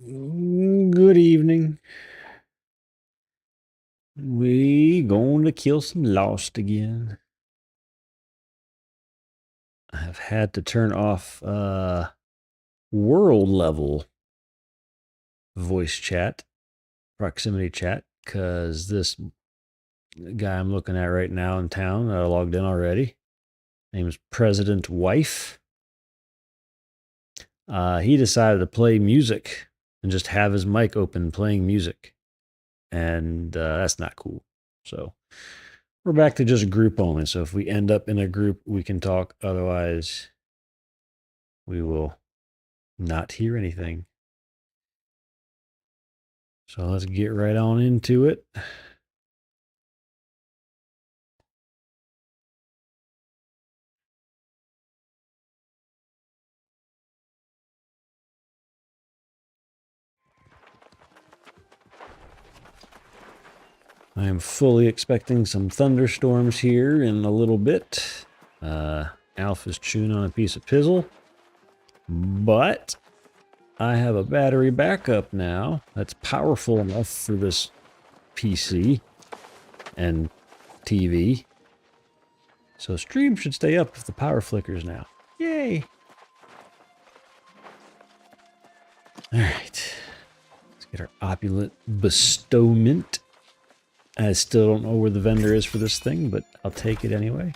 Good evening. We going to kill some Lost again. I've had to turn off world level voice chat, proximity chat, because this guy I'm looking at right now in town that I logged in already, name is President Wife. He decided to play music and just have his mic open playing music. And that's not cool. So we're back to just group only. So if we end up in a group, we can talk. Otherwise, we will not hear anything. So let's get right on into it. I am fully expecting some thunderstorms here in a little bit. Alf is chewing on a piece of pizzle, but I have a battery backup now that's powerful enough for this PC and TV. So stream should stay up if the power flickers now. Yay! All right, let's get our opulent bestowment. I still don't know where the vendor is for this thing, but I'll take it anyway.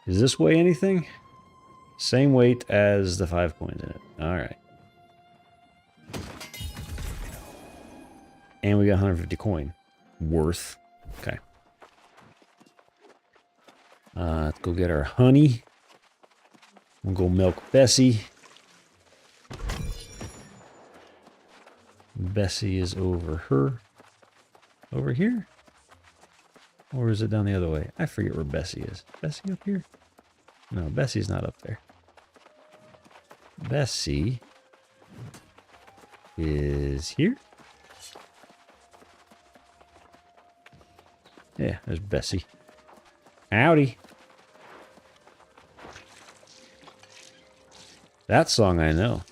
Does this weigh anything? Same weight as the 5 coins in it. All right. And we got 150 coin worth. Okay. Let's go get our honey. We'll go milk Bessie. Bessie is over here? Or is it down the other way? I forget where Bessie is. Bessie up here? No, Bessie's not up there. Bessie is here. Yeah, there's Bessie. Howdy. That song I know.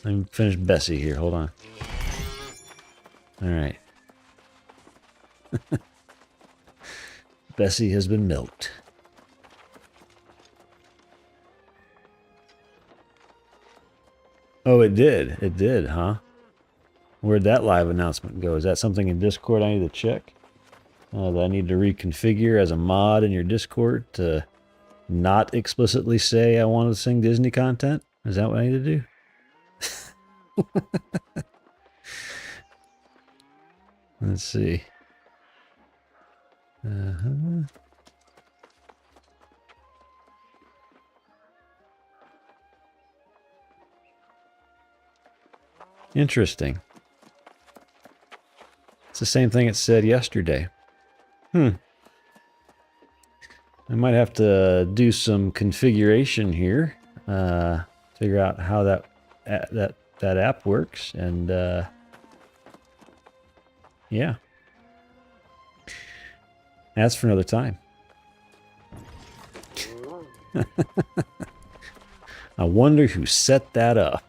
Let me finish Bessie here. Hold on. All right. Bessie has been milked. Oh, it did. It did, huh? Where'd that live announcement go? Is that something in Discord I need to check? That I need to reconfigure as a mod in your Discord to not explicitly say I want to sing Disney content? Is that what I need to do? Let's see. Interesting. It's the same thing it said yesterday. I might have to do some configuration here. Figure out how that app works, and yeah. That's for another time. I wonder who set that up.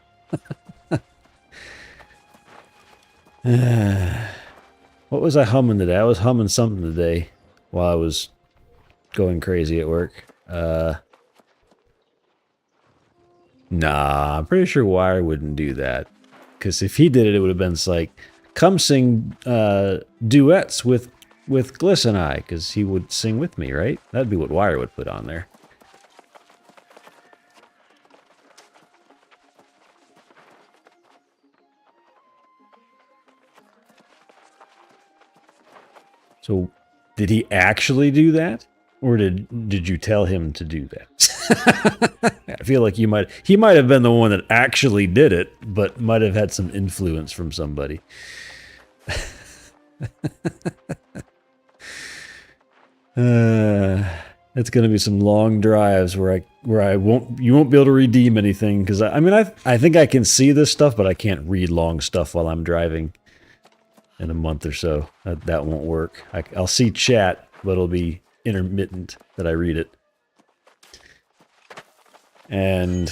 What was I humming today? I was humming something today while I was going crazy at work. Nah, I'm pretty sure Wire wouldn't do that. Because if he did it, it would have been like, come sing duets with Gliss and I, because he would sing with me, right? That'd be what Wire would put on there. So, did he actually do that? Or did you tell him to do that? I feel like he might have been the one that actually did it, but might have had some influence from somebody. It's gonna be some long drives where you won't be able to redeem anything, because I think I can see this stuff, but I can't read long stuff while I'm driving. In a month or so, that won't work. I'll see chat, but it'll be intermittent that I read it. And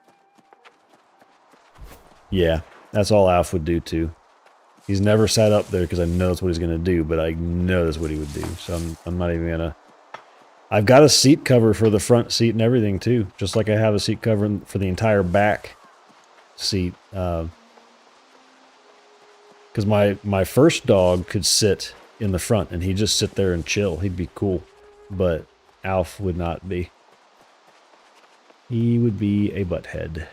Yeah, that's all Alf would do too. He's never sat up there because I know that's what he's going to do, but I know that's what he would do. So I'm not even going to... I've got a seat cover for the front seat and everything too. Just like I have a seat cover for the entire back seat. Because my first dog could sit in the front and he'd just sit there and chill. He'd be cool. But Alf would not be. He would be a butthead.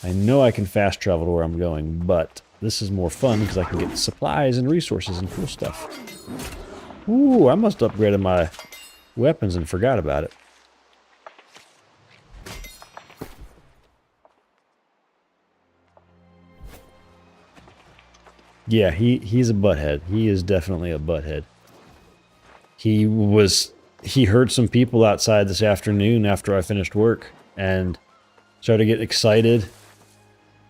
I know I can fast travel to where I'm going, but this is more fun because I can get supplies and resources and cool stuff. Ooh, I must have upgraded my weapons and forgot about it. Yeah, he's a butthead. He is definitely a butthead. He heard some people outside this afternoon after I finished work and started to get excited.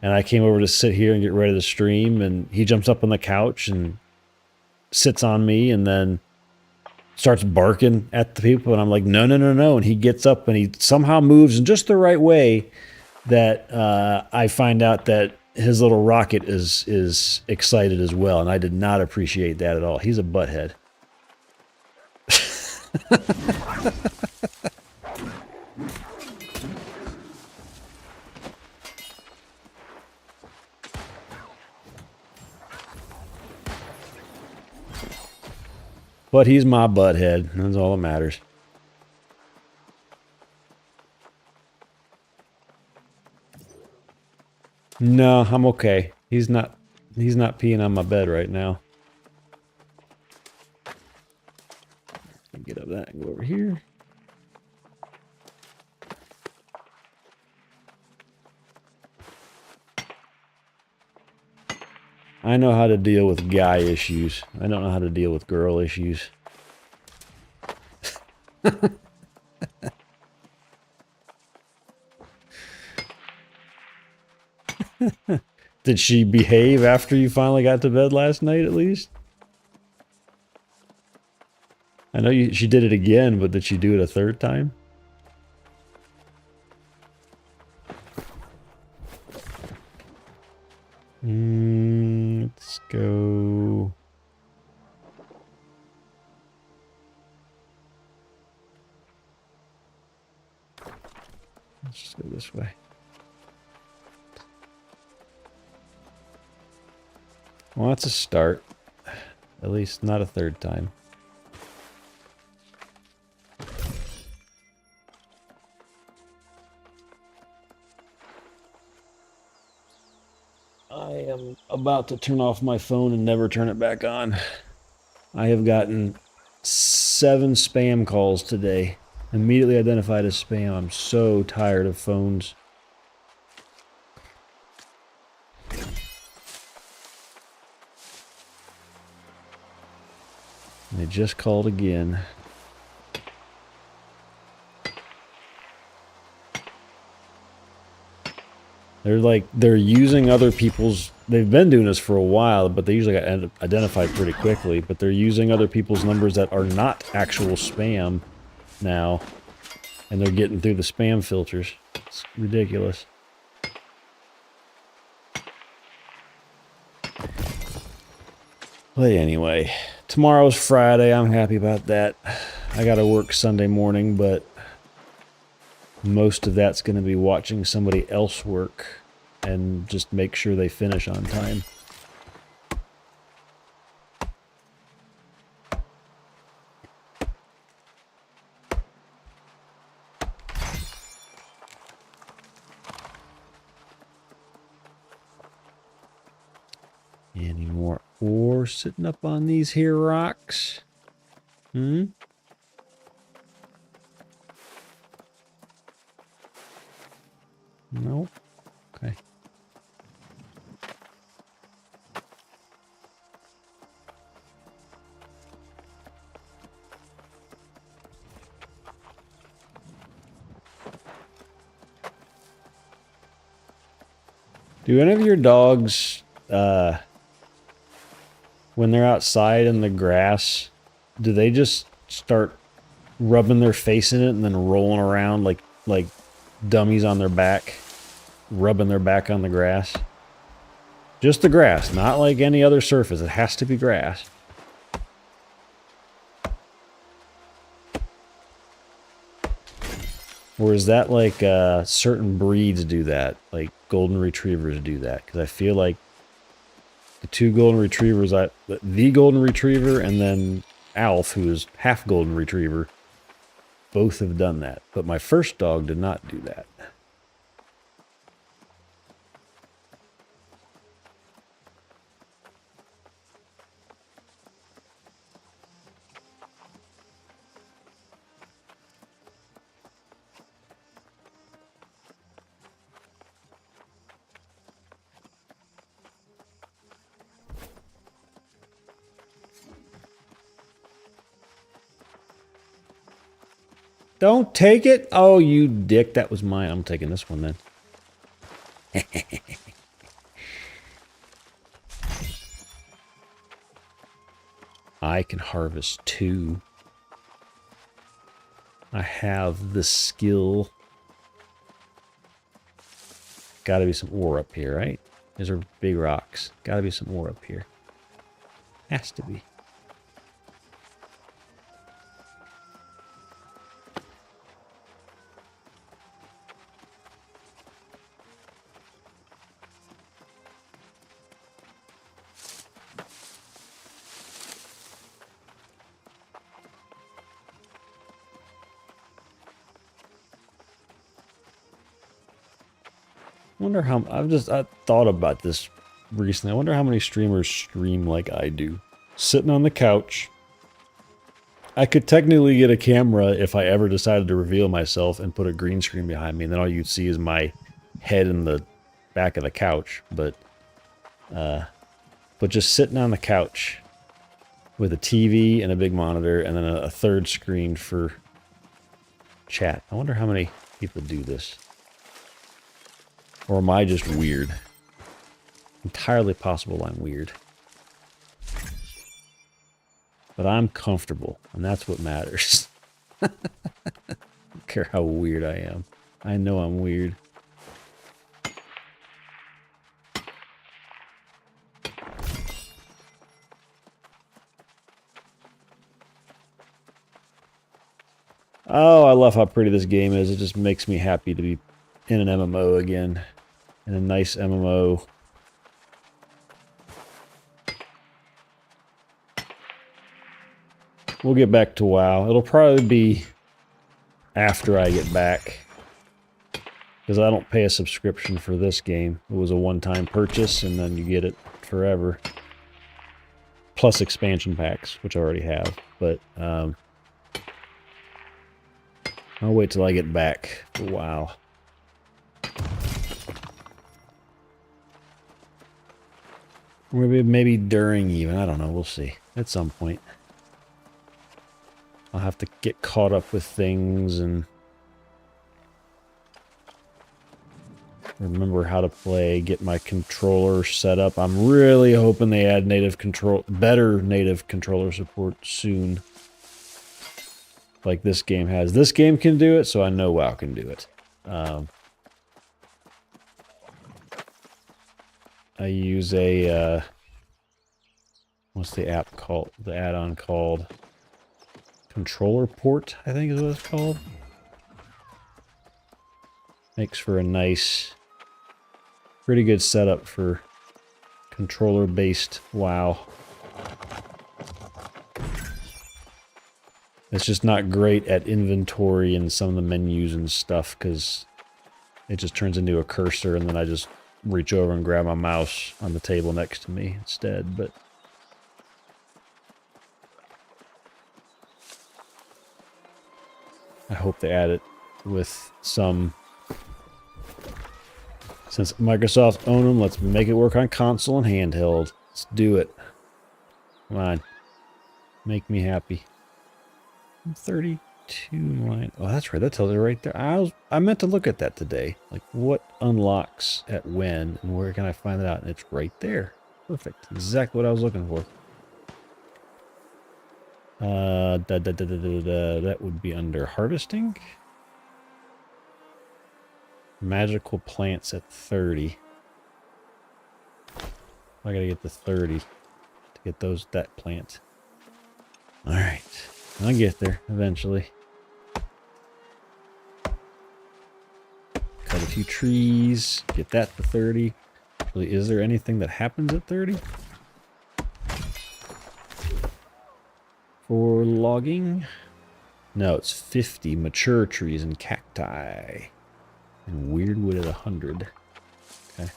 And I came over to sit here and get ready to stream, and he jumps up on the couch and sits on me and then starts barking at the people. And I'm like, no, no, no, no. And he gets up and he somehow moves in just the right way that I find out that his little rocket is excited as well. And I did not appreciate that at all. He's a butthead. But he's my butthead. That's all that matters. No, I'm okay. He's not peeing on my bed right now. Get up that and go over here. I know how to deal with guy issues. I don't know how to deal with girl issues. Did she behave after you finally got to bed last night, at least? I know she did it again, but did she do it a third time? Let's go. Let's just go this way. Well, that's a start. At least not a third time. I am about to turn off my phone and never turn it back on. I have gotten 7 spam calls today. Immediately identified as spam. I'm so tired of phones. They just called again. They're using other people's... They've been doing this for a while, but they usually get identified pretty quickly. But they're using other people's numbers that are not actual spam now. And they're getting through the spam filters. It's ridiculous. But anyway, tomorrow's Friday. I'm happy about that. I gotta work Sunday morning, but most of that's going to be watching somebody else work and just make sure they finish on time. Any more ore sitting up on these here rocks? No? Okay. Do any of your dogs, when they're outside in the grass, do they just start rubbing their face in it and then rolling around like dummies on their back, rubbing their back on the grass. Just the grass, not like any other surface. It has to be grass. Or is that like certain breeds do that? Like golden retrievers do that? Because I feel like the two golden retrievers, the golden retriever and then Alf, who is half golden retriever, both have done that. But my first dog did not do that. Don't take it. Oh, you dick. That was mine. I'm taking this one then. I can harvest 2. I have the skill. Gotta be some ore up here, right? These are big rocks. Gotta be some ore up here. Has to be. Wonder how I thought about this recently. I wonder how many streamers stream like I do. Sitting on the couch. I could technically get a camera if I ever decided to reveal myself and put a green screen behind me, and then all you'd see is my head in the back of the couch. But just sitting on the couch with a TV and a big monitor and then a third screen for chat. I wonder how many people do this. Or am I just weird? Entirely possible I'm weird. But I'm comfortable, and that's what matters. I don't care how weird I am. I know I'm weird. Oh, I love how pretty this game is. It just makes me happy to be in an MMO again. In a nice MMO. We'll get back to WoW. It'll probably be after I get back. Because I don't pay a subscription for this game. It was a one-time purchase, and then you get it forever. Plus expansion packs, which I already have. But, I'll wait till I get back for WoW. Maybe during even. I don't know. We'll see. At some point. I'll have to get caught up with things and remember how to play, get my controller set up. I'm really hoping they add better native controller support soon. Like this game has. This game can do it, so I know WoW can do it. I use a, what's the app called? The add-on called Controller Port, I think is what it's called. Makes for a nice, pretty good setup for controller-based WoW. It's just not great at inventory and some of the menus and stuff because it just turns into a cursor and then I just reach over and grab my mouse on the table next to me instead, but I hope they add it with some. Since Microsoft own them, let's make it work on console and handheld. Let's do it. Come on. Make me happy. I'm 32 line. Oh, that's right. That tells it right there. I meant to look at that today. Like, what unlocks at when, and where can I find it out? And it's right there. Perfect. Exactly what I was looking for. That would be under harvesting. Magical plants at 30. I gotta get to 30 to get that plant. Alright. I'll get there eventually. Cut a few trees. Get that to 30. Actually, is there anything that happens at 30? For logging? No, it's 50 mature trees and cacti. And weirdwood at 100. Okay.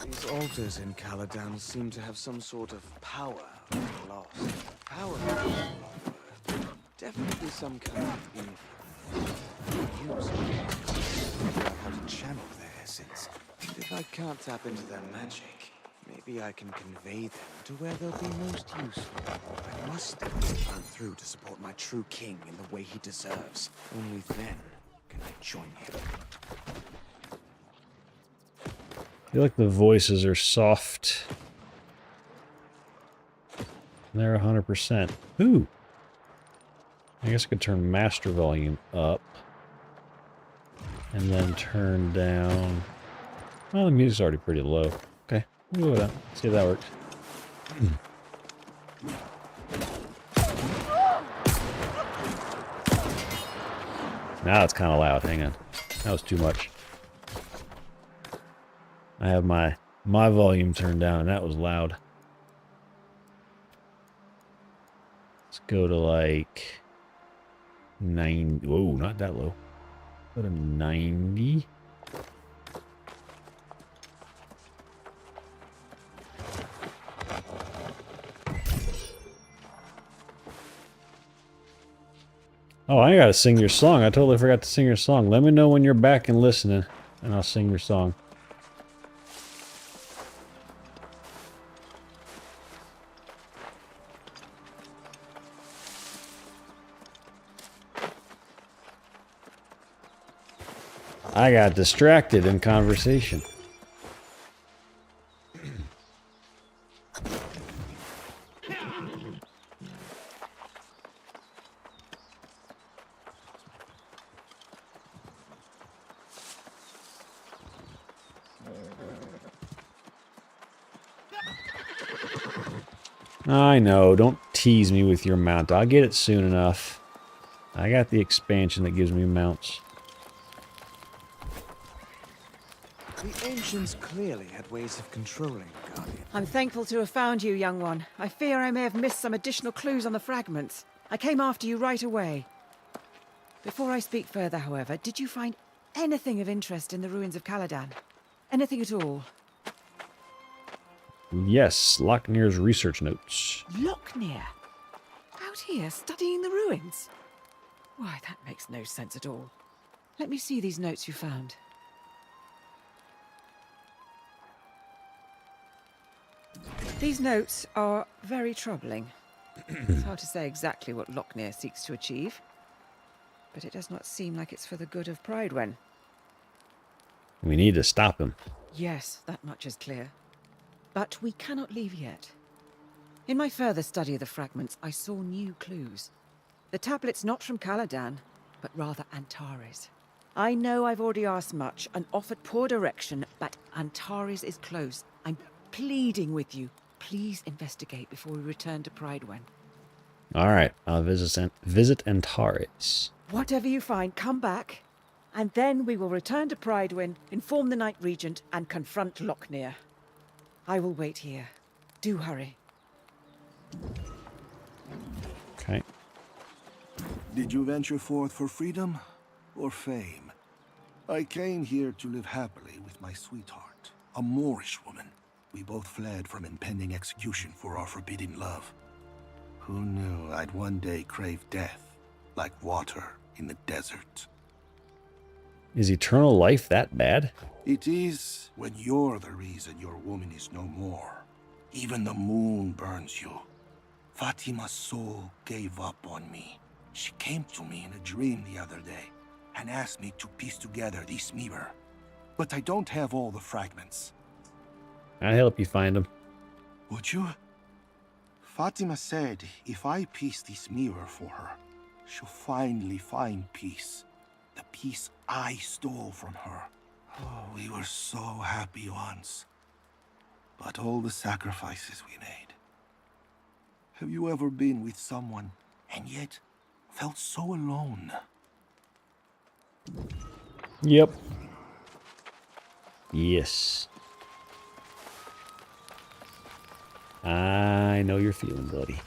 These altars in Caladan seem to have some sort of power lost. Power? Definitely some kind of evil. Use how to channel their essence. And if I can't tap into their magic, maybe I can convey them to where they'll be most useful. I must step this plan through to support my true king in the way he deserves. Only then can I join him. I feel like the voices are soft. They're 100%. Ooh. I guess I could turn master volume up. And then turn down... Well, the music's already pretty low. Okay, we'll go with that. See if that works. Now it's kind of loud. Hang on. That was too much. I have my volume turned down, and that was loud. Let's go to like 90. Whoa, not that low. Go to 90. Oh, I gotta sing your song. I totally forgot to sing your song. Let me know when you're back and listening, and I'll sing your song. I got distracted in conversation. I know, don't tease me with your mount. I'll get it soon enough. I got the expansion that gives me mounts. The ancients clearly had ways of controlling Guardian. I'm thankful to have found you, young one. I fear I may have missed some additional clues on the fragments. I came after you right away. Before I speak further, however, did you find anything of interest in the ruins of Caladan? Anything at all? Yes, Locknear's research notes. Locknear? Out here, studying the ruins? Why, that makes no sense at all. Let me see these notes you found. These notes are very troubling. It's hard to say exactly what Locknear seeks to achieve, but it does not seem like it's for the good of Prydwen. We need to stop him. Yes, that much is clear. But we cannot leave yet. In my further study of the fragments, I saw new clues. The tablet's not from Caladan, but rather Antares. I know I've already asked much and offered poor direction, but Antares is close. I'm pleading with you. Please investigate before we return to Prydwen. All right, I'll visit Antares. Whatever you find, come back, and then we will return to Prydwen, inform the Night Regent, and confront Locknear. I will wait here. Do hurry. Okay. Did you venture forth for freedom or fame? I came here to live happily with my sweetheart, a Moorish woman. We both fled from impending execution for our forbidden love. Who knew I'd one day crave death, like water in the desert? Is eternal life that bad? It is when you're the reason your woman is no more. Even the moon burns you. Fatima's soul gave up on me. She came to me in a dream the other day and asked me to piece together this mirror. But I don't have all the fragments. I'll help you find them. Would you? Fatima said if I piece this mirror for her, she'll finally find peace. The peace I stole from her. Oh, we were so happy once. But all the sacrifices we made. Have you ever been with someone and yet felt so alone? Yep. Yes. I know you're feeling, buddy.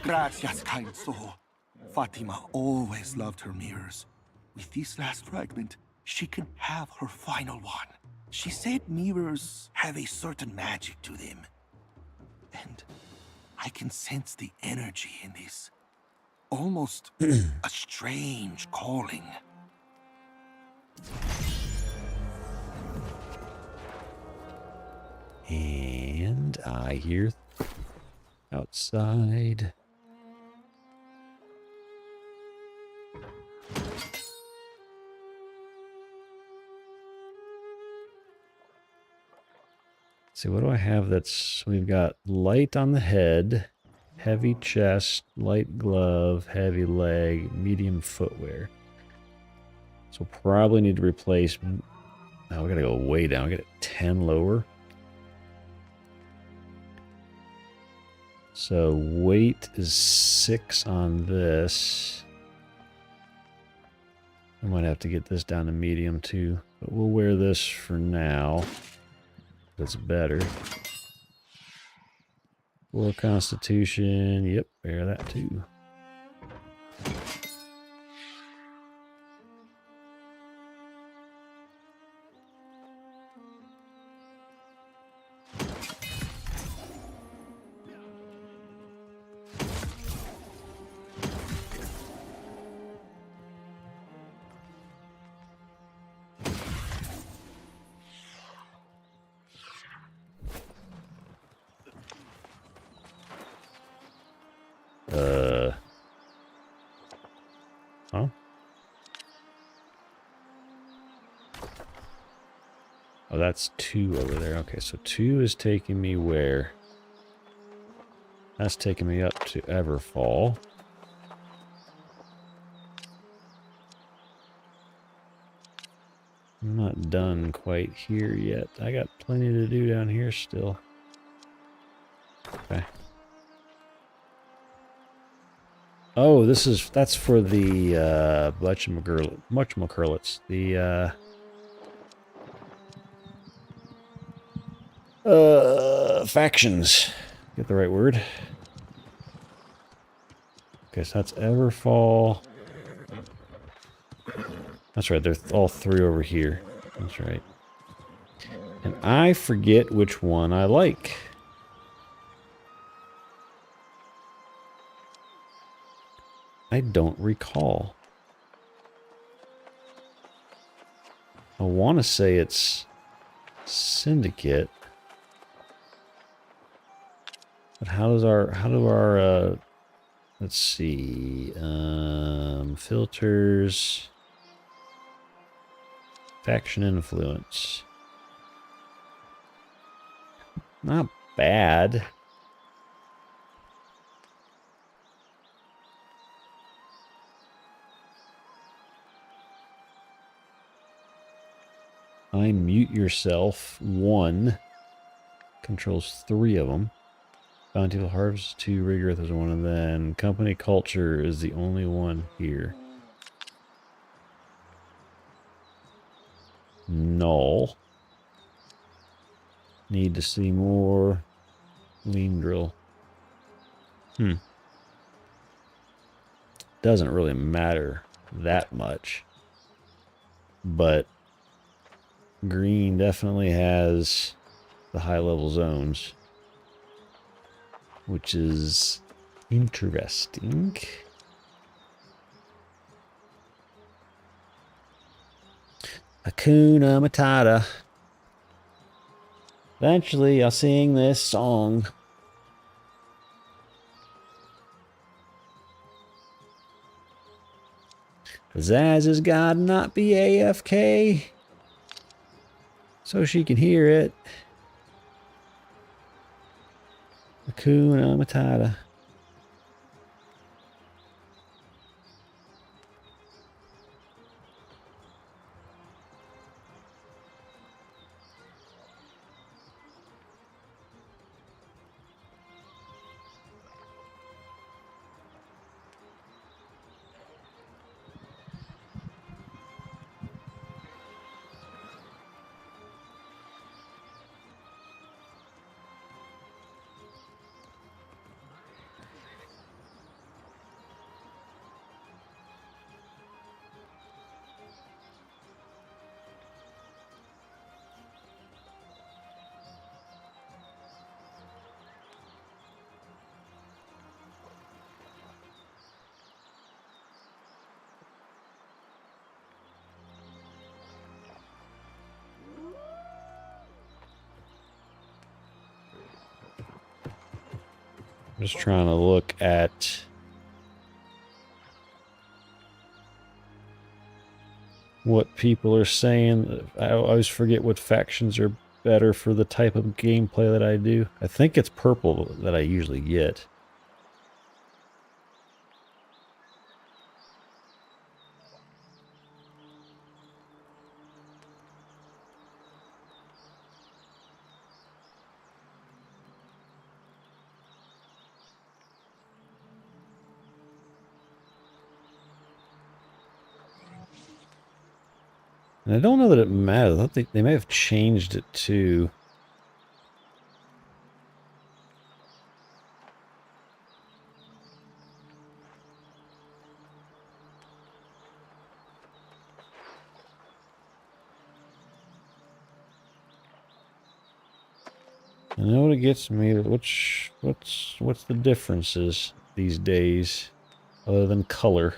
Gracias, kind soul. Fatima always loved her mirrors. With this last fragment, she can have her final one. She said mirrors have a certain magic to them. And I can sense the energy in this. Almost a strange calling. And I hear outside. See, what do I have that's... We've got light on the head, heavy chest, light glove, heavy leg, medium footwear. So we'll probably need to replace... Oh, we gotta go way down. We got 10 lower. So weight is 6 on this. I might have to get this down to medium too, but we'll wear this for now. That's better. 4 constitution. Yep, wear that too. Huh? Oh, that's 2 over there. Okay, so 2 is taking me where? That's taking me up to Everfall. I'm not done quite here yet. I got plenty to do down here still. Okay. Oh, that's for the whatchamacallits. The factions. Get the right word. Okay, so that's Everfall. That's right, they're all 3 over here. That's right. And I forget which one I like. I don't recall. I want to say it's Syndicate. But how do our let's see, filters, faction influence. Not bad. Mute yourself. 1 controls 3 of them. Bountiful Harvest 2, Rigorous is one, and then Company Culture is the only one here. Null. Need to see more. Lean drill. Doesn't really matter that much. But green definitely has the high level zones, which is interesting. Hakuna Matata. Eventually, I'll sing this song. Zaz has got to not be AFK so she can hear it. Hakuna Matata. Just trying to look at what people are saying. I always forget what factions are better for the type of gameplay that I do. I think it's purple that I usually get. And I don't know that it matters. I thought they may have changed it too. I know what it gets me. What's the differences these days, other than color?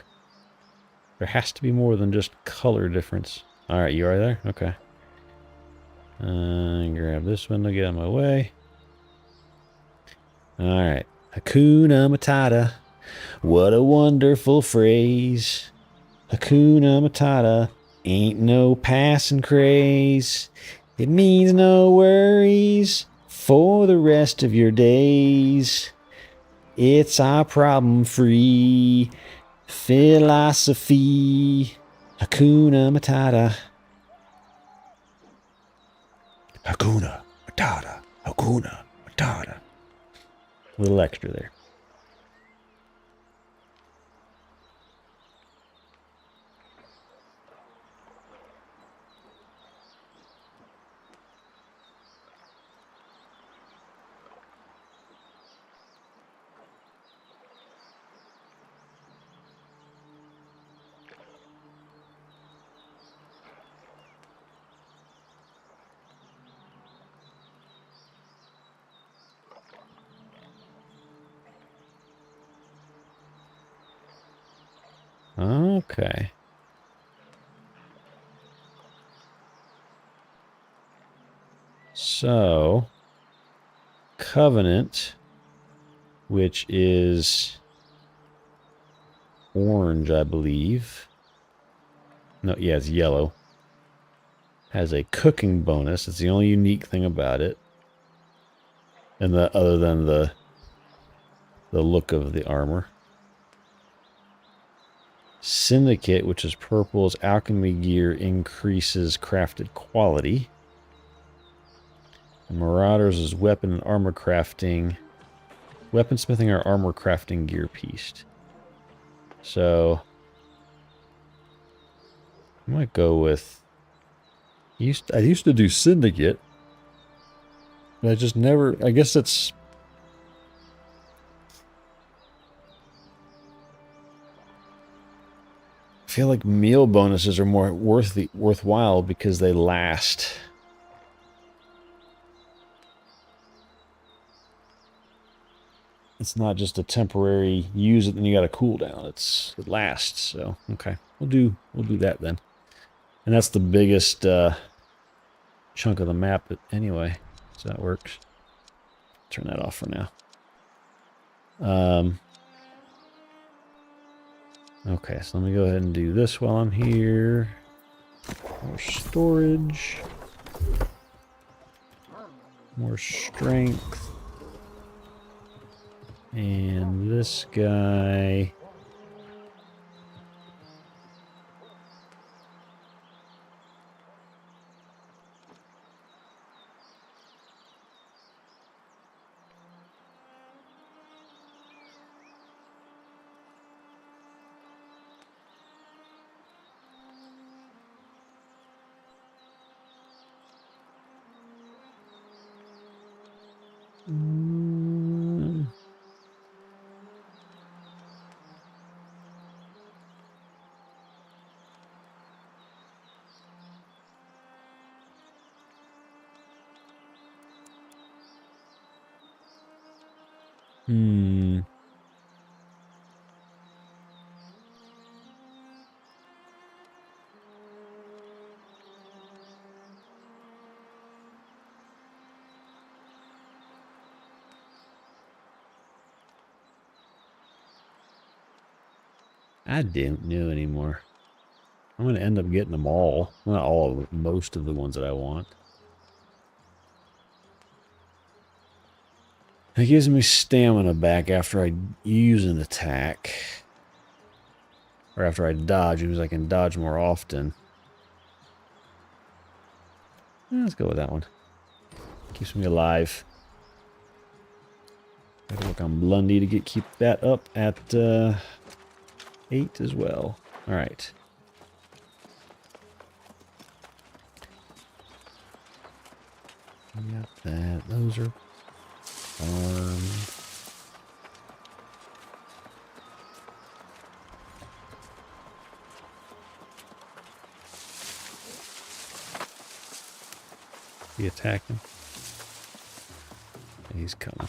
There has to be more than just color difference. All right, you are there? Okay. Grab this one to get out of my way. All right. Hakuna Matata. What a wonderful phrase. Hakuna Matata. Ain't no passing craze. It means no worries for the rest of your days. It's our problem-free philosophy. Hakuna Matata. Hakuna Matata. Hakuna Matata. A little extra there. Okay. So, Covenant which is orange, I believe. No, yeah, it's yellow. Has a cooking bonus. It's the only unique thing about it. And other than the look of the armor. Syndicate, which is purple's alchemy gear, increases crafted quality. And Marauders is weapon and armor crafting. Weaponsmithing or armor crafting gear piece. So I might go with. I used to do Syndicate, but I just never. I guess it's. I feel like meal bonuses are more worthwhile because they last. It's not just a temporary use it and you got a cooldown. It lasts. So okay, we'll do that then. And that's the biggest chunk of the map anyway. So that works. Turn that off for now. Okay, so let me go ahead and do this while I'm here. More storage. More strength. And this guy. I didn't know anymore. I'm going to end up getting them all. Not all of them, most of the ones that I want. It gives me stamina back after I use an attack. Or after I dodge. It means I can dodge more often. Let's go with that one. Keeps me alive. Gotta work on Blundy to keep that up at 8 as well. Alright. Got that. Those are farmed. He attacking? He's coming.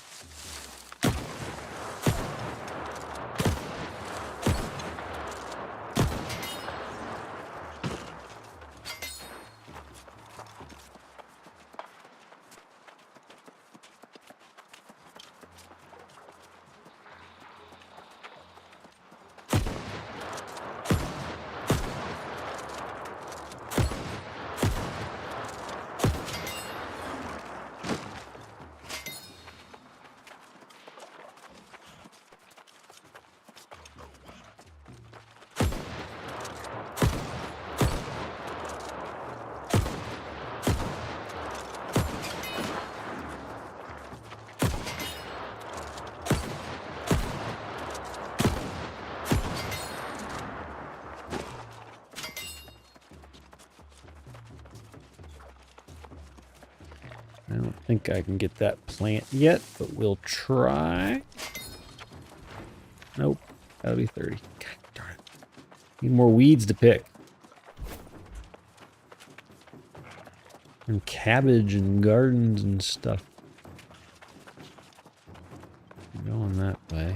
I don't think I can get that plant yet, but we'll try. Nope. That'll be 30. God darn it. Need more weeds to pick. And cabbage and gardens and stuff. Going that way.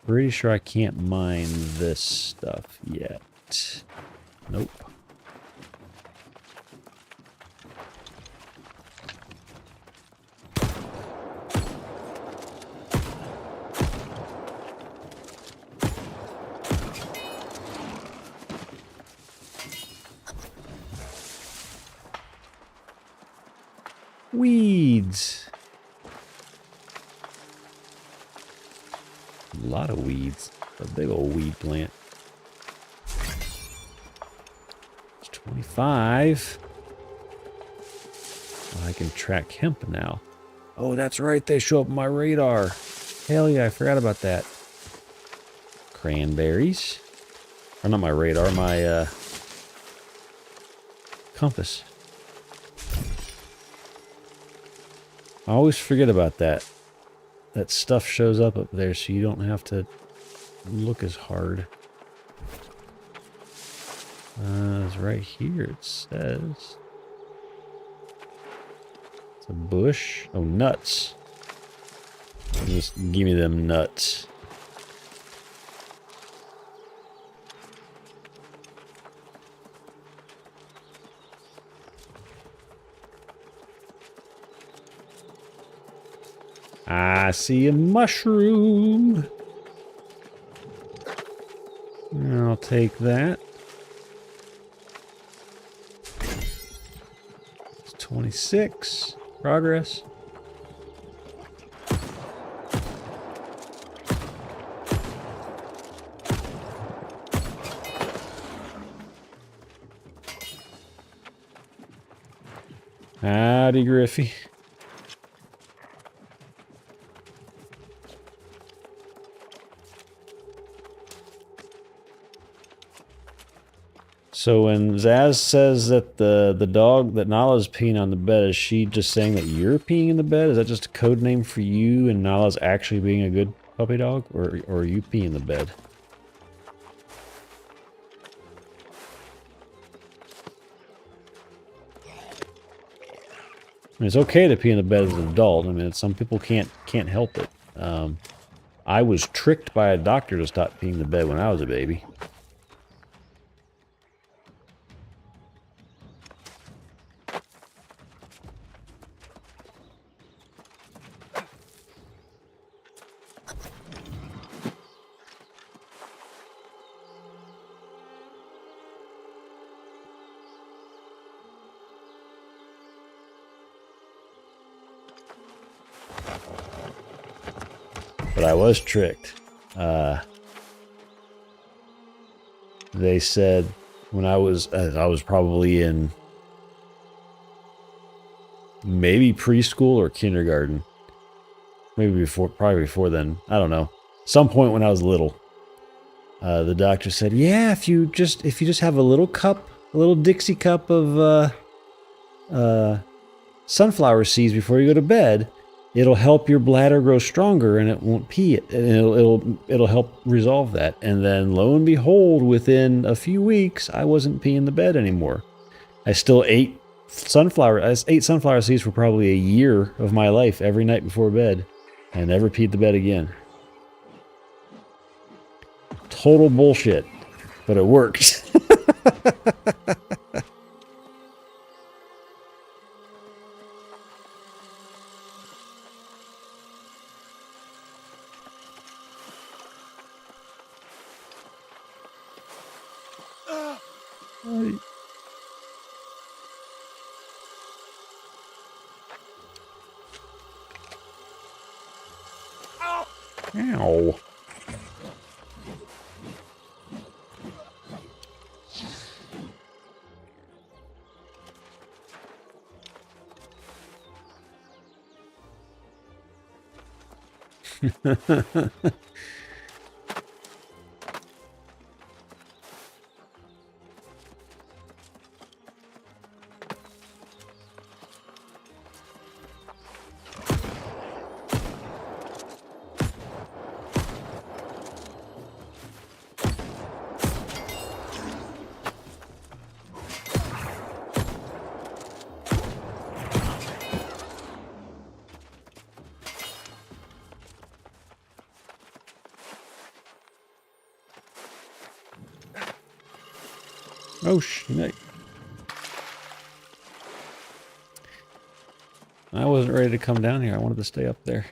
Pretty sure I can't mine this stuff yet. Nope. weeds. A lot of weeds. A big old weed plant. It's 25. I can track hemp now. Oh, that's right. They show up on my radar. Hell yeah, I forgot about that. Cranberries. Or not my radar, my compass. I always forget about that. That stuff shows up there so you don't have to look as hard. It's right here, it says. It's a bush. Oh, nuts. Just give me them nuts. I see a mushroom. I'll take that. It's 26. Progress. Howdy, Griffey. So when Zaz says that the dog that Nala's peeing on the bed, is she just saying that you're peeing in the bed? Is that just a code name for you and Nala's actually being a good puppy dog? Or are you peeing in the bed? I mean, it's okay to pee in the bed as an adult. I mean, some people can't help it. I was tricked by a doctor to stop peeing in the bed when I was a baby. But I was tricked. They said when I was probably in maybe preschool or kindergarten, probably before then. I don't know. Some point when I was little, the doctor said, "Yeah, if you just have a little Dixie cup of sunflower seeds before you go to bed, it'll help your bladder grow stronger and it won't pee it. And it'll help resolve that." And then lo and behold, within a few weeks, I wasn't peeing the bed anymore. I still ate sunflower seeds for probably a year of my life every night before bed. I never peed the bed again. Total bullshit, but it worked. Ow. Oh, shit. I wasn't ready to come down here. I wanted to stay up there.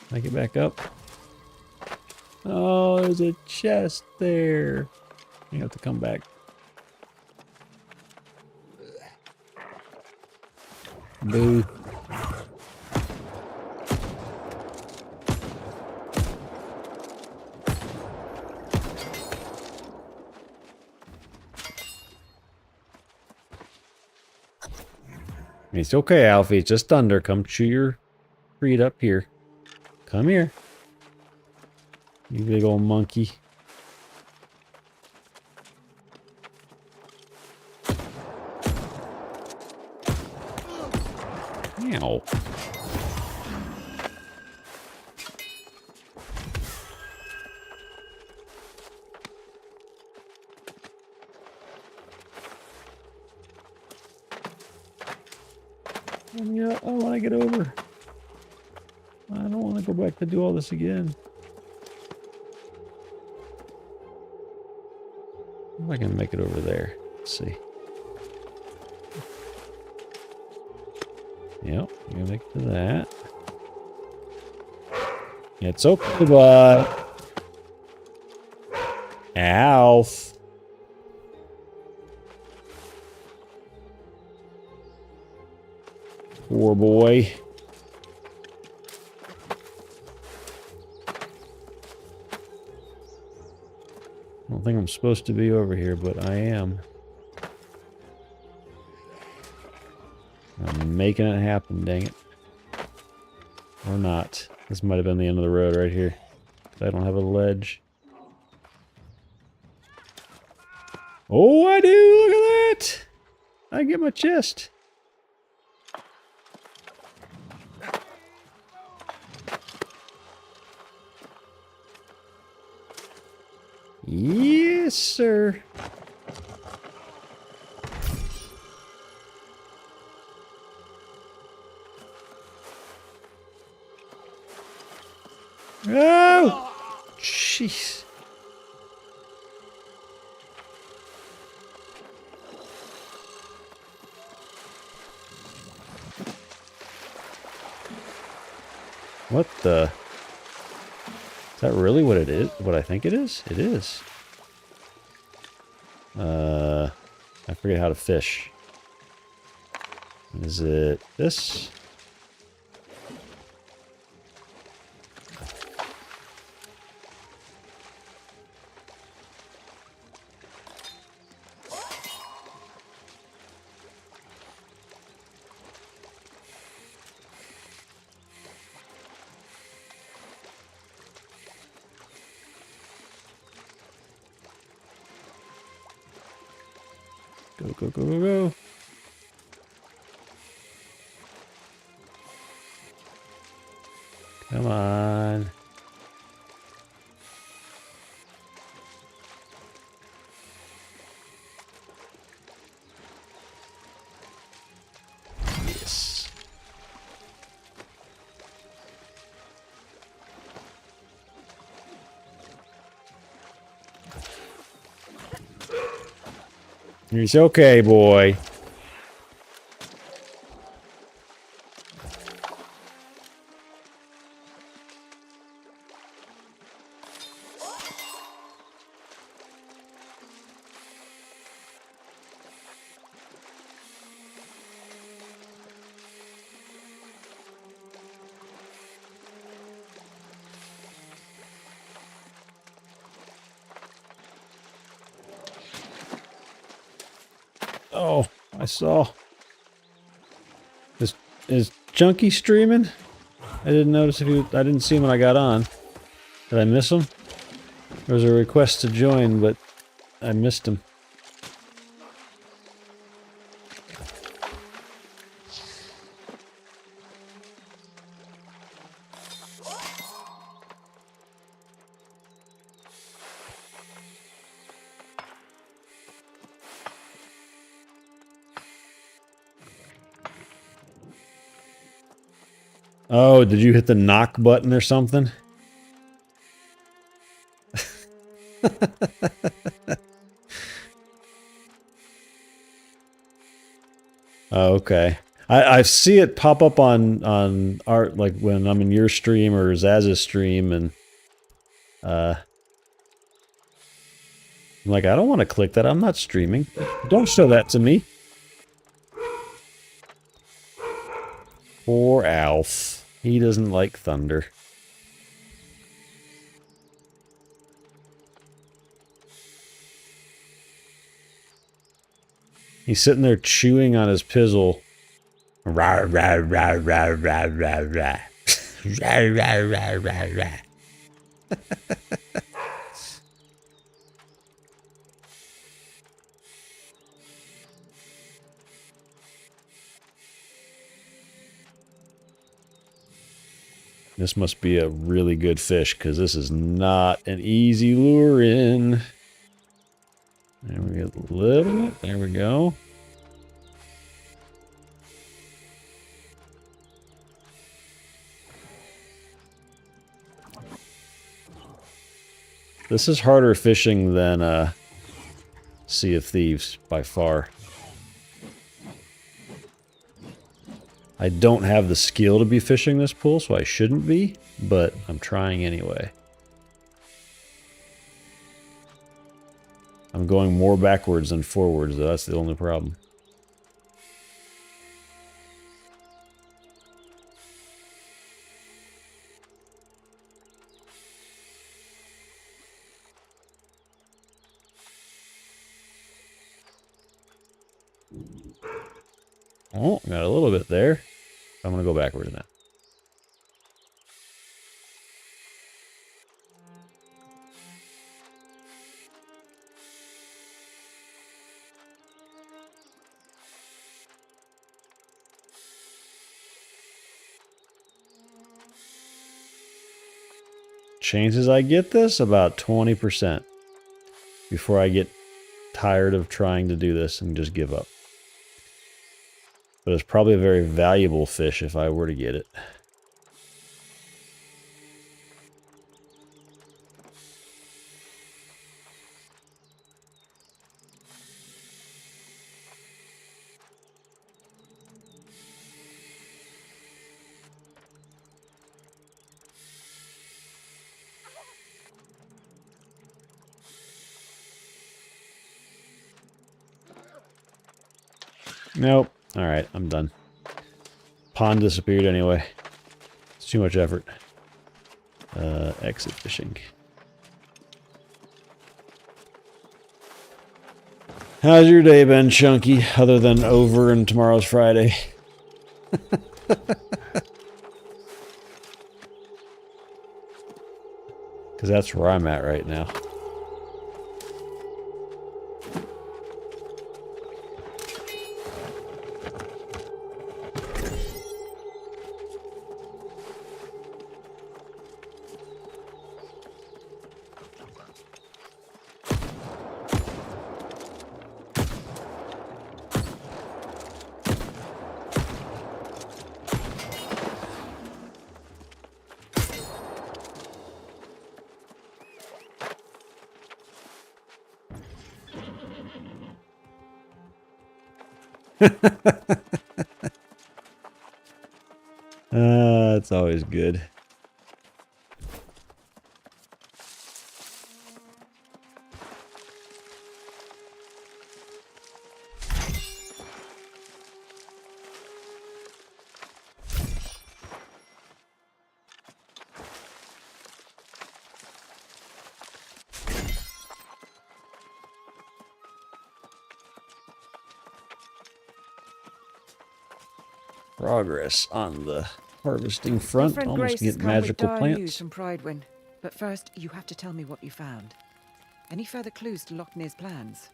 Can I get back up? Oh, there's a chest there. You have to come back. Boo. It's okay, Alfie. It's just thunder. Come chew your treat up here. Come here. You big old monkey. Ow. Yeah, I want to get over. I don't want to go back to do all this again. If I can make it over there. Let's see. Yep, I'm gonna make it to that. It's okay, bud. Alf. Poor boy. I don't think I'm supposed to be over here, but I am. I'm making it happen, dang it. Or not. This might have been the end of the road right here. I don't have a ledge. Oh, I do! Look at that! I get my chest. Yes, sir. Oh! Jeez. What the? Is that really what it is? What I think it is? It is. I forget how to fish. Is it this? Go, go, go, go, go. Come on. Yes. It's okay, boy. Oh, I saw. Is Chunky streaming? I didn't notice if he. I didn't see him when I got on. Did I miss him? There was a request to join, but I missed him. Oh, did you hit the knock button or something? Oh, okay. I see it pop up on art, like when I'm in your stream or Zaz's stream, and I'm like, I don't want to click that. I'm not streaming. Don't show that to me. Poor Alf. He doesn't like thunder. He's sitting there chewing on his pizzle. Rah, rah, rah, rah, rah, rah, rah. Rah, rah, rah, rah, rah. This must be a really good fish, because this is not an easy lure in. There we go. A little bit. There we go. This is harder fishing than Sea of Thieves by far. I don't have the skill to be fishing this pool, so I shouldn't be, but I'm trying anyway. I'm going more backwards than forwards, though. That's the only problem. Oh, got a little bit there. I'm going to go backwards now. Chances I get this? About 20%. Before I get tired of trying to do this and just give up. But it's probably a very valuable fish if I were to get it. Nope. Alright, I'm done. Pond disappeared anyway. It's too much effort. Exit fishing. How's your day been, Chunky? Other than over and tomorrow's Friday. Because that's where I'm at right now. That's always good. Progress on the harvesting My front. friend Almost Grace get has come magical with dire news plants. from Pridewind. But first, you have to tell me what you found. Any further clues to Lochner's plans?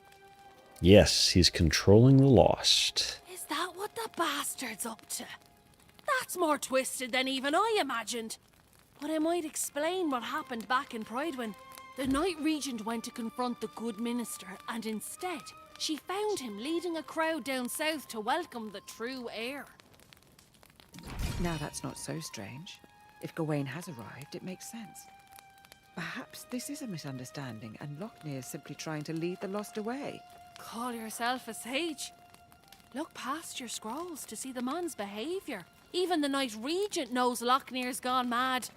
Yes, he's controlling the lost. Is that what the bastard's up to? That's more twisted than even I imagined. But it might explain what happened back in Pridewind. The Night Regent went to confront the good minister, and instead, she found him leading a crowd down south to welcome the true heir. Now that's not so strange. If Gawain has arrived, it makes sense. Perhaps this is a misunderstanding, and Lochner is simply trying to lead the lost away. Call yourself a sage? Look past your scrolls to see the man's behaviour. Even the Night Regent knows Lochner's gone mad.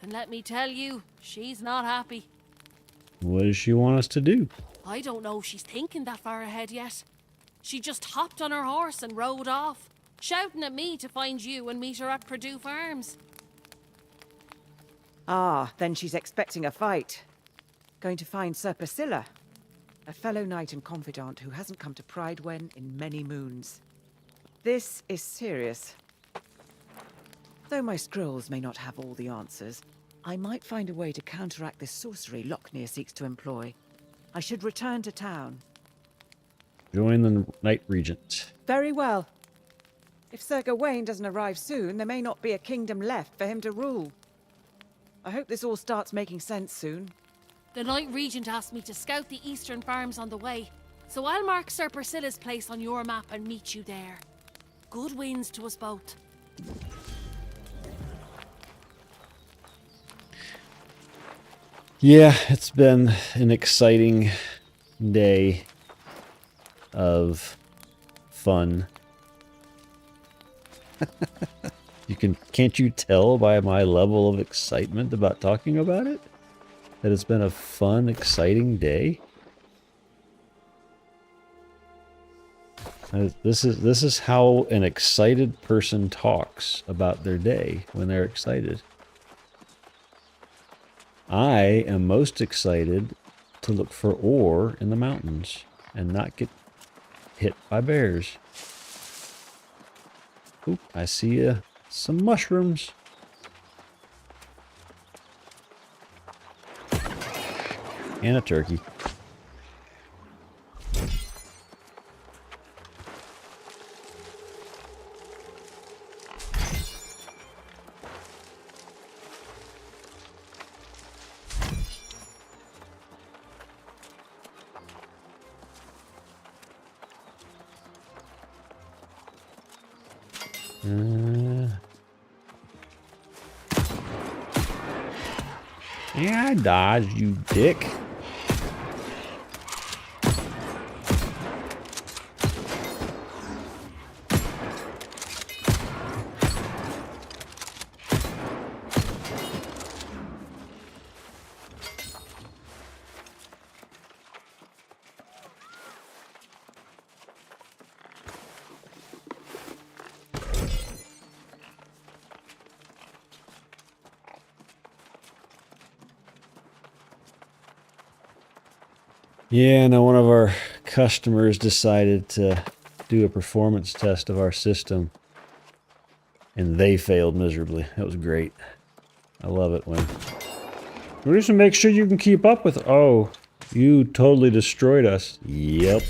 And let me tell you, she's not happy. What does she want us to do? I don't know if she's thinking that far ahead yet. She just hopped on her horse and rode off. shouting at me to find you and meet her at Purdue Farms. Ah, then she's expecting a fight. Going to find Sir Priscilla, a fellow knight and confidant who hasn't come to Pridewen in many moons. This is serious. Though my scrolls may not have all the answers, I might find a way to counteract this sorcery Locknear seeks to employ. I should return to town. Join the Night Regent. Very well. If Sir Gawain doesn't arrive soon, there may not be a kingdom left for him to rule. I hope this all starts making sense soon. The Night Regent asked me to scout the eastern farms on the way, so I'll mark Sir Priscilla's place on your map and meet you there. Good winds to us both. Yeah, it's been an exciting day of fun. Can't you tell by my level of excitement about talking about it that it's been a fun, exciting day? This is how an excited person talks about their day when they're excited. I am most excited to look for ore in the mountains and not get hit by bears. Oop, I see some mushrooms. And a turkey. Yeah, I dodged, you dick. Yeah, now one of our customers decided to do a performance test of our system, and they failed miserably. That was great. I love it when... We just make sure you can keep up with... Oh, you totally destroyed us. Yep.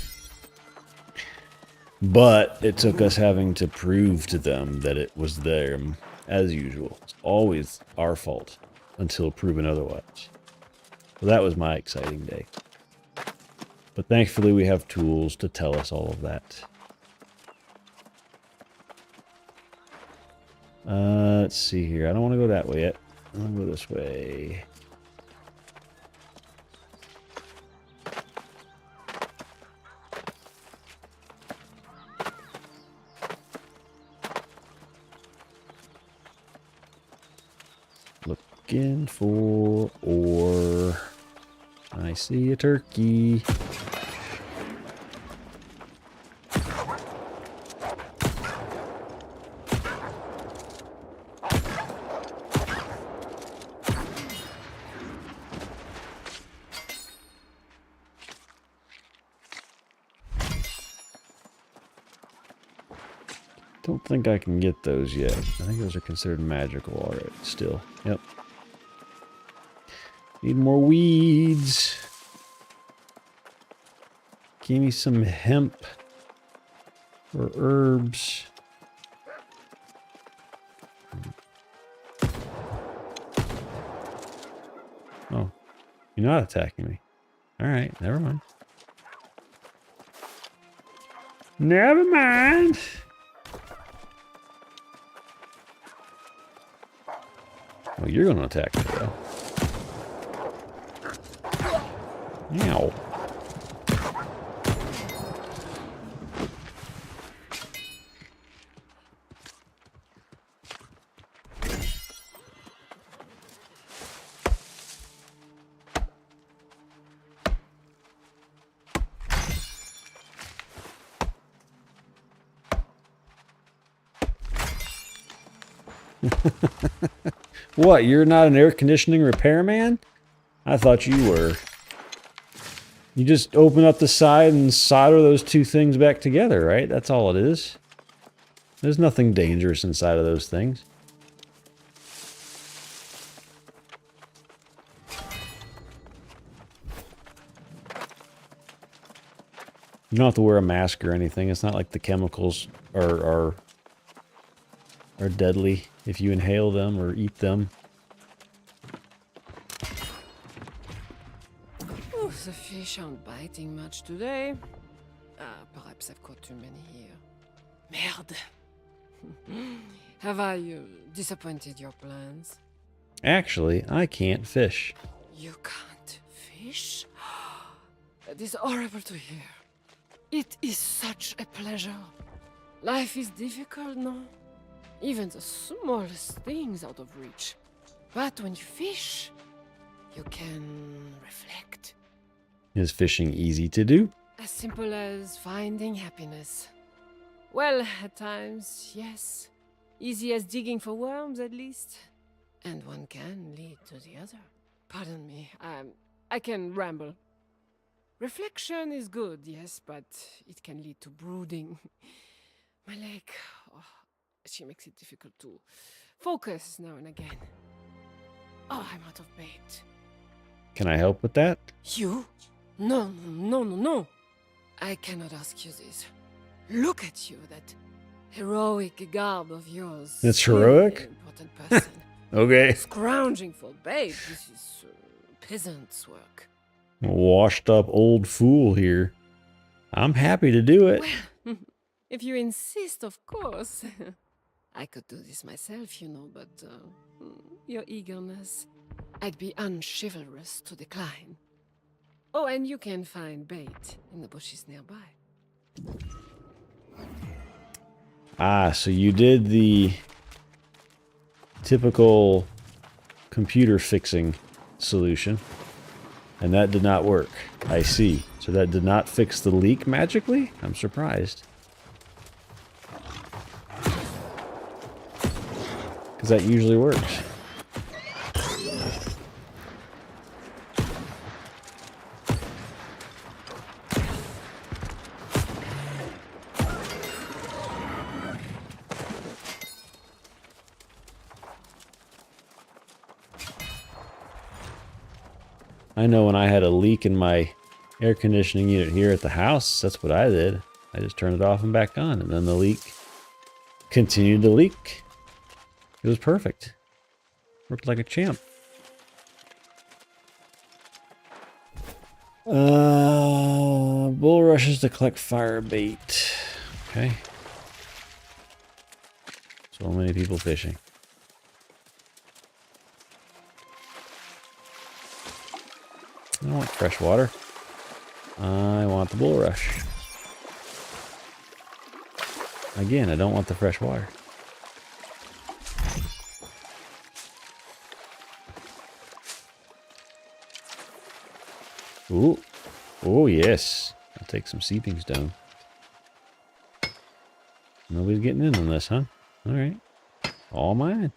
But it took us having to prove to them that it was them, as usual. It's always our fault until proven otherwise. So that was my exciting day. But thankfully we have tools to tell us all of that. Let's see here. I don't want to go that way yet. I want to go this way. Looking for ore. I see a turkey. Don't think I can get those yet. I think those are considered magical already. Still. Yep. Need more weeds. Give me some hemp or herbs. Oh, you're not attacking me. All right, never mind. Never mind. Oh, you're gonna attack me though. Ow. What, you're not an air conditioning repairman? I thought you were. You just open up the side and solder those two things back together, right? That's all it is. There's nothing dangerous inside of those things. You don't have to wear a mask or anything. It's not like the chemicals are deadly if you inhale them or eat them. Oh, the fish aren't biting much today. Perhaps I've caught too many here. Merde. Have I disappointed your plans? Actually, I can't fish. You can't fish? That is horrible to hear. It is such a pleasure. Life is difficult, no? Even the smallest things out of reach. But when you fish, you can reflect. Is fishing easy to do? As simple as finding happiness. Well, at times, yes. Easy as digging for worms, at least. And one can lead to the other. Pardon me, I can ramble. Reflection is good, yes, but it can lead to brooding. My leg, she makes it difficult to focus now and again. Oh, I'm out of bait. Can I help with that? You? No, no, no, no. I cannot ask you this. Look at you, that heroic garb of yours. It's Clearly heroic? an important person. Okay. Scrounging for bait. This is peasant's work. Washed up old fool here. I'm happy to do it. Well, if you insist, of course. I could do this myself, you know, but your eagerness. I'd be unchivalrous to decline. Oh, and you can find bait in the bushes nearby. Ah, so you did the typical computer fixing solution. And that did not work. I see. So that did not fix the leak magically? I'm surprised. Because that usually works. I know when I had a leak in my air conditioning unit here at the house, that's what I did. I just turned it off and back on, and then the leak continued to leak. It was perfect. Worked like a champ. Bulrushes to collect fire bait. Okay. So many people fishing. I don't want fresh water. I want the bulrush. Again, I don't want the fresh water. Ooh. Oh, yes. I'll take some seeping stone. Nobody's getting in on this, huh? All right. All mine.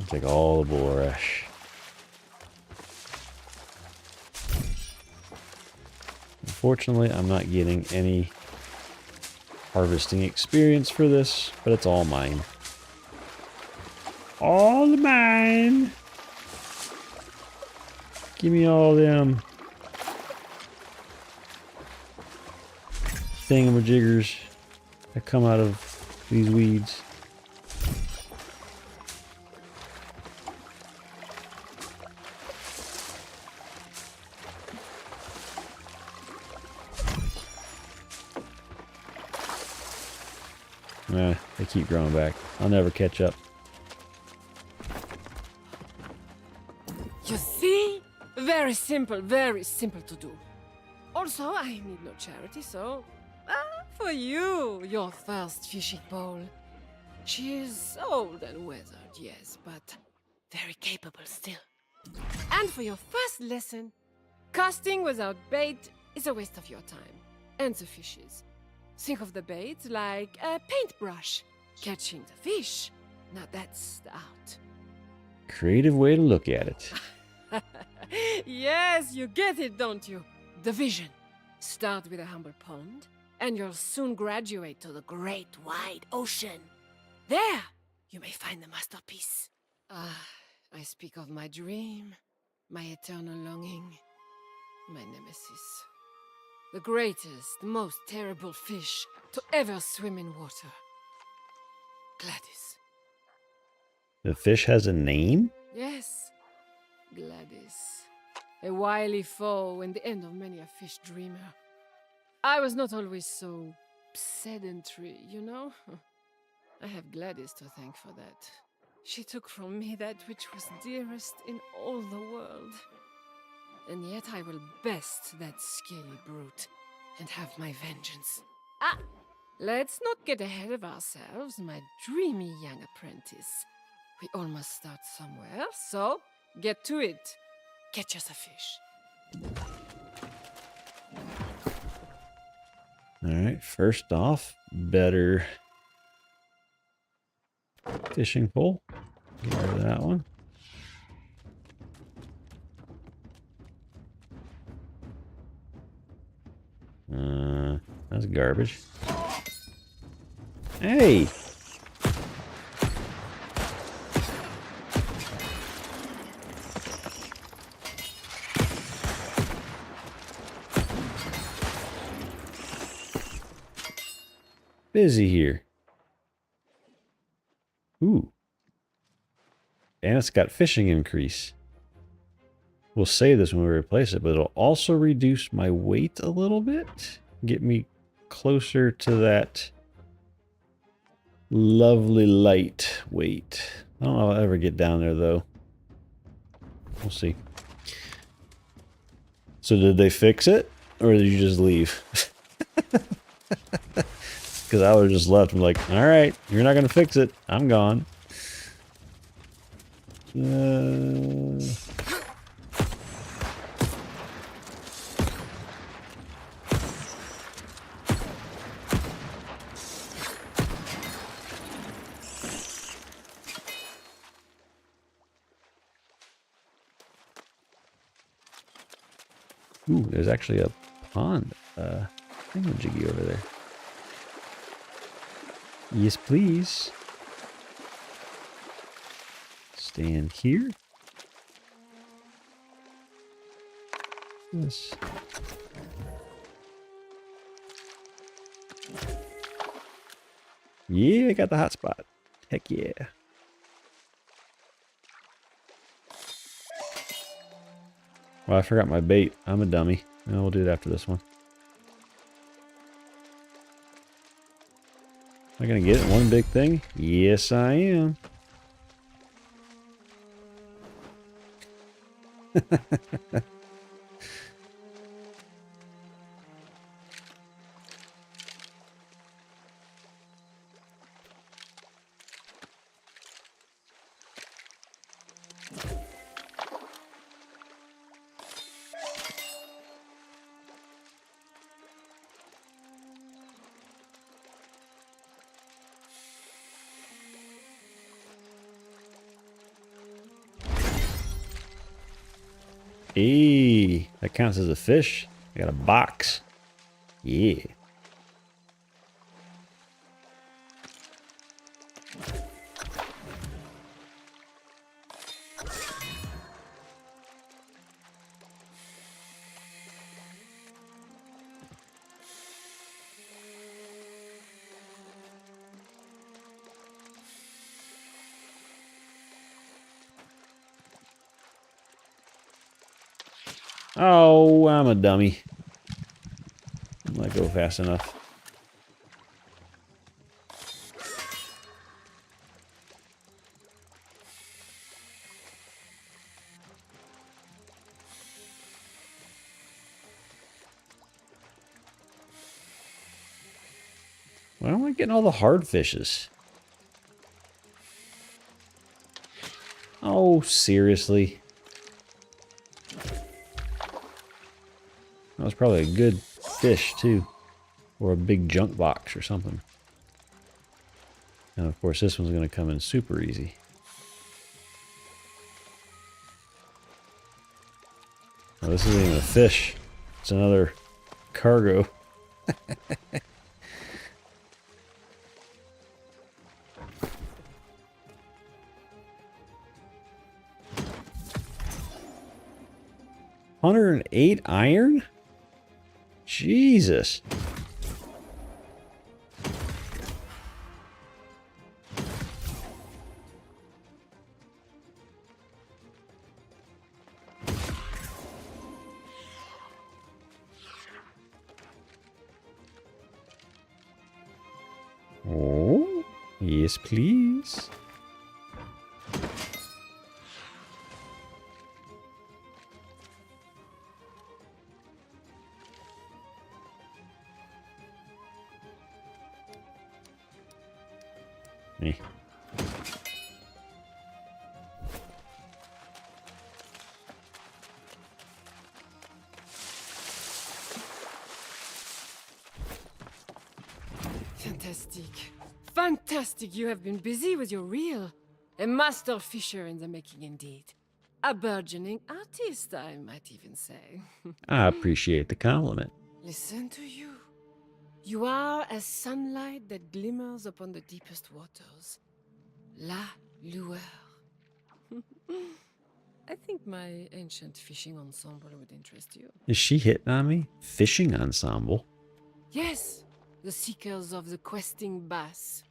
I'll take all the bulrush. Unfortunately, I'm not getting any harvesting experience for this, but it's all mine. All mine! Give me all them thingamajiggers that come out of these weeds. They keep growing back. I'll never catch up. You see? Very simple to do. Also, I need no charity, so... for you, your first fishing pole. She is old and weathered, yes, but very capable still. And for your first lesson, casting without bait is a waste of your time. And the fishes. Think of the bait like a paintbrush. Catching the fish. Now that's the art. Creative way to look at it. Yes, you get it, don't you? The vision. Start with a humble pond, and you'll soon graduate to the great wide ocean. There, you may find the masterpiece. I speak of my dream, my eternal longing, my nemesis. The greatest, most terrible fish to ever swim in water. Gladys. The fish has a name? Yes, Gladys. A wily foe and the end of many a fish dreamer. I was not always so sedentary, you know? I have Gladys to thank for that. She took from me that which was dearest in all the world. And yet I will best that scaly brute and have my vengeance. Let's not get ahead of ourselves, my dreamy young apprentice. We all must start somewhere, so get to it. Catch us a fish. Alright, first off, better fishing pole. Get rid of that one. That's garbage. Hey! Busy here. Ooh. And it's got fishing increase. We'll save this when we replace it, but it'll also reduce my weight a little bit. Get me closer to that lovely light weight. I don't know if I'll ever get down there though. We'll see. So did they fix it? Or did you just leave? Because I would have just left. I'm like, all right, you're not going to fix it. I'm gone. Ooh, there's actually a pond thingamajiggy over there. Yes, please. Stand here. Yes. Yeah, I got the hot spot. Heck yeah. Well, I forgot my bait. I'm a dummy. No, we'll do it after this one. Am I gonna get it? One big thing? Yes, I am. Hey, that counts as a fish. I got a box. Yeah. Oh, I'm a dummy. I'm not go fast enough. Why am I getting all the hard fishes? Oh, seriously? That was probably a good fish, too. Or a big junk box or something. And of course, this one's going to come in super easy. Oh, this isn't even a fish. It's another cargo. $108 iron? Jesus. Oh, yes, please. Me. Fantastic. Fantastic, you have been busy with your reel. A master fisher in the making indeed. A burgeoning artist, I might even say. I appreciate the compliment. Listen to you. You are as sunlight that glimmers upon the deepest waters. La lueur. I think my ancient fishing ensemble would interest you. Is she hitting on me? Fishing ensemble? Yes, the seekers of the questing bass.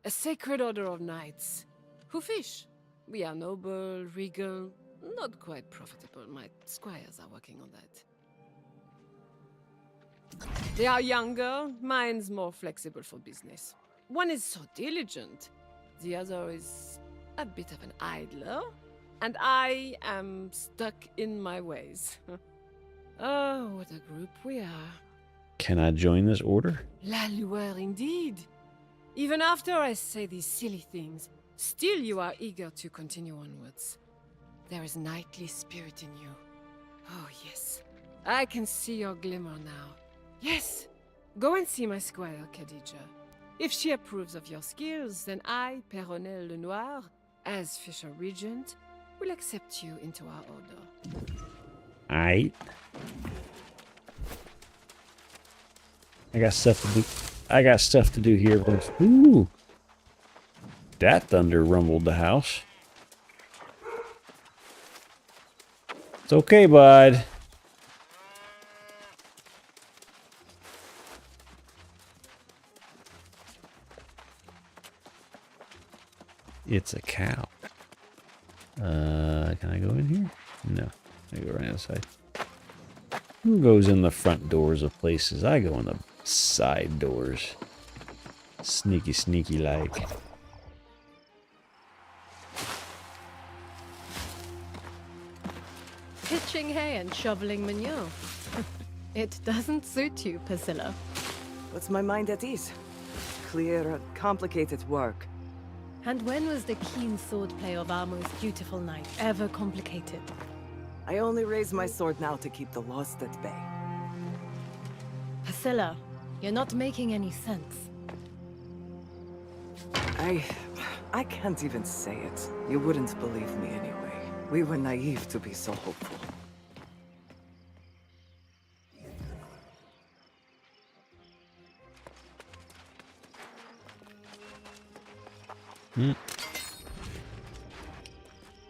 A sacred order of knights who fish. We are noble, regal, not quite profitable. My squires are working on that. They are younger, mine's more flexible for business. One is so diligent, the other is a bit of an idler, and I am stuck in my ways. Oh, what a group we are. Can I join this order? La lueur indeed. Even after I say these silly things, still you are eager to continue onwards. There is knightly spirit in you. Oh yes, I can see your glimmer now. Yes, go and see my squire, Khadija. If she approves of your skills, then I, Peyronel Lenoir, as Fisher Regent, will accept you into our order. Aight. I got stuff to do. I got stuff to do here. But ooh, that thunder rumbled the house. It's okay, bud. It's a cow. Can I go in here? No. I go right outside. Who goes in the front doors of places? I go in the side doors. Sneaky, sneaky like. Pitching hay and shoveling manure. It doesn't suit you, Priscilla. Puts my mind at ease. Clear, complicated work. And when was the keen swordplay of our most beautiful knight ever complicated? I only raise my sword now to keep the lost at bay. Priscilla, you're not making any sense. I can't even say it. You wouldn't believe me anyway. We were naive to be so hopeful.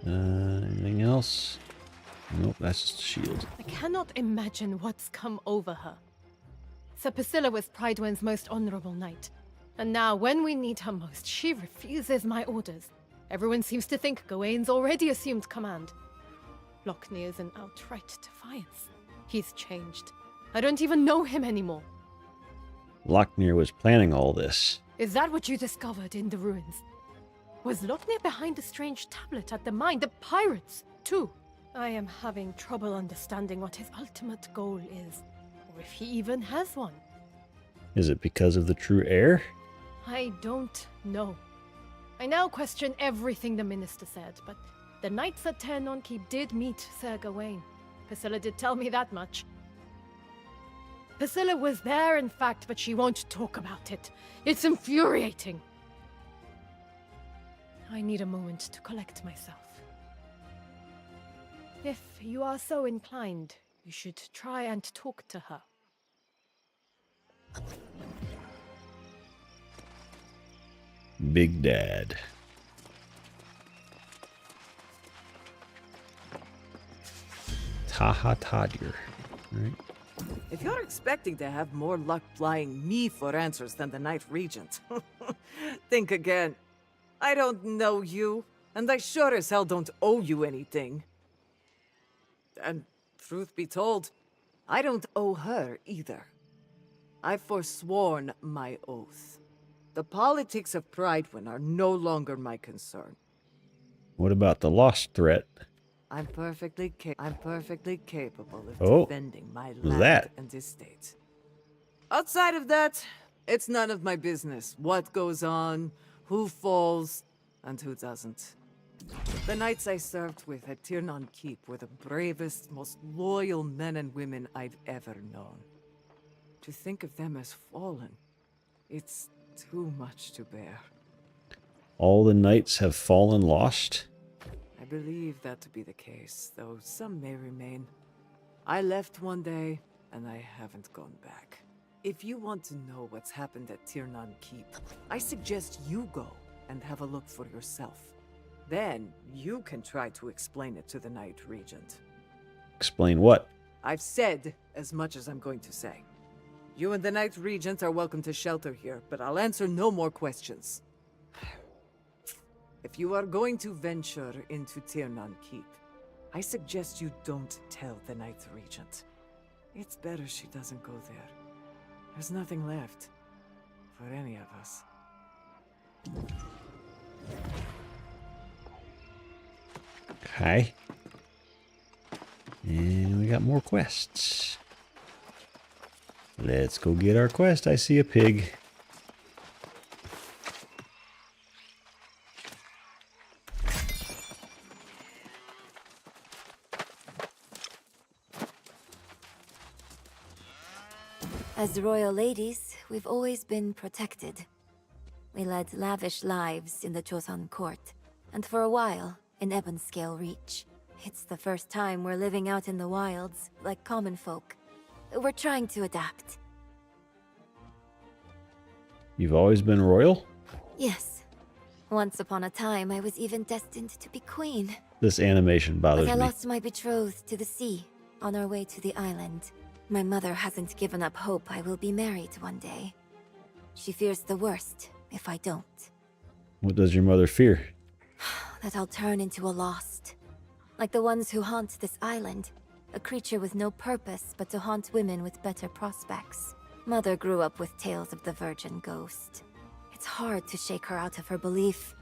Anything else? Nope, that's just a shield. I cannot imagine what's come over her. Sir Priscilla was Prydwen's most honorable knight. And now, when we need her most, she refuses my orders. Everyone seems to think Gawain's already assumed command. Lockney is in outright defiance. He's changed. I don't even know him anymore. Locknir was planning all this. Is that what you discovered in the ruins? Was Locknir behind the strange tablet at the mine? The pirates, too? I am having trouble understanding what his ultimate goal is, or if he even has one. Is it because of the true heir? I don't know. I now question everything the minister said, but the knights at Ternon Keep did meet Sir Gawain. Priscilla did tell me that much. Priscilla was there, in fact, but she won't talk about it. It's infuriating. I need a moment to collect myself. If you are so inclined, you should try and talk to her. Big Dad. Taha Tadir. Right? If you're expecting to have more luck flying me for answers than the Night Regent, think again. I don't know you, and I sure as hell don't owe you anything. And truth be told, I don't owe her either. I've forsworn my oath. The politics of Prydwen are no longer my concern. What about the lost threat? I'm perfectly capable of Oh, defending my who's land that? and estate. Outside of that, it's none of my business what goes on, who falls, and who doesn't. The knights I served with at Tirnan Keep were the bravest, most loyal men and women I've ever known. To think of them as fallen, it's too much to bear. All the knights have fallen lost? I believe that to be the case, though some may remain. I left one day, and I haven't gone back. If you want to know what's happened at Tirnan Keep, I suggest you go and have a look for yourself. Then, you can try to explain it to the Night Regent. Explain what? I've said as much as I'm going to say. You and the Night Regent are welcome to shelter here, but I'll answer no more questions. If you are going to venture into Tirnan Keep, I suggest you don't tell the Night Regent. It's better she doesn't go there. There's nothing left for any of us. Okay. And we got more quests. Let's go get our quest. I see a pig. As royal ladies, we've always been protected. We led lavish lives in the Joseon court, and for a while, in Ebonscale Reach. It's the first time we're living out in the wilds, like common folk. We're trying to adapt. You've always been royal? Yes. Once upon a time, I was even destined to be queen. This animation bothers But I me. lost my betrothed to the sea, on our way to the island. My mother hasn't given up hope I will be married one day. She fears the worst if I don't. What does your mother fear? That I'll turn into a lost. Like the ones who haunt this island. A creature with no purpose but to haunt women with better prospects. Mother grew up with tales of the virgin ghost. It's hard to shake her out of her belief.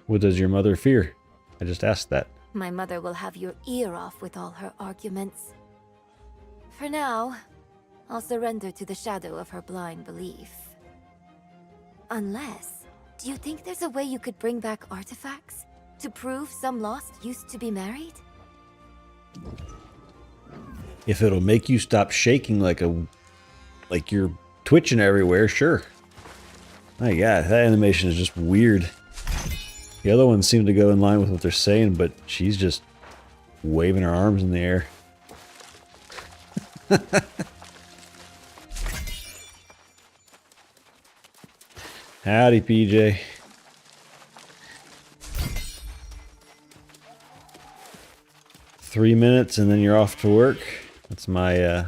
What does your mother fear? I just asked that. My mother will have your ear off with all her arguments. For now, I'll surrender to the shadow of her blind belief. Unless, do you think there's a way you could bring back artifacts? To prove some lost used to be married? If it'll make you stop shaking like you're twitching everywhere, sure. My God, that animation is just weird. The other ones seem to go in line with what they're saying, but she's just waving her arms in the air. Howdy, PJ. $3 and then you're off to work. That's my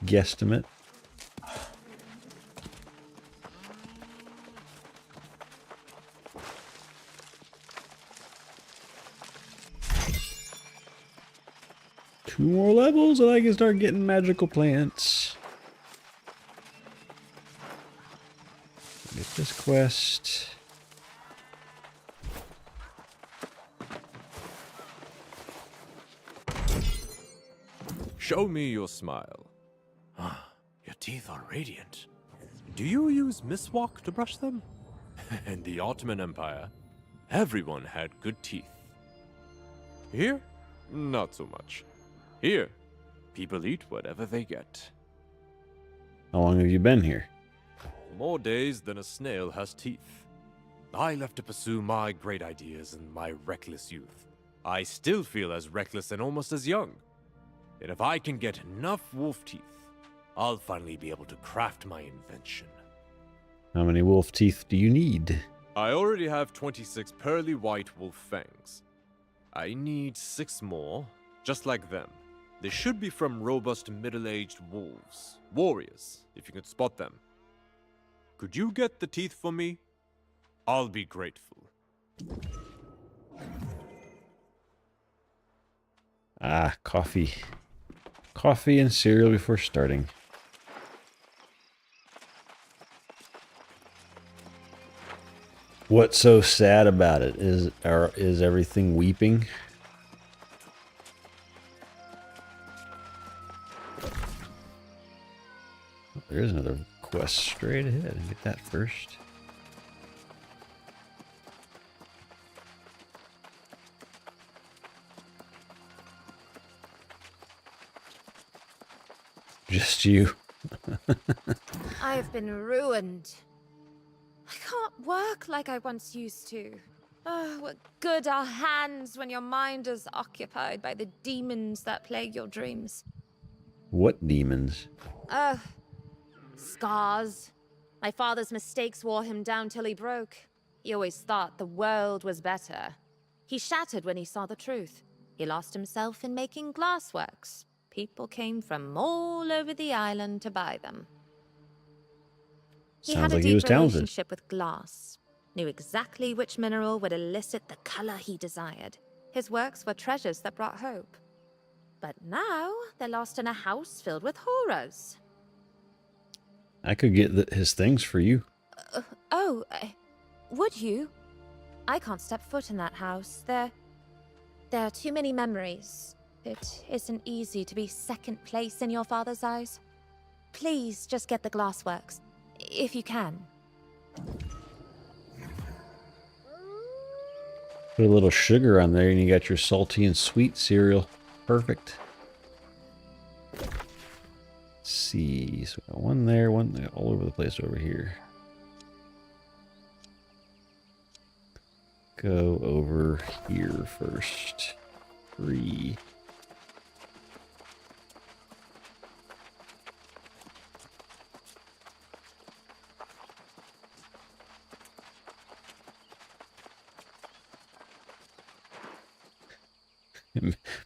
guesstimate. Two more levels and I can start getting magical plants. Get this quest. Show me your smile. Your teeth are radiant. Do you use miswak to brush them? In the Ottoman Empire, everyone had good teeth. Here, not so much. Here, people eat whatever they get. How long have you been here? More days than a snail has teeth. I left to pursue my great ideas in my reckless youth. I still feel as reckless and almost as young. And if I can get enough wolf teeth, I'll finally be able to craft my invention. How many wolf teeth do you need? I already have 26 pearly white wolf fangs. I need 6 more, just like them. They should be from robust middle-aged wolves. Warriors, if you can spot them. Could you get the teeth for me? I'll be grateful. Ah, coffee. Coffee and cereal before starting. What's so sad about it? Is everything weeping? There's another quest straight ahead. Get that first. Just you. I have been ruined. I can't work like I once used to. Oh, what good are hands when your mind is occupied by the demons that plague your dreams? What demons? Scars. My father's mistakes wore him down till he broke. He always thought the world was better. He shattered when he saw the truth. He lost himself in making glassworks. People came from all over the island to buy them. He Sounds had a like he deep was talented. relationship with glass. Knew exactly which mineral would elicit the color he desired. His works were treasures that brought hope. But now, they're lost in a house filled with horrors. I could get his things for you. Would you? I can't step foot in that house. There are too many memories. It isn't easy to be second place in your father's eyes. Please just get the glassworks, if you can. Put a little sugar on there and you got your salty and sweet cereal. Perfect. Let's see. So we got one there, all over the place over here. Go over here first. 3.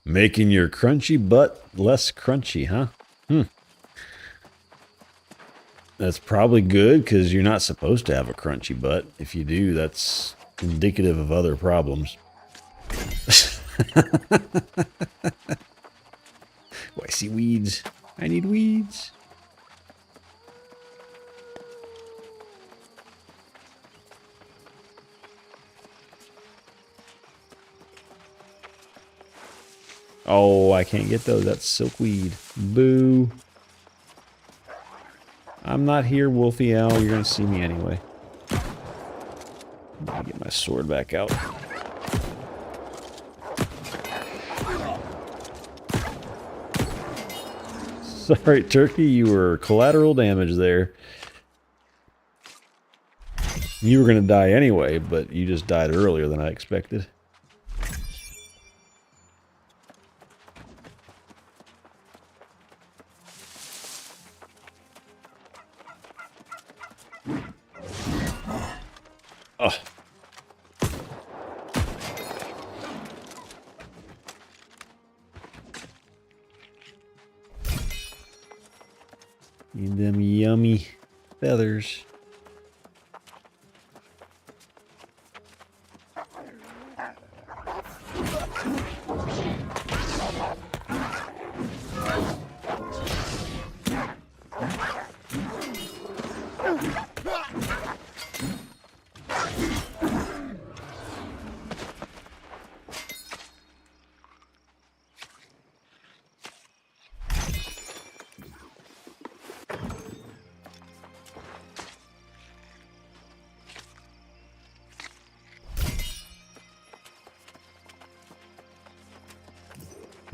Making your crunchy butt less crunchy, huh? That's probably good because you're not supposed to have a crunchy butt. If you do, that's indicative of other problems. Oh, I see weeds. I need weeds. Oh, I can't get those. That's silkweed. Boo. I'm not here, Wolfie Owl. You're going to see me anyway. Let me get my sword back out. Sorry, Turkey. You were collateral damage there. You were going to die anyway, but you just died earlier than I expected. Oh. Need them yummy feathers.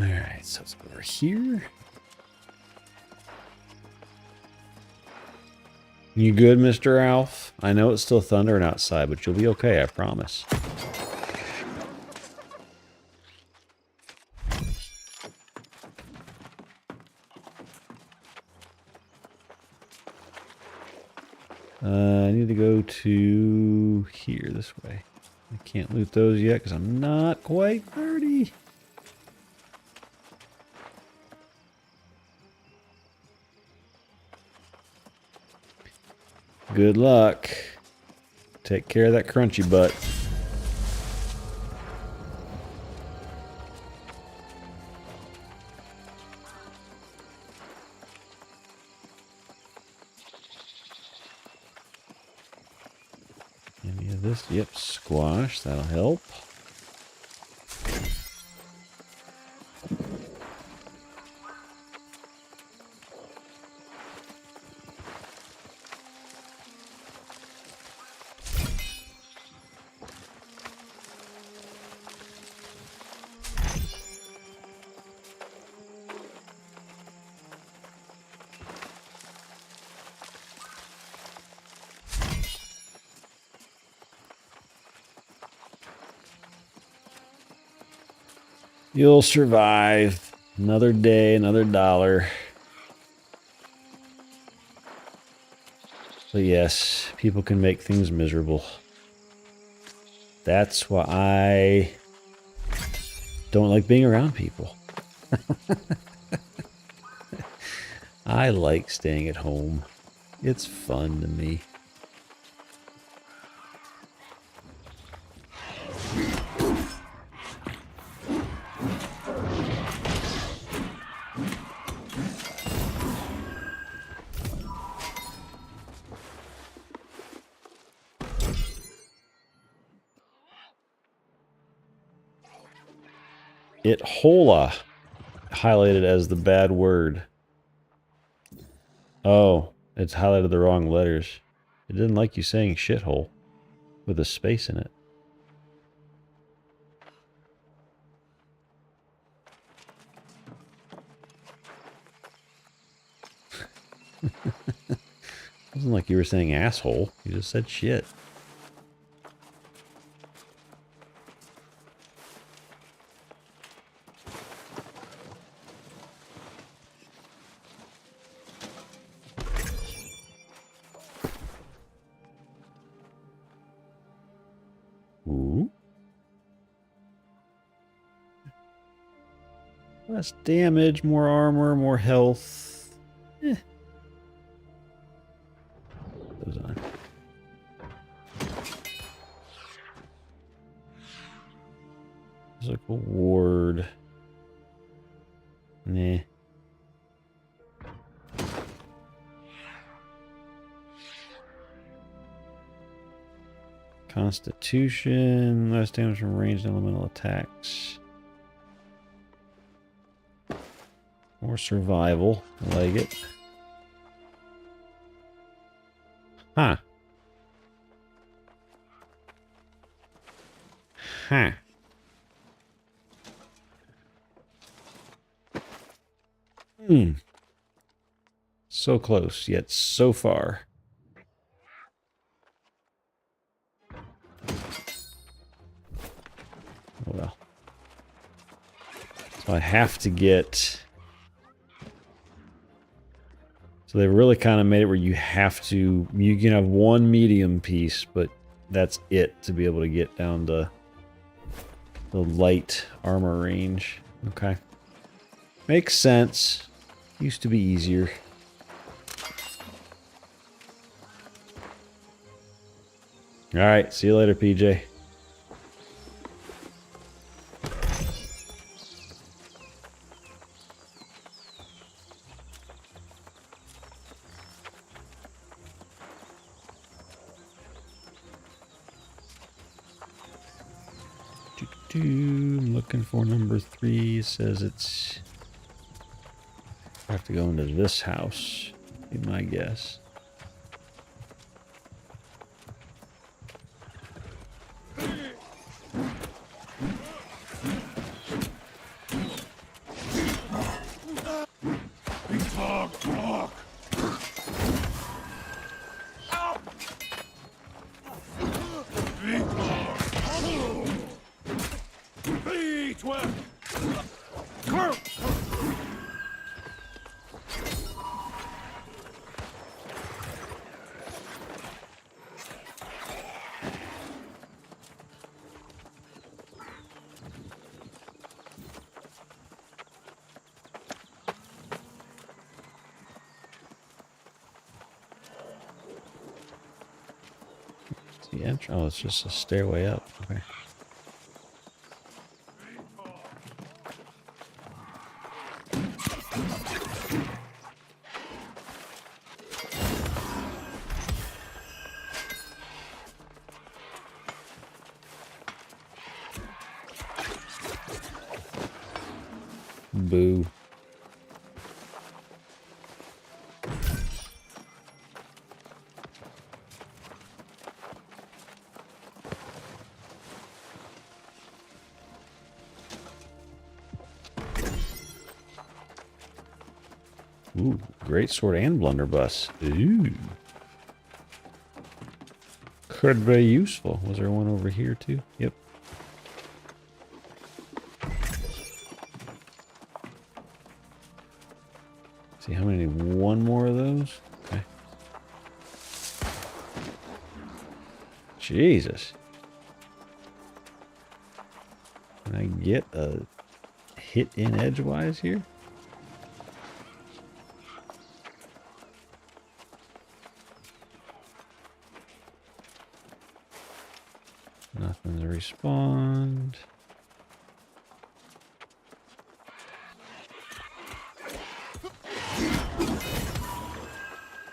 Alright, so it's over here. You good, Mr. Alf? I know it's still thundering outside, but you'll be okay, I promise. I need to go to here, this way. I can't loot those yet because I'm not quite 30. Good luck. Take care of that crunchy butt. Any of this? Yep, squash. That'll help. You'll survive. Another day, another dollar. But yes, people can make things miserable. That's why I don't like being around people. I like staying at home. It's fun to me. It hola highlighted as the bad word. Oh, it's highlighted the wrong letters. It didn't like you saying shithole with a space in it. It wasn't like you were saying asshole. You just said shit. Ooh. Less damage, more armor, more health. Eh. Goes on. Physical ward. Nah. Constitution, less damage from ranged elemental attacks. More survival, I like it. Huh. Huh. So close, yet so far. Well, so I have to get. So they've really kind of made it where you have to. You can have one medium piece, but that's it to be able to get down to the light armor range. Okay, makes sense. Used to be easier. All right, see you later, PJ. I'm looking for number 3. It says it's. I have to go into this house. Be my guess. Elsewhere! The entrance. Oh, it's just a stairway up. Okay. Boo. Ooh, great sword and blunderbuss. Ooh. Could be useful. Was there one over here too? Yep. See how many? One more of those? Okay. Jesus. Can I get a hit in edgewise here? Nothing to respond.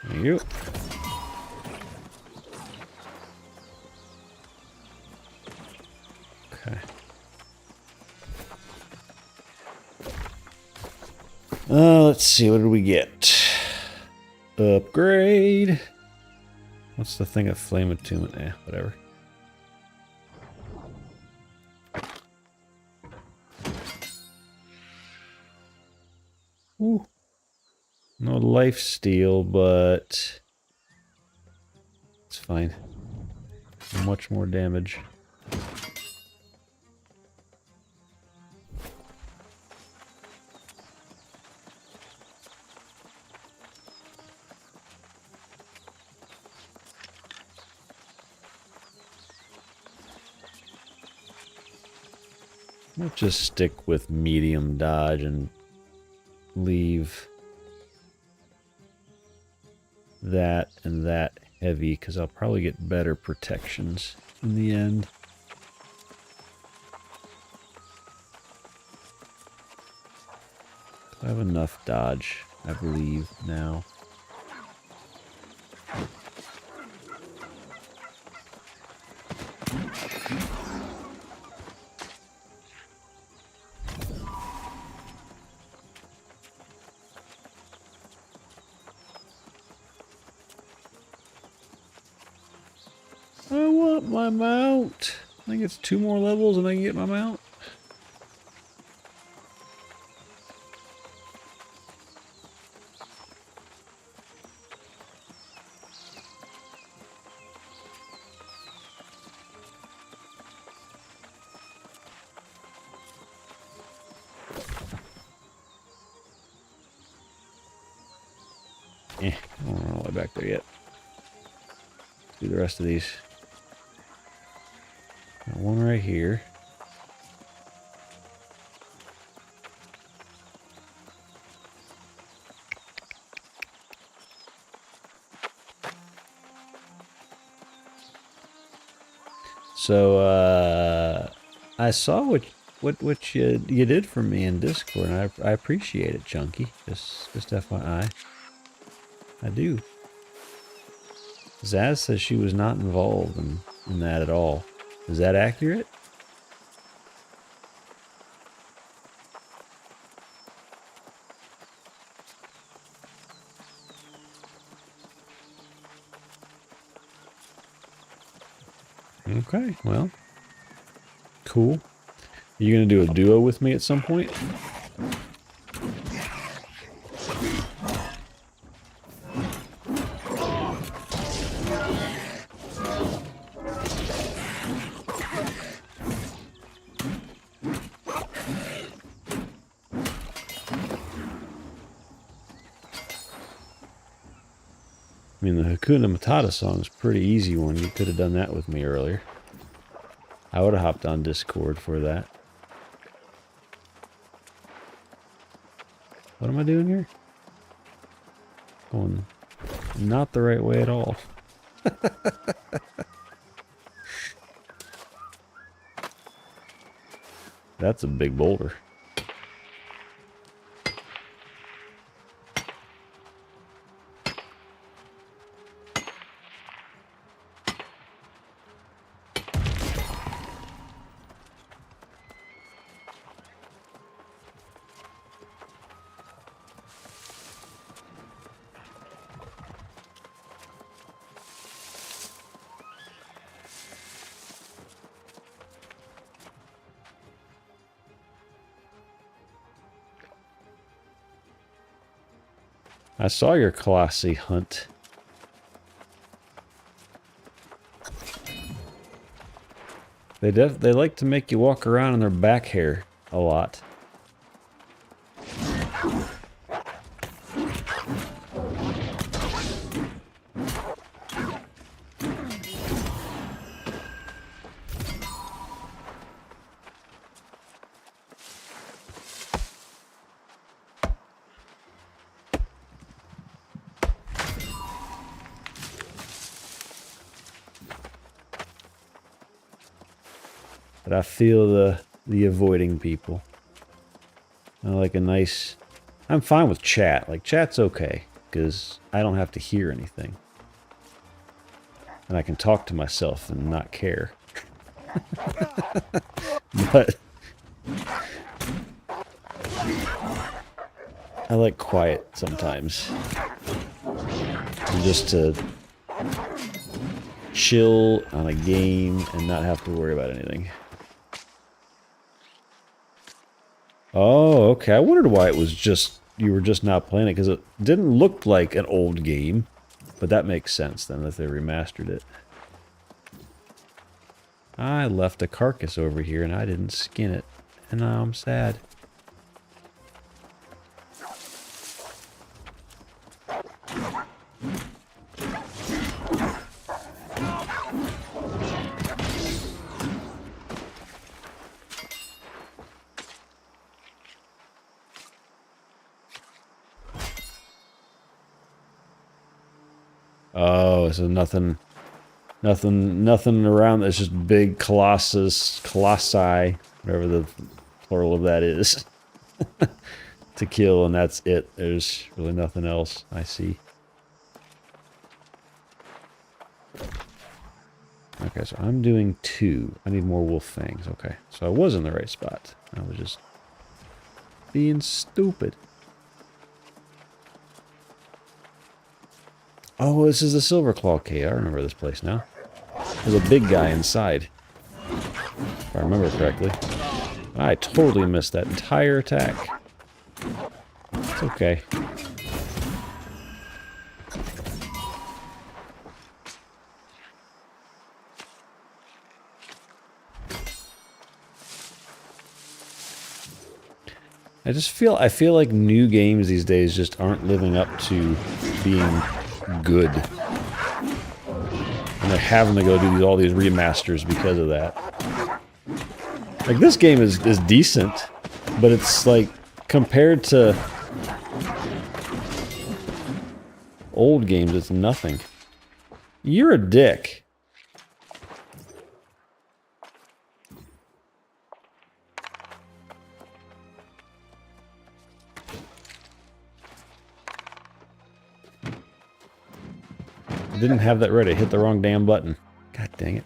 There you go. Okay. Let's see, what did we get? Upgrade. What's the thing of flame attunement? Whatever. Ooh. No life steal, but it's fine. Much more damage. I'll just stick with medium dodge and leave that and that heavy, because I'll probably get better protections in the end. I have enough dodge, I believe, now. I want my mount. I think it's 2 more levels and I can get my mount. I don't run all the way back there yet. Let's do the rest of these. Got one right here. So I saw what you did for me in Discord, and I appreciate it, Chunky. Just FYI. I do. Zaz says she was not involved in that at all. Is that accurate? Okay, well, cool. Are you gonna do a duo with me at some point? I mean, the Hakuna Matata song's a pretty easy one. You could have done that with me earlier. I would have hopped on Discord for that. What am I doing here? Going not the right way at all. That's a big boulder. I saw your Colossi hunt. They like to make you walk around in their back hair a lot. But I feel the avoiding people. I like a nice... I'm fine with chat. Like, chat's okay, because I don't have to hear anything. And I can talk to myself and not care. But... I like quiet sometimes. And just to chill on a game and not have to worry about anything. Oh, okay. I wondered why it was just, you were just not playing it, because it didn't look like an old game. But that makes sense then, that they remastered it. I left a carcass over here and I didn't skin it. And now I'm sad. Oh, so nothing around. It's just big colossi, whatever the plural of that is, to kill, and that's it. There's really nothing else. I see. Okay, so I'm doing 2. I need more wolf fangs. Okay, so I was in the right spot. I was just being stupid. Oh, this is the Silverclaw Cave. I remember this place now. There's a big guy inside, if I remember correctly. I totally missed that entire attack. It's okay. I feel like new games these days just aren't living up to being good. And they're having to go do all these remasters because of that. Like, this game is decent, but it's like, compared to old games, it's nothing. You're a dick. Didn't have that ready. Hit the wrong damn button. God dang it.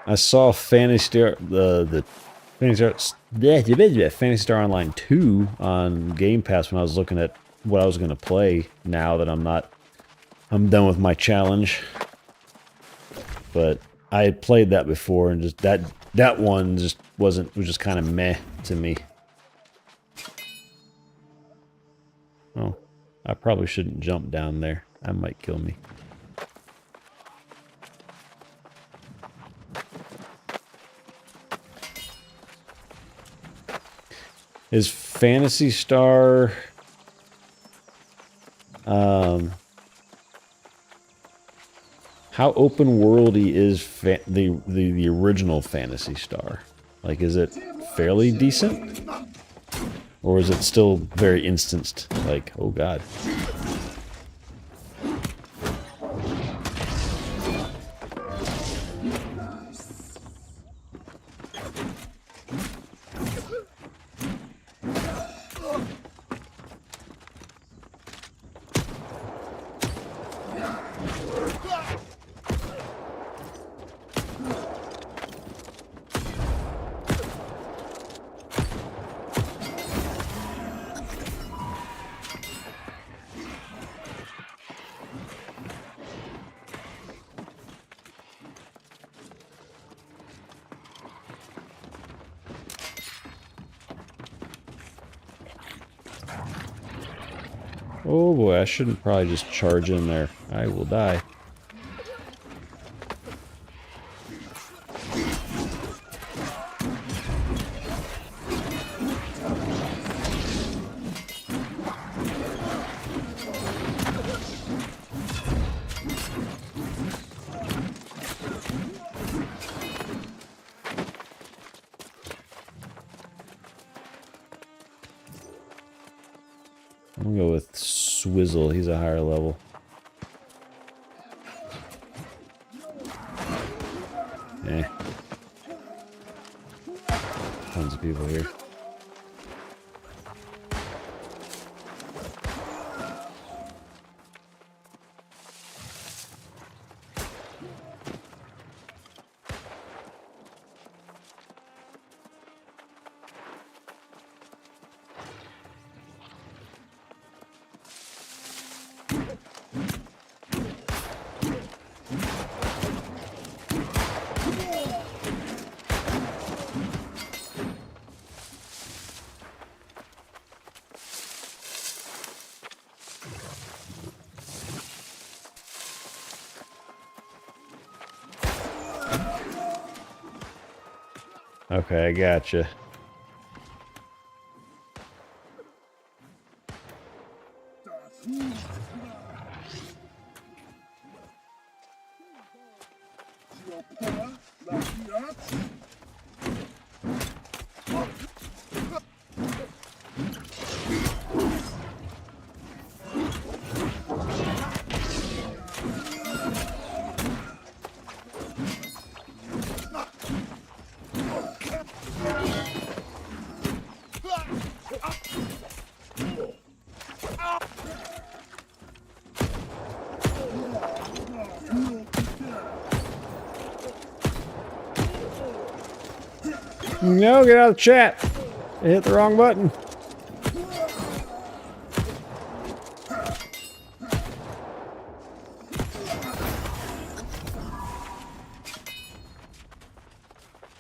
I saw Phantasy Star, the Phantasy Star Online 2 on Game Pass when I was looking at what I was going to play now that I'm done with my challenge. But I had played that before, and just that that one just was just kind of meh to me. Oh, I probably shouldn't jump down there. That might kill me. Is Phantasy Star how open worldy is the original Phantasy Star? Like, is it fairly decent? Or is it still very instanced? Like, oh god. Oh boy, I shouldn't probably just charge in there. I will die. I'm gonna go with Swizzle. He's a higher level. Eh. Tons of people here. Okay, I gotcha. No, get out of the chat. I hit the wrong button.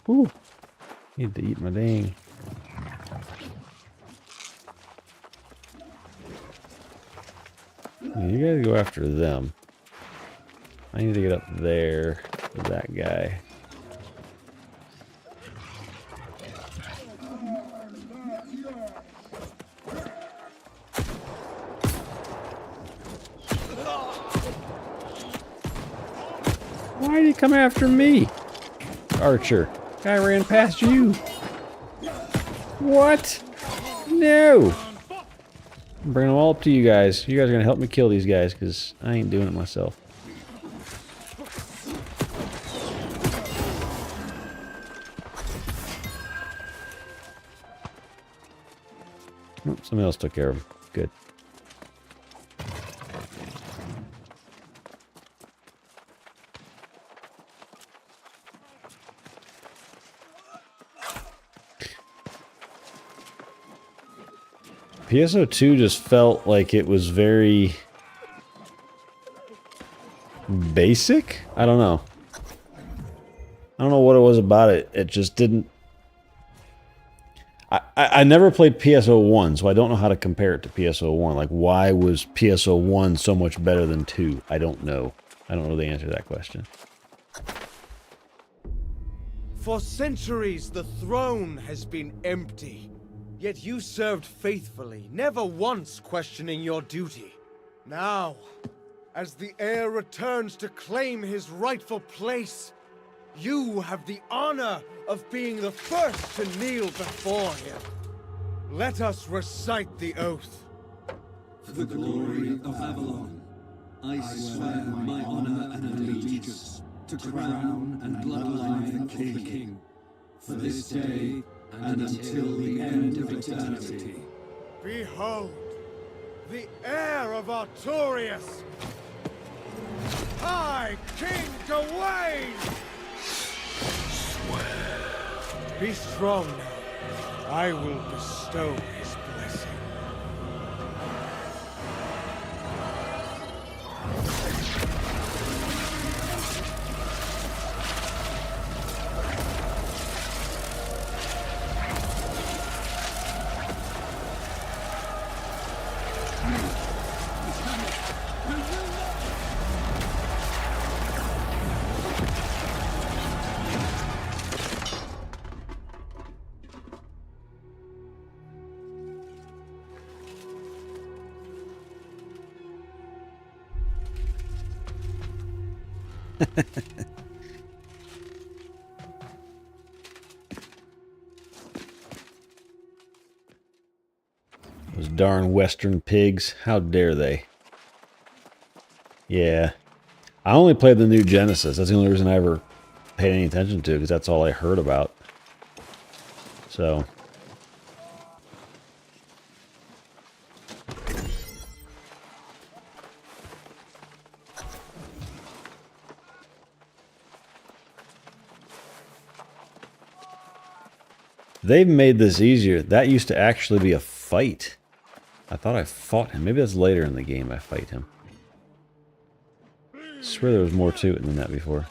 Ooh. Need to eat my dang. You guys go after them. I need to get up there with that guy. Why did he come after me? Archer. Guy ran past you. What? No. I'm bringing them all up to you guys. You guys are going to help me kill these guys because I ain't doing it myself. Oh, somebody else took care of him. Good. PSO2 just felt like it was very basic? I don't know. I don't know what it was about it. It just didn't... I never played PSO1, so I don't know how to compare it to PSO1. Like, why was PSO1 so much better than 2? I don't know. I don't know the answer to that question. For centuries, the throne has been empty. Yet you served faithfully, never once questioning your duty. Now, as the heir returns to claim his rightful place, you have the honor of being the first to kneel before him. Let us recite the oath. For the glory of Avalon, I swear my honor and allegiance to crown and bloodline of the king, for this day and until the end of eternity. Behold, the heir of Artorias, I, King Gawain! Swear. Be strong now. I will bestow his blessing. Those darn Western pigs. How dare they? Yeah. I only played the new Genesis. That's the only reason I ever paid any attention to, because that's all I heard about. So... they've made this easier. That used to actually be a fight. I thought I fought him. Maybe that's later in the game I fight him. I swear there was more to it than that before.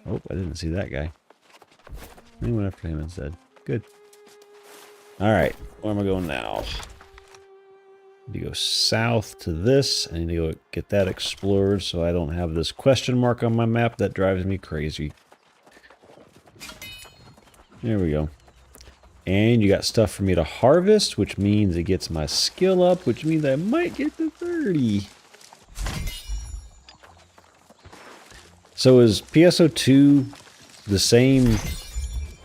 Oh, I didn't see that guy. He went after him instead. Good. Alright, where am I going now? I need to go south to this. I need to go get that explored so I don't have this question mark on my map. That drives me crazy. There we go. And you got stuff for me to harvest, which means it gets my skill up, which means I might get to 30. So is PSO2 the same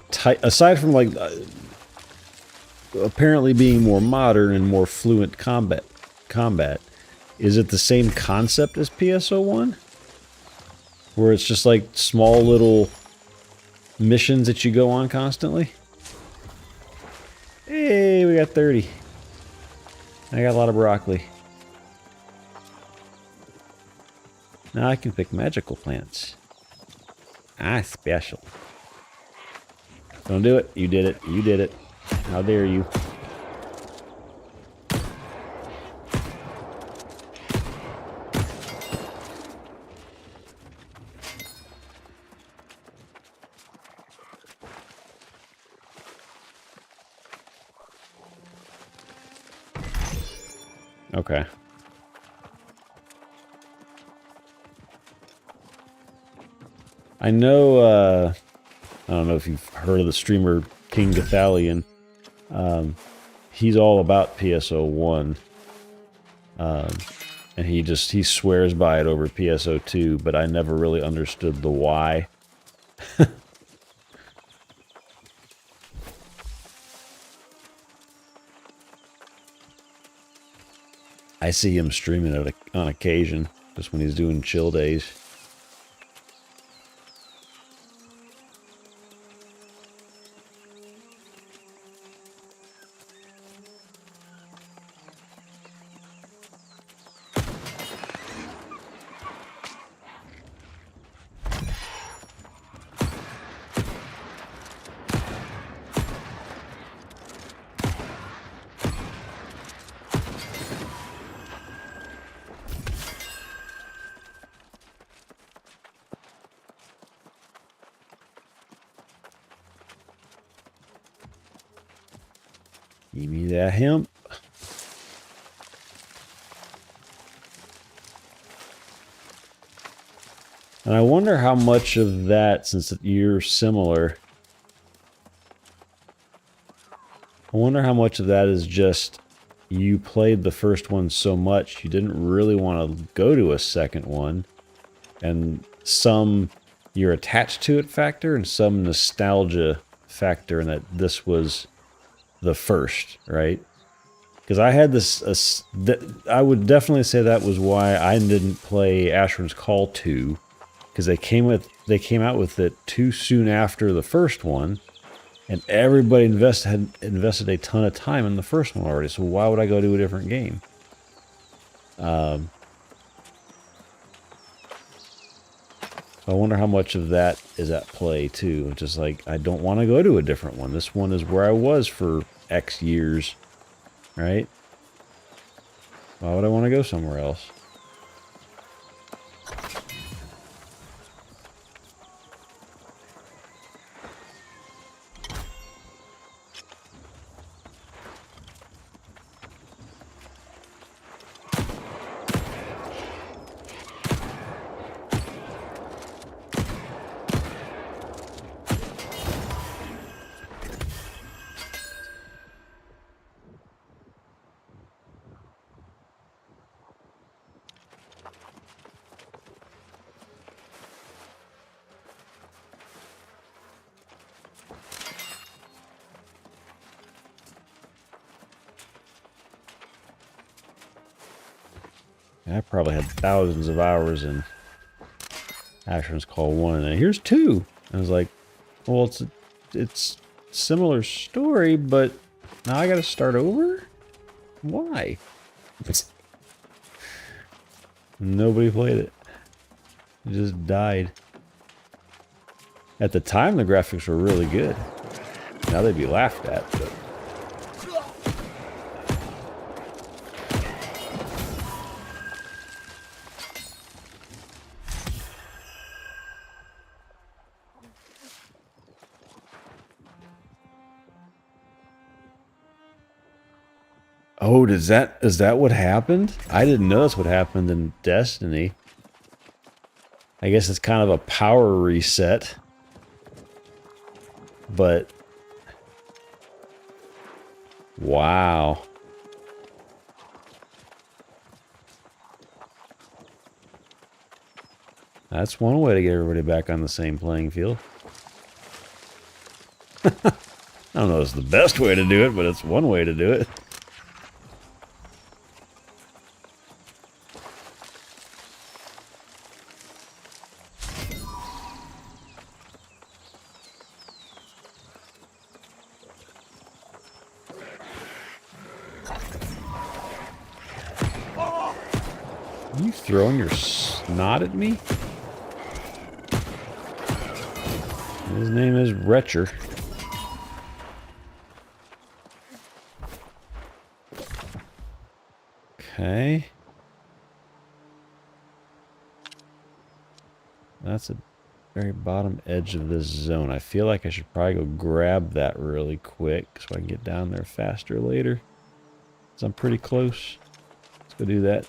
type, aside from like apparently being more modern and more fluent combat, is it the same concept as PSO1? Where it's just like small little missions that you go on constantly? Hey, we got 30. I got a lot of broccoli. Now I can pick magical plants. Ah, special. Don't do it. You did it. You did it. How dare you. Okay. I know, I don't know if you've heard of the streamer King Gathalion. He's all about PSO1. And he swears by it over PSO2, but I never really understood the why. I see him streaming it on occasion, just when he's doing chill days. Give me that hemp. And I wonder how much of that, since you're similar, I wonder how much of that is just you played the first one so much you didn't really want to go to a second one, and some you're attached to it factor and some nostalgia factor, and that this was the first, right? Because I had this, I would definitely say that was why I didn't play Asheron's Call 2, because they came out with it too soon after the first one, and everybody had invested a ton of time in the first one already. So why would I go to a different game? So I wonder how much of that is at play too. Just like, I don't want to go to a different one. This one is where I was for X years, right? Why would I want to go somewhere else? I probably had thousands of hours in Asheron's Call 1, and here's 2. I was like, well, it's similar story, but now I got to start over? Why? Nobody played it. It just died. At the time, the graphics were really good. Now they'd be laughed at, but... Oh, is that what happened? I didn't know that's what happened in Destiny. I guess it's kind of a power reset. But wow. That's one way to get everybody back on the same playing field. I don't know if it's the best way to do it, but it's one way to do it. Are you throwing your snot at me? His name is Retcher. Okay. That's the very bottom edge of this zone. I feel like I should probably go grab that really quick so I can get down there faster later. So I'm pretty close. Let's go do that.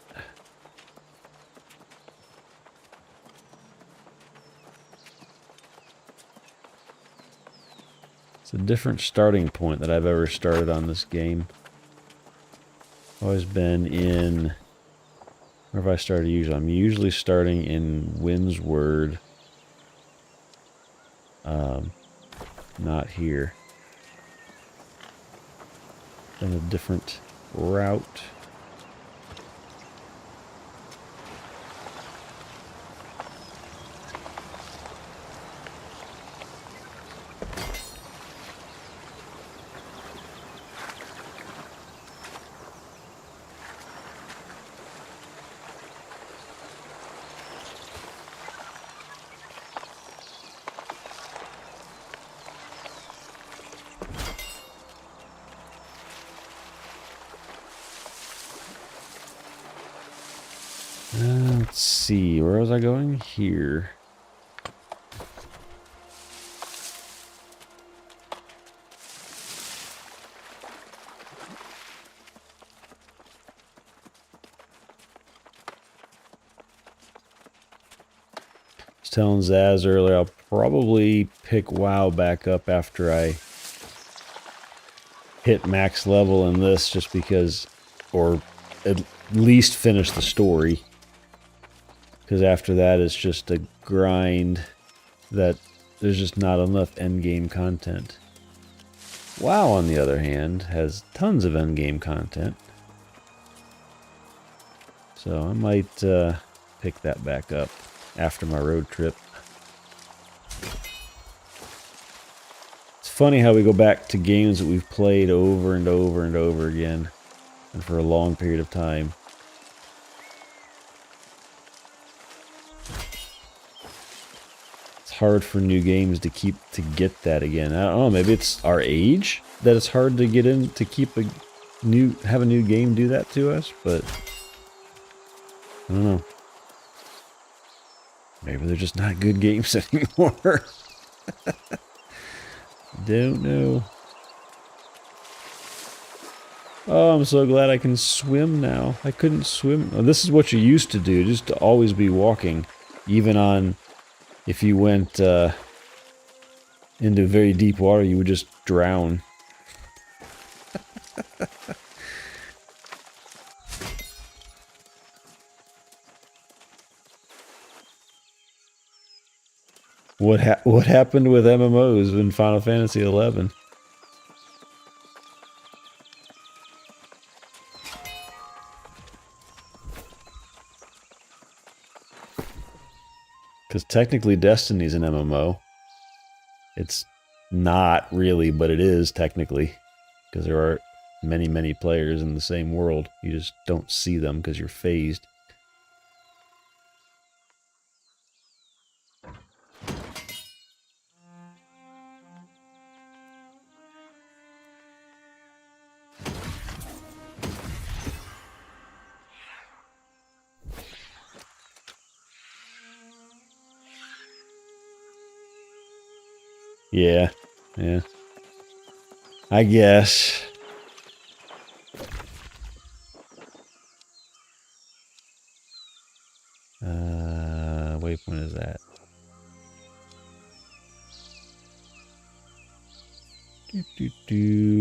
It's a different starting point that I've ever started on this game. Always been in... Where have I started usually? I'm usually starting in Windsward. Not here. Been a different route. Let's see, where was I going? Here. telling Zaz earlier, I'll probably pick WoW back up after I hit max level in this, just because, or at least finish the story. Because after that, it's just a grind that there's just not enough endgame content. WoW, on the other hand, has tons of endgame content. So I might pick that back up after my road trip. It's funny how we go back to games that we've played over and over and over again, and for a long period of time. It's hard for new games to get that again. I don't know, maybe it's our age that it's hard to get in to have a new game do that to us, but I don't know. Maybe they're just not good games anymore. Don't know. Oh, I'm so glad I can swim now. I couldn't swim. Oh, this is what you used to do, just to always be walking. Even on, if you went into very deep water, you would just drown. What happened with MMOs in Final Fantasy XI? Because technically Destiny's an MMO. It's not really, but it is technically. Because there are many, many players in the same world. You just don't see them because you're phased. Yeah, yeah. I guess. Waypoint is that?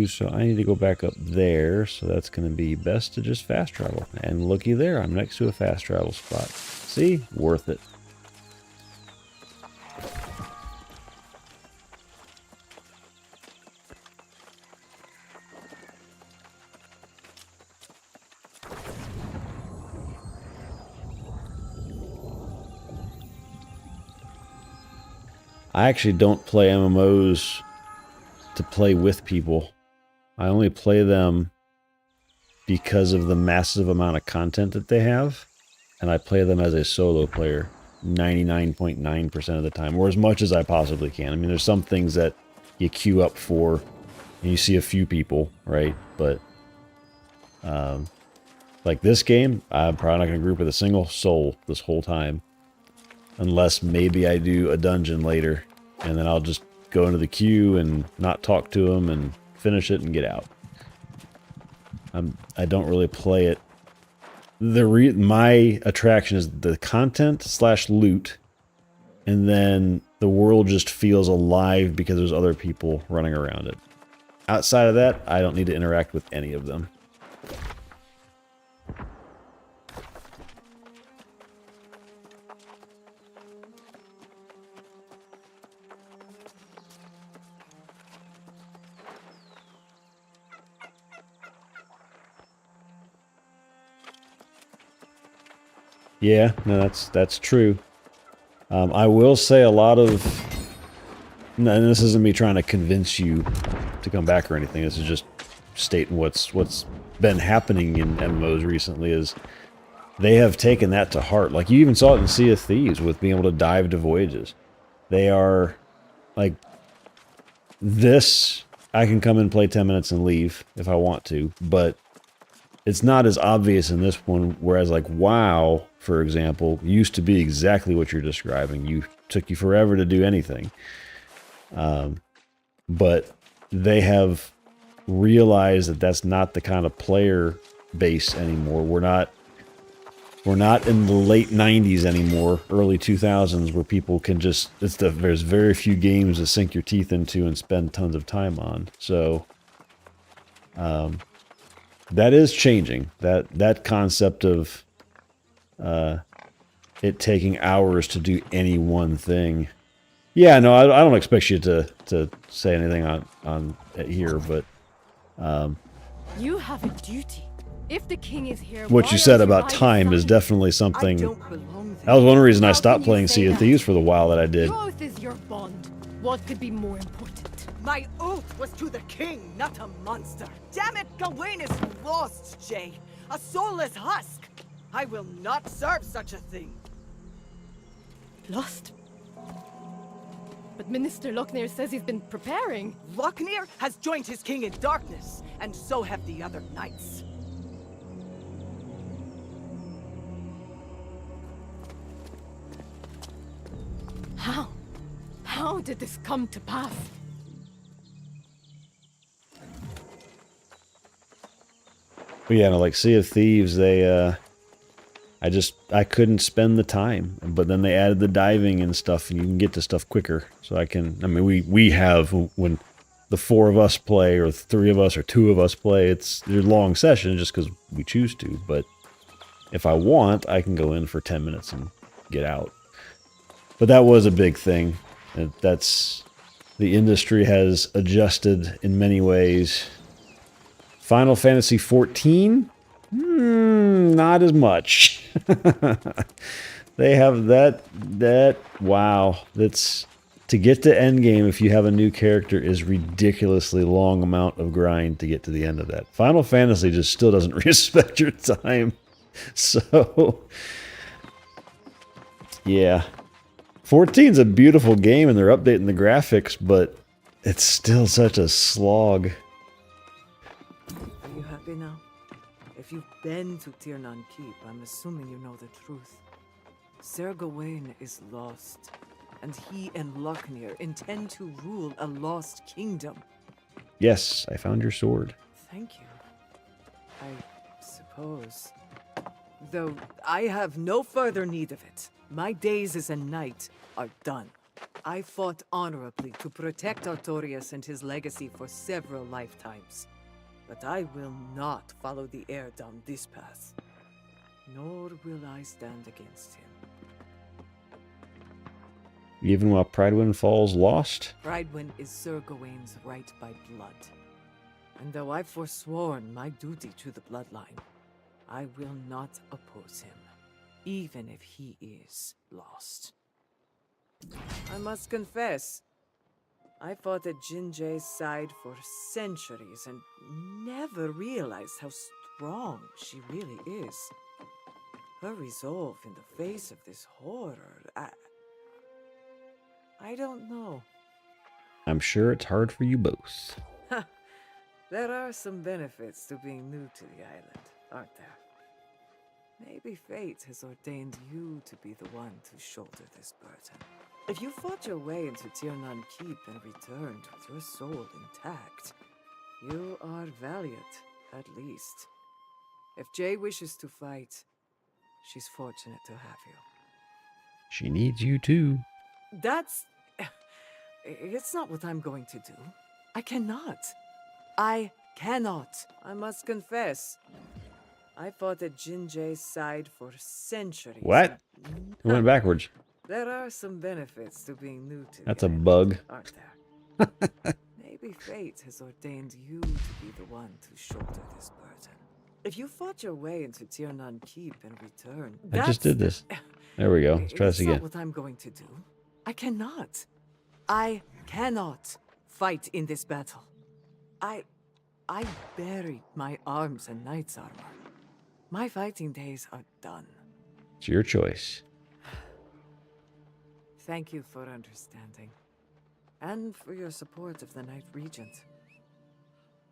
So I need to go back up there, so that's going to be best to just fast travel. And looky there, I'm next to a fast travel spot. See? Worth it. I actually don't play MMOs to play with people. I only play them because of the massive amount of content that they have, and I play them as a solo player 99.9% of the time, or as much as I possibly can. I mean, there's some things that you queue up for and you see a few people, right? But like this game, I'm probably not going to group with a single soul this whole time, unless maybe I do a dungeon later, and then I'll just go into the queue and not talk to them and finish it and get out. I don't really play it. My attraction is the content / loot, and then the world just feels alive because there's other people running around it. Outside of that, I don't need to interact with any of them. Yeah, no, that's true. I will say a lot of, and this isn't me trying to convince you to come back or anything. This is just stating what's been happening in MMOs recently. Is they have taken that to heart. Like you even saw it in Sea of Thieves with being able to dive to voyages. They are like this. I can come and play 10 minutes and leave if I want to, but it's not as obvious in this one, whereas like WoW, for example, used to be exactly what you're describing. Took you forever to do anything. But they have realized that that's not the kind of player base anymore. We're not We're not in the late 90s anymore, early 2000s, where people can just, there's very few games to sink your teeth into and spend tons of time on. So, that is changing. That concept of it taking hours to do any one thing. Yeah, no, I don't expect you to say anything on here, but You have a duty. If the king is here, what why you said aren't about by his time is side? definitely I something. don't belong there. That was one reason I How stopped can you playing say Sea of that? Thieves for the while that I did. Your oath is your bond. What could be more important? My oath was to the king, not a monster. Damn it, Gawain is lost, Jay. A soulless husk. I will not serve such a thing. Lost. But Minister Lochner says he's been preparing. Lochner has joined his king in darkness, and so have the other knights. How? How did this come to pass? But yeah, no, like Sea of Thieves, they I couldn't spend the time, but then they added the diving and stuff, and you can get to stuff quicker. So I mean, we have, when the 4 of us play, or 3 of us, or 2 of us play, they're long sessions just because we choose to. But if I want, I can go in for 10 minutes and get out. But that was a big thing. The industry has adjusted in many ways. Final Fantasy XIV? Not as much. They have that wow. That's to get to endgame if you have a new character is ridiculously long amount of grind to get to the end of that. Final Fantasy just still doesn't respect your time. So yeah. 14's a beautiful game and they're updating the graphics, but it's still such a slog. Are you happy now? If you've been to Tiernan Keep, I'm assuming you know the truth. Ser Gawain is lost, and he and Lochner intend to rule a lost kingdom. Yes, I found your sword. Thank you. I suppose. Though I have no further need of it. My days as a knight are done. I fought honorably to protect Artorias and his legacy for several lifetimes. But I will not follow the heir down this path. Nor will I stand against him. Even while Pridewind falls lost? Pridewind is Ser Gawain's right by blood. And though I've forsworn my duty to the bloodline, I will not oppose him, even if he is lost. I must confess, I fought at Jinjae's side for centuries and never realized how strong she really is. Her resolve in the face of this horror, I don't know. I'm sure it's hard for you both. There are some benefits to being new to the island, aren't there? Maybe fate has ordained you to be the one to shoulder this burden. If you fought your way into Tiernan Keep and returned with your soul intact, you are valiant, at least. If Jay wishes to fight, she's fortunate to have you. She needs you too. That's... It's not what I'm going to do. I cannot. I cannot. I must confess. I fought at Jinjae's side for centuries. What? It went backwards. There are some benefits to being new to That's the a island, bug. aren't there? Maybe fate has ordained you to be the one to shoulder this burden. If you fought your way into Tiernan Keep and returned... I just did this. There we go. Let's try this It's not again. what I'm going to do. I cannot. I cannot fight in this battle. I buried my arms in knight's armor. My fighting days are done. It's your choice. Thank you for understanding. And for your support of the Night Regent.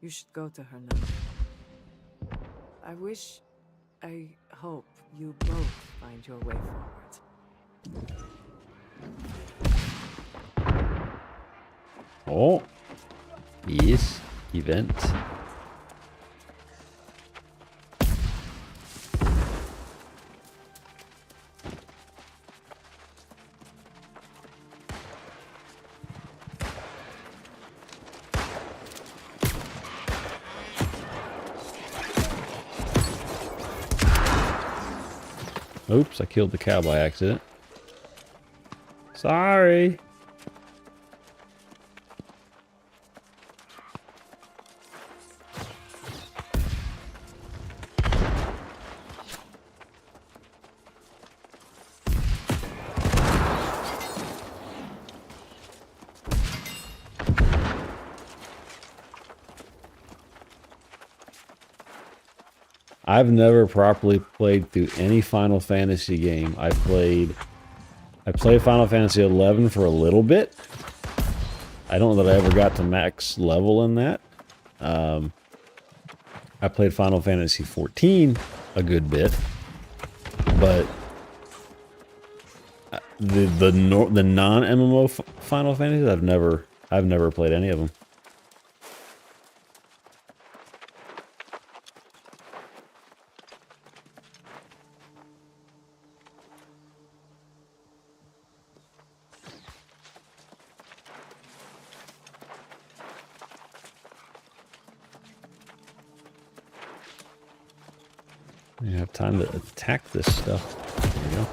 You should go to her now. I hope you both find your way forward. Oh. Yes. Event. Oops, I killed the cow by accident. Sorry. I've never properly played through any Final Fantasy game. I played Final Fantasy 11 for a little bit. I don't know that I ever got to max level in that. I played Final Fantasy 14 a good bit, but the non-MMO Final Fantasies I've never played any of them. You have time to attack this stuff. There you go.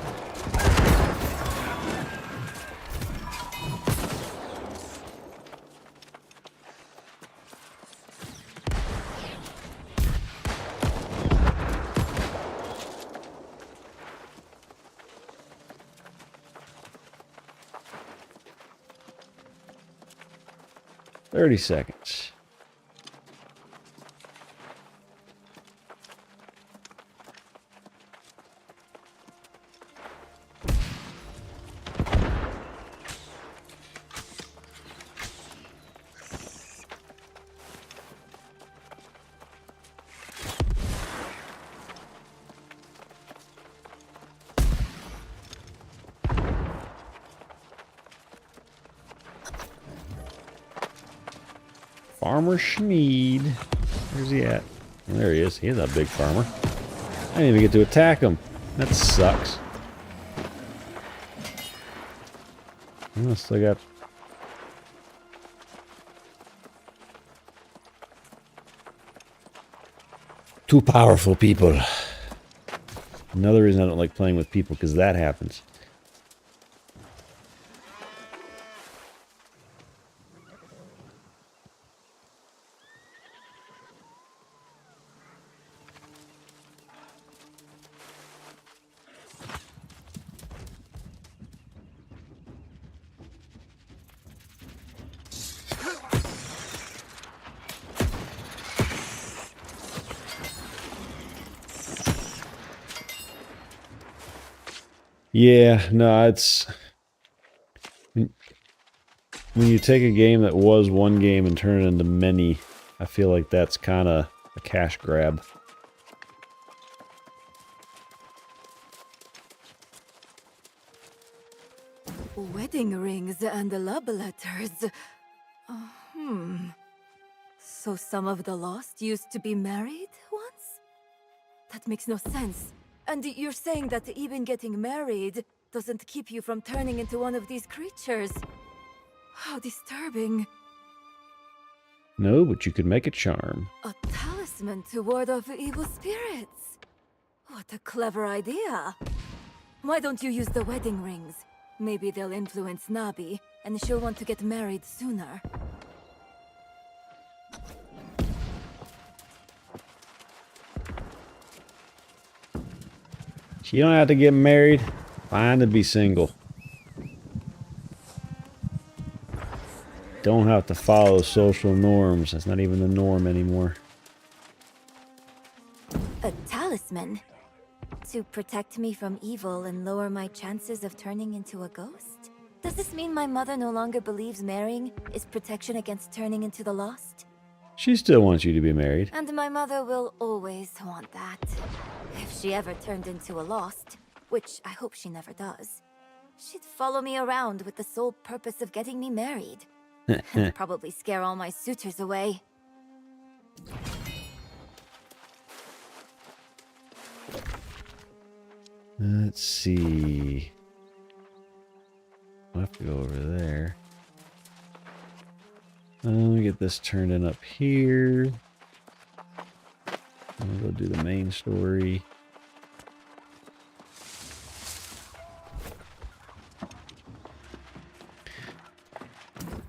"30 seconds. Farmer Schneed. Where's he at? There he is. He's a big farmer. I didn't even get to attack him. That sucks. I still got... Too powerful people. Another reason I don't like playing with people, because that happens. Yeah, no, it's... When you take a game that was one game and turn it into many, I feel like that's kind of a cash grab. Wedding rings and love letters. So some of the lost used to be married once? That makes no sense. And you're saying that even getting married doesn't keep you from turning into one of these creatures. How disturbing. No, but you could make a charm. A talisman to ward off evil spirits. What a clever idea. Why don't you use the wedding rings? Maybe they'll influence Nabi, and she'll want to get married sooner. You don't have to get married. Fine to be single. Don't have to follow social norms. That's not even the norm anymore. A talisman? To protect me from evil and lower my chances of turning into a ghost? Does this mean my mother no longer believes marrying is protection against turning into the lost? She still wants you to be married. And my mother will always want that. If she ever turned into a lost, which I hope she never does, she'd follow me around with the sole purpose of getting me married. And probably scare all my suitors away. Let's see. I'll have to go over there. Let me get this turned in up here. I'll go do the main story.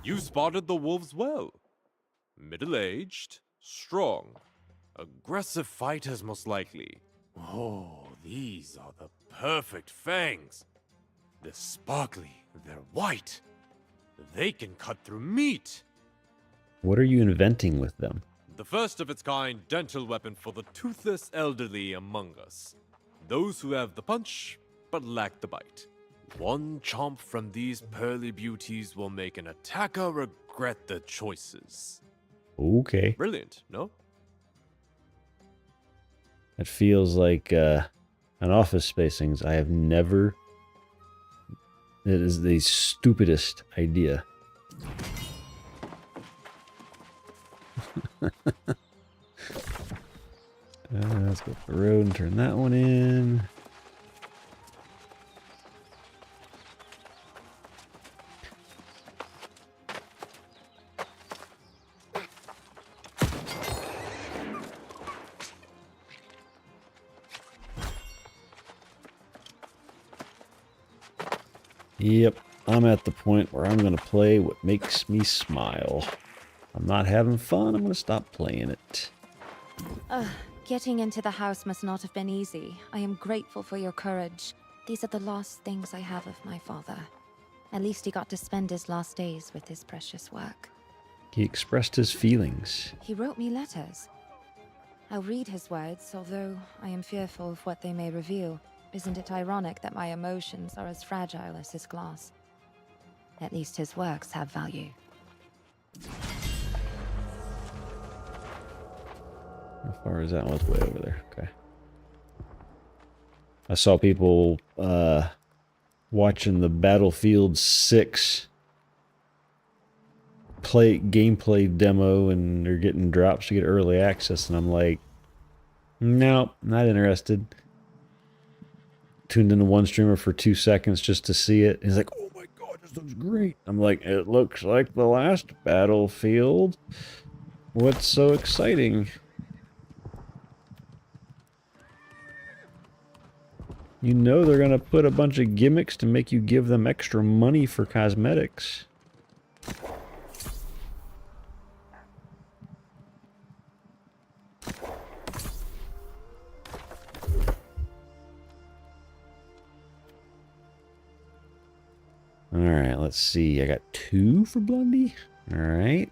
You spotted the wolves well. Middle-aged, strong, aggressive fighters most likely. Oh, these are the perfect fangs. They're sparkly, they're white. They can cut through meat. What are you inventing with them? The first of its kind dental weapon for the toothless elderly among us. Those who have the punch, but lack the bite. One chomp from these pearly beauties will make an attacker regret their choices. Okay. Brilliant, no? It feels like an Office Space things. I have never... It is the stupidest idea. Let's go up the road and turn that one in. Yep, I'm at the point where I'm going to play what makes me smile. I'm not having fun, I'm going to stop playing it. Getting into the house must not have been easy. I am grateful for your courage. These are the last things I have of my father. At least he got to spend his last days with his precious work. He expressed his feelings. He wrote me letters. I'll read his words, although I am fearful of what they may reveal. Isn't it ironic that my emotions are as fragile as his glass? At least his works have value. How far is that one? It's way over there. Okay. I saw people watching the Battlefield 6 gameplay demo, and they're getting drops to get early access, and I'm like, nope, not interested. Tuned into one streamer for 2 seconds just to see it. He's like, oh my god, this looks great. I'm like, it looks like the last Battlefield. What's so exciting? You know they're going to put a bunch of gimmicks to make you give them extra money for cosmetics. Alright, let's see. I got 2 for Blondie. Alright.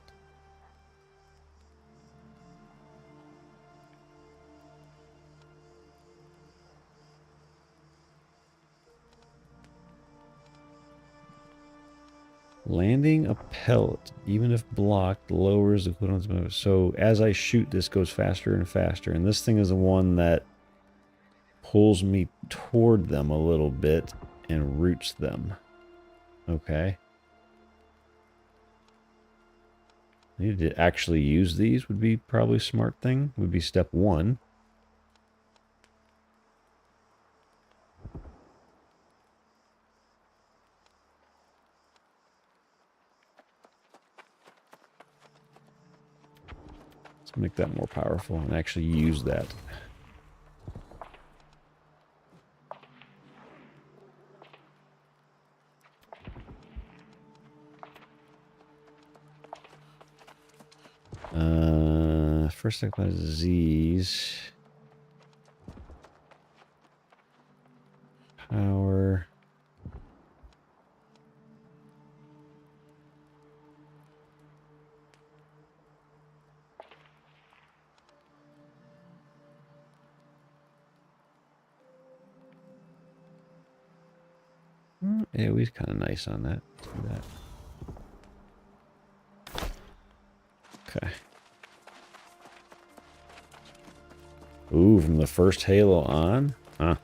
Landing a pellet, even if blocked, lowers the equivalence move. So as I shoot, this goes faster and faster. And this thing is the one that pulls me toward them a little bit and roots them. Okay. I need to actually use these would be probably a smart thing. Would be step 1. Let's make that more powerful and actually use that. First I apply Z's. Power. Yeah, he's kind of nice on that. Let's do that. Okay. Ooh, from the first Halo on? Huh.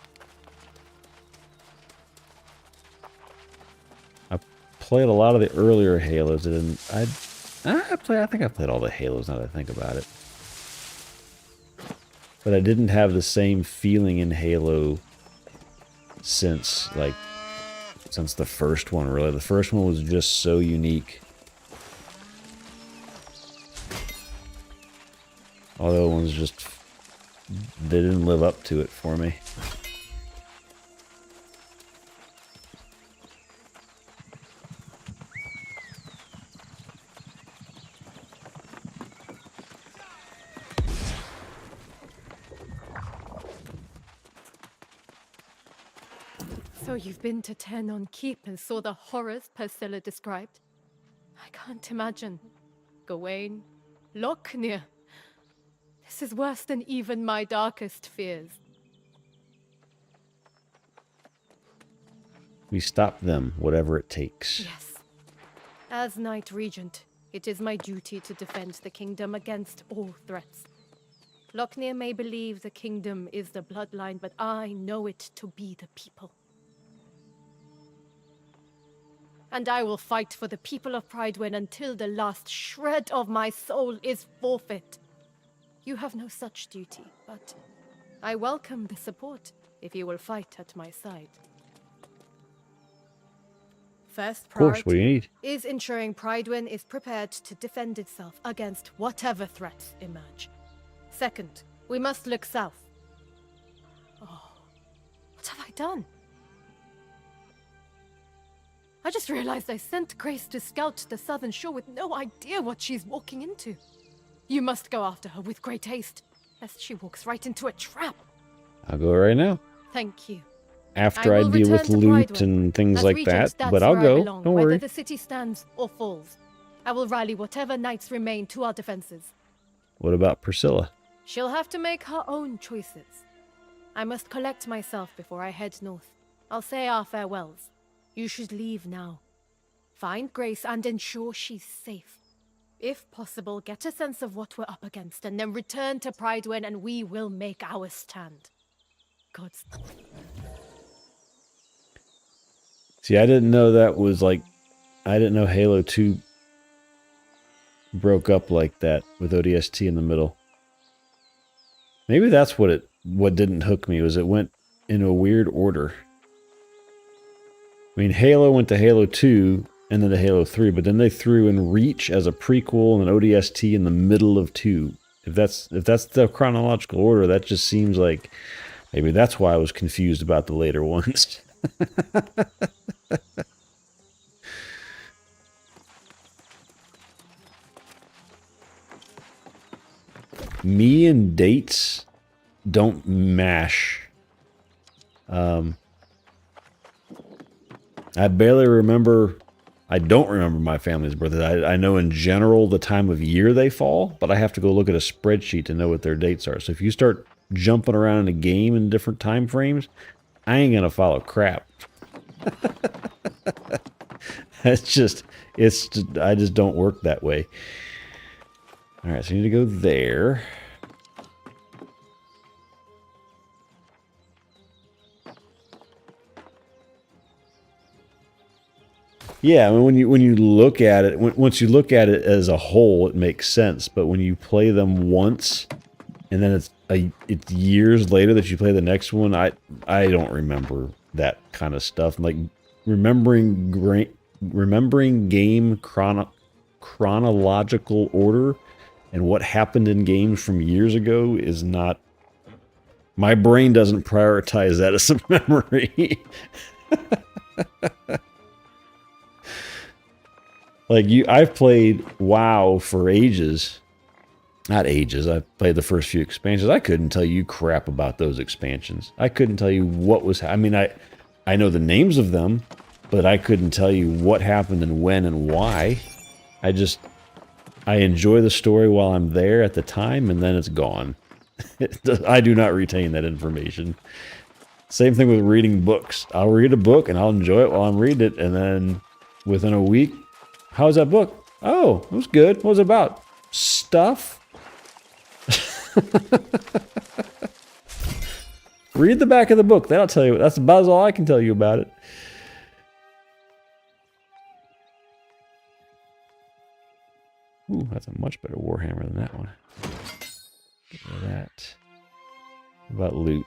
I played a lot of the earlier Halos, and I think I played all the Halos now that I think about it. But I didn't have the same feeling in Halo since the first one, really. The first one was just so unique. Although it was just... they didn't live up to it for me. So you've been to Ternon Keep and saw the horrors Persilla described? I can't imagine. Gawain, Lochner. This is worse than even my darkest fears. We stop them, whatever it takes. Yes. As Knight Regent, it is my duty to defend the kingdom against all threats. Lochner may believe the kingdom is the bloodline, but I know it to be the people. And I will fight for the people of Prydwen until the last shred of my soul is forfeit. You have no such duty, but I welcome the support if you will fight at my side. First Of course, what do you priority need? is ensuring Prydwen is prepared to defend itself against whatever threats emerge. Second, we must look south. Oh, what have I done? I just realized I sent Grace to scout the southern shore with no idea what she's walking into. You must go after her with great haste, lest she walks right into a trap. I'll go right now. Thank you. After I will deal with return to loot Prydwen. and things As like regent, that, that's but I'll where I go. belong, Don't whether worry. the city stands or falls. I will rally whatever knights remain to our defenses. What about Priscilla? She'll have to make her own choices. I must collect myself before I head north. I'll say our farewells. You should leave now. Find Grace and ensure she's safe. If possible, get a sense of what we're up against, and then return to Prydwen and we will make our stand. God's... See, I didn't know that was like... I didn't know Halo 2 broke up like that with ODST in the middle. Maybe that's what didn't hook me, was it went in a weird order. I mean, Halo went to Halo 2 and then to Halo 3, but then they threw in Reach as a prequel and an ODST in the middle of 2. If that's the chronological order, that just seems like maybe that's why I was confused about the later ones. Me and dates don't mash. I barely remember... I don't remember my family's birthday. I know in general the time of year they fall, but I have to go look at a spreadsheet to know what their dates are. So if you start jumping around in a game in different time frames, I ain't gonna follow crap. I just don't work that way. All right, so I need to go there. Yeah, I mean, when you look at it, once you look at it as a whole, it makes sense. But when you play them once, and then it's years later that you play the next one, I don't remember that kind of stuff. Like remembering game chronological order and what happened in games from years ago is not. My brain doesn't prioritize that as a memory. Like I've played WoW for ages. Not ages. I've played the first few expansions. I couldn't tell you crap about those expansions. I couldn't tell you what was... I mean, I know the names of them, but I couldn't tell you what happened and when and why. I enjoy the story while I'm there at the time, and then it's gone. I do not retain that information. Same thing with reading books. I'll read a book, and I'll enjoy it while I'm reading it, and then within a week... How's that book? Oh, it was good. What was it about? Stuff? Read the back of the book. That'll tell you. That's about all I can tell you about it. Ooh, that's a much better Warhammer than that one. Get rid of that. What about loot?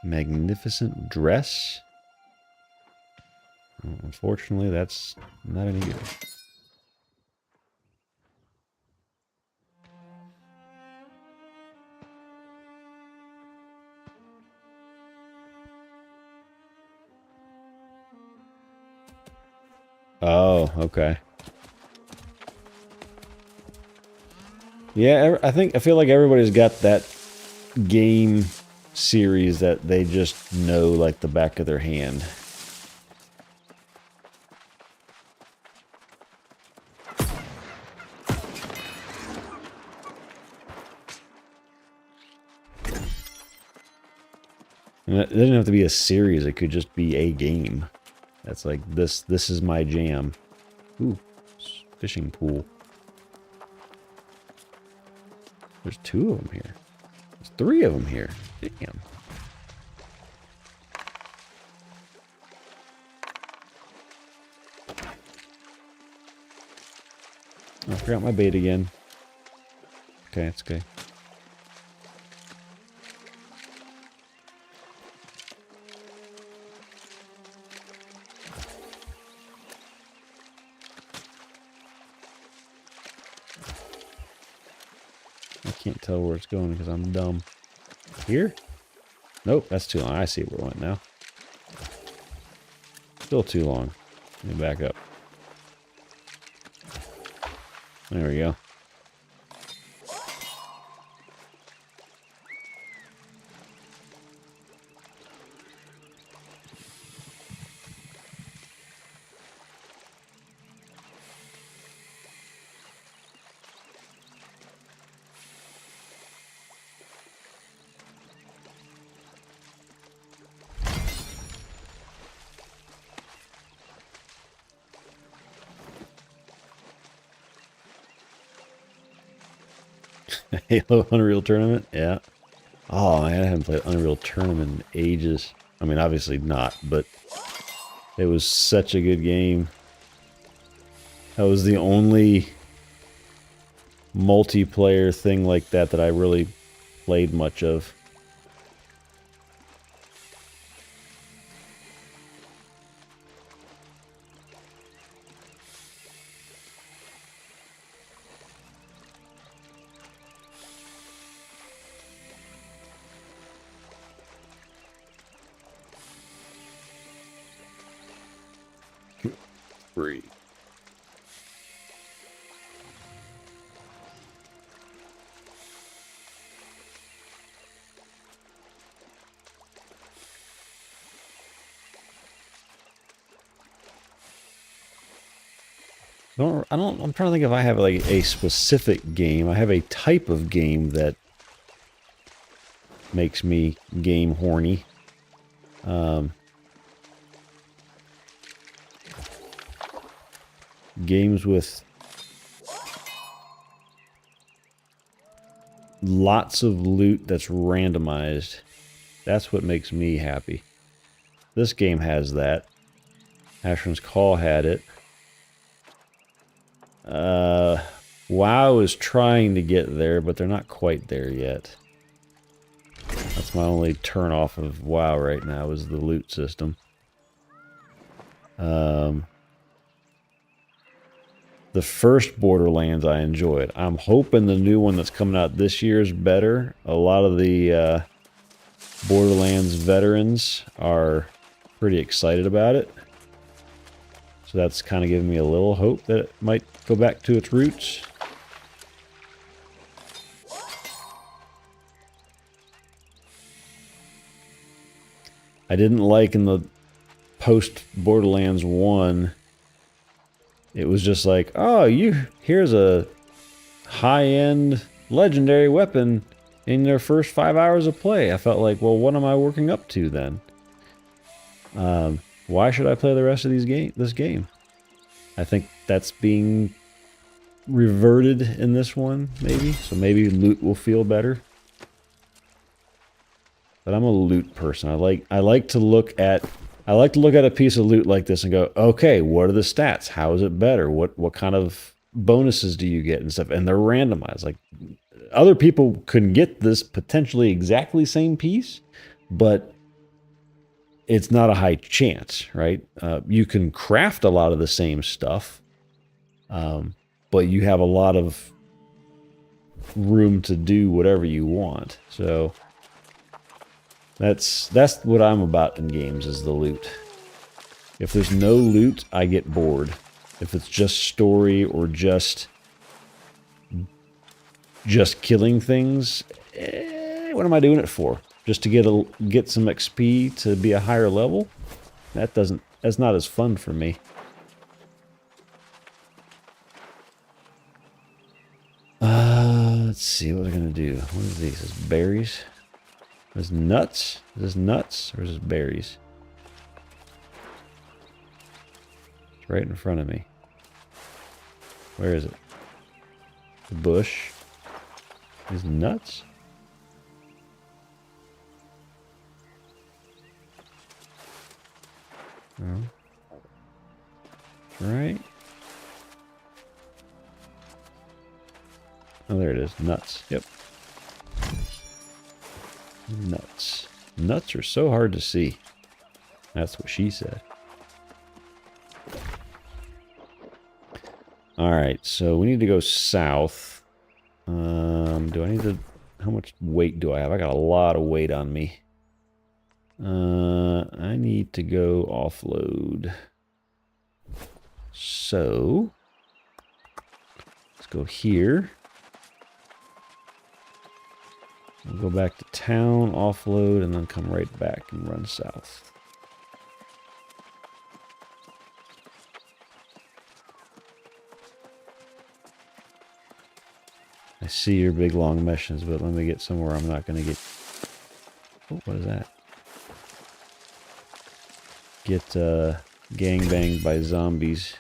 Magnificent dress. Well, unfortunately, that's not any good. Oh, okay. Yeah, I feel like everybody's got that game series that they just know like the back of their hand. And it doesn't have to be a series, it could just be a game. That's like, this is my jam. Ooh, fishing pool. There's 2 of them here. There's 3 of them here. Damn. I forgot my bait again. Okay, it's okay. I can't tell where it's going because I'm dumb. Here? Nope, that's too long. I see where it went now. Still too long. Let me back up. There we go. Halo Unreal Tournament? Yeah. Oh, man, I haven't played Unreal Tournament in ages. I mean, obviously not, but it was such a good game. That was the only multiplayer thing like that that I really played much of. Free. I'm trying to think if I have like a specific game. I have a type of game that makes me game horny. Games with lots of loot that's randomized. That's what makes me happy. This game has that. Asheron's Call had it. WoW is trying to get there, but they're not quite there yet. That's my only turn off of WoW right now is the loot system. The first Borderlands I enjoyed. I'm hoping the new one that's coming out this year is better. A lot of the Borderlands veterans are pretty excited about it. So that's kind of giving me a little hope that it might go back to its roots. I didn't like in the post Borderlands 1, it was just like, oh, here's a high-end legendary weapon in their first 5 hours of play. I felt like, well, what am I working up to then? Why should I play the rest of this game? I think that's being reverted in this one, maybe. So maybe loot will feel better. But I'm a loot person. I like to look at a piece of loot like this and go, okay, what are the stats? How is it better? What kind of bonuses do you get and stuff? And they're randomized. Like, other people can get this potentially exactly same piece, but it's not a high chance, right? You can craft a lot of the same stuff, but you have a lot of room to do whatever you want. So that's what I'm about in games, is the loot. If there's no loot, I get bored. If it's just story or just killing things, what am I doing it for? Just to get some XP to be a higher level? That's not as fun for me. Let's see what we're gonna do. What is these? Is this berries? Is this nuts? Is this nuts or is this berries? It's right in front of me. Where is it? The bush. Is nuts? Oh. Right. Oh, there it is. Nuts. Yep. Nuts. Nuts are so hard to see. That's what she said. Alright, so we need to go south. Do I need to... How much weight do I have? I got a lot of weight on me. I need to go offload. So... let's go here. We'll go back to town, offload, and then come right back and run south. I see your big long meshes, but let me get somewhere I'm not going to get... Oh, what is that? Get gangbanged by zombies.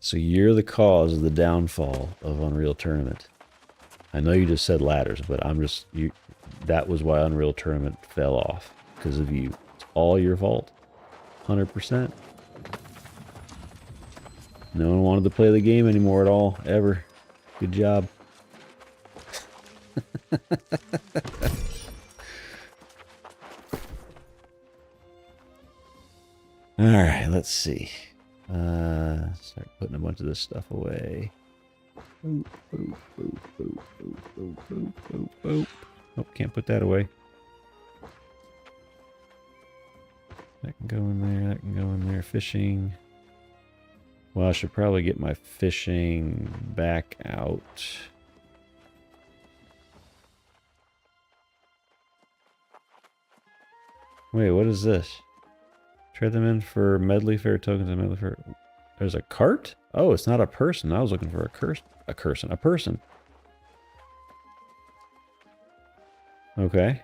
So you're the cause of the downfall of Unreal Tournament. I know you just said ladders, but that was why Unreal Tournament fell off. Because of you. It's all your fault. 100%. No one wanted to play the game anymore at all, ever. Good job. Alright, let's see. Start putting a bunch of this stuff away. Boop, boop, boop, boop, boop, boop, boop, boop, boop. Nope, can't put that away. That can go in there, that can go in there. Fishing. Well, I should probably get my fishing back out. Wait, what is this? Trade them in for medley fair tokens and medley fair. There's a cart? Oh, it's not a person. I was looking for a person. Okay.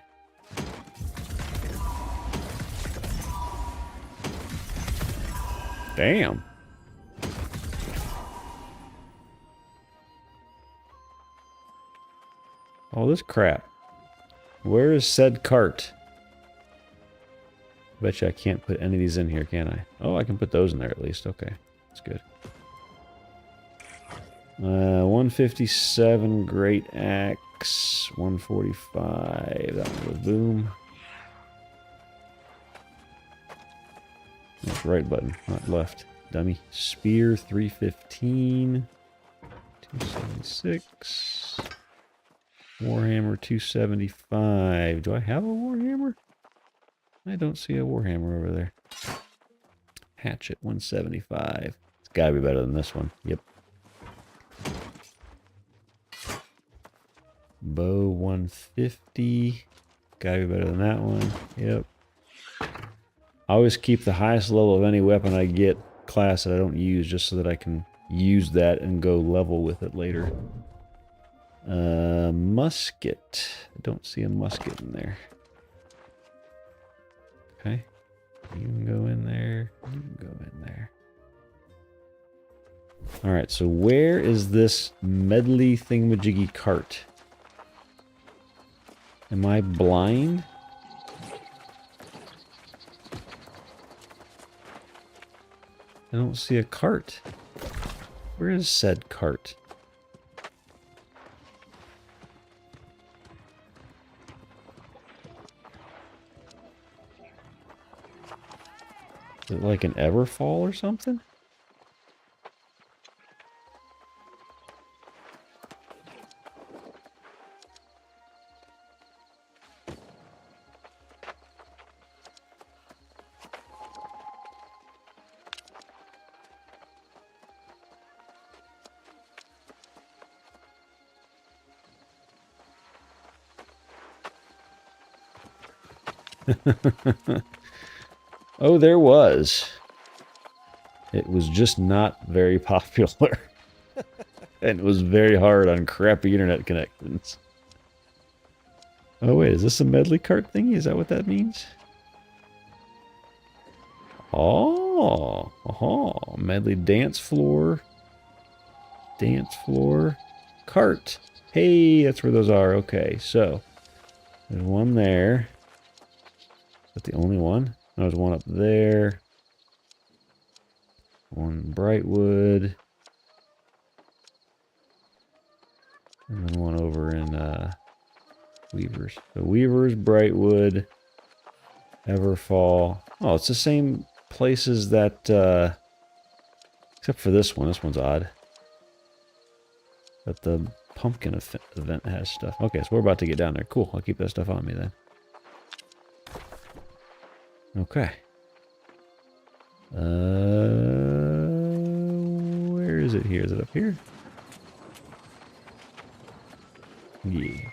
Damn. All this crap. Where is said cart? Bet you I can't put any of these in here, can I? Oh, I can put those in there at least. Okay, that's good. 157 great axe, 145. That one goes boom. That's right button, not left. Dummy. Spear 315, 276. Warhammer 275. Do I have a Warhammer? I don't see a Warhammer over there. Hatchet 175. It's gotta be better than this one. Yep. Bow 150. Gotta be better than that one. Yep. I always keep the highest level of any weapon I get, class that I don't use, just so that I can use that and go level with it later. Musket. I don't see a musket in there. Okay. You can go in there. You can go in there. Alright, so where is this medley thingamajiggy cart? Am I blind? I don't see a cart. Where is said cart? Is it like an Everfall or something? Oh, there was. It was just not very popular. And it was very hard on crappy internet connections. Oh wait, is this a medley cart thingy? Is that what that means? Oh, medley dance floor. Dance floor. Cart. Hey, that's where those are. Okay, so there's one there. Is that the only one? No, there's one up there. One in Brightwood. And then one over in Weavers. So Weavers, Brightwood, Everfall. Oh, it's the same places that, except for this one. This one's odd. But the pumpkin event has stuff. Okay, so we're about to get down there. Cool, I'll keep that stuff on me then. Okay. Where is it here? Is it up here? Yeah.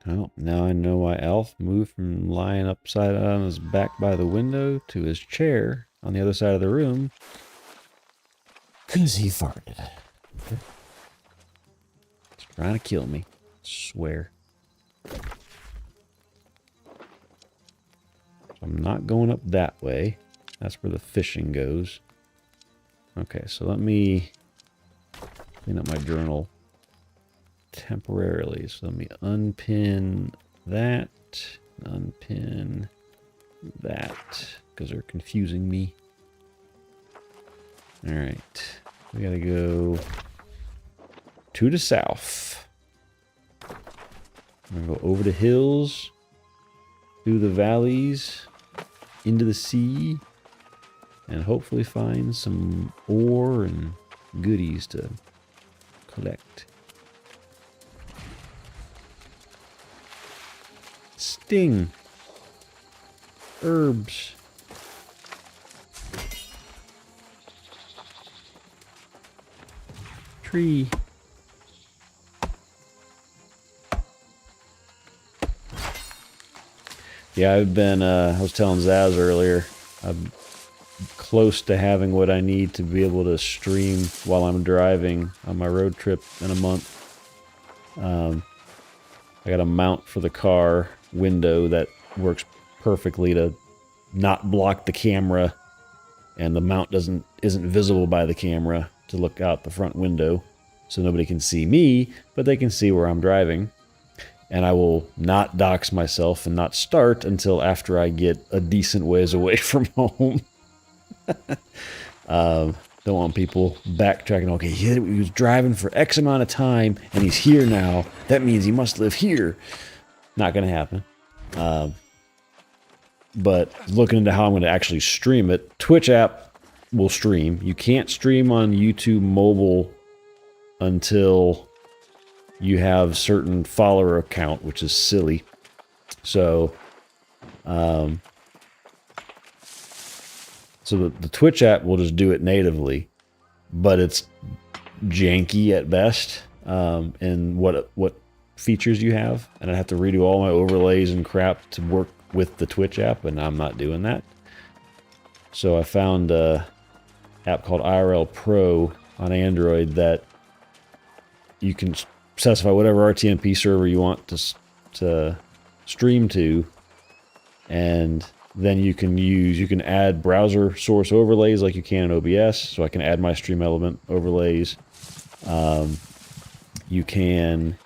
Well, now I know why Alf moved from lying upside down on his back by the window to his chair on the other side of the room. 'Cause he farted. He's trying to kill me. I swear. So I'm not going up that way. That's where the fishing goes. Okay, so let me clean up my journal temporarily. So let me unpin that, unpin that, because they're confusing me. All right, we gotta go to the south. I'm gonna go over the hills, through the valleys, into the sea, and hopefully find some ore and goodies to collect. Sting. Herbs. Tree. Yeah, I've been, I was telling Zaz earlier, I'm close to having what I need to be able to stream while I'm driving on my road trip in a month. I got a mount for the car window that works perfectly to not block the camera, and the mount isn't visible by the camera to look out the front window, so nobody can see me, but they can see where I'm driving. And I will not dox myself and not start until after I get a decent ways away from home. Don't want people backtracking. Okay, he was driving for X amount of time and he's here now. That means he must live here. Not going to happen. But looking into how I'm going to actually stream it, Twitch app will stream. You can't stream on YouTube mobile until you have certain follower account, which is silly. So, so the Twitch app will just do it natively, but it's janky at best in what features you have, and I have to redo all my overlays and crap to work with the Twitch app, and I'm not doing that. So I found a app called IRL Pro on Android that you can specify whatever RTMP server you want to stream to, and then you can add browser source overlays like you can in OBS. So I can add my stream element overlays. You can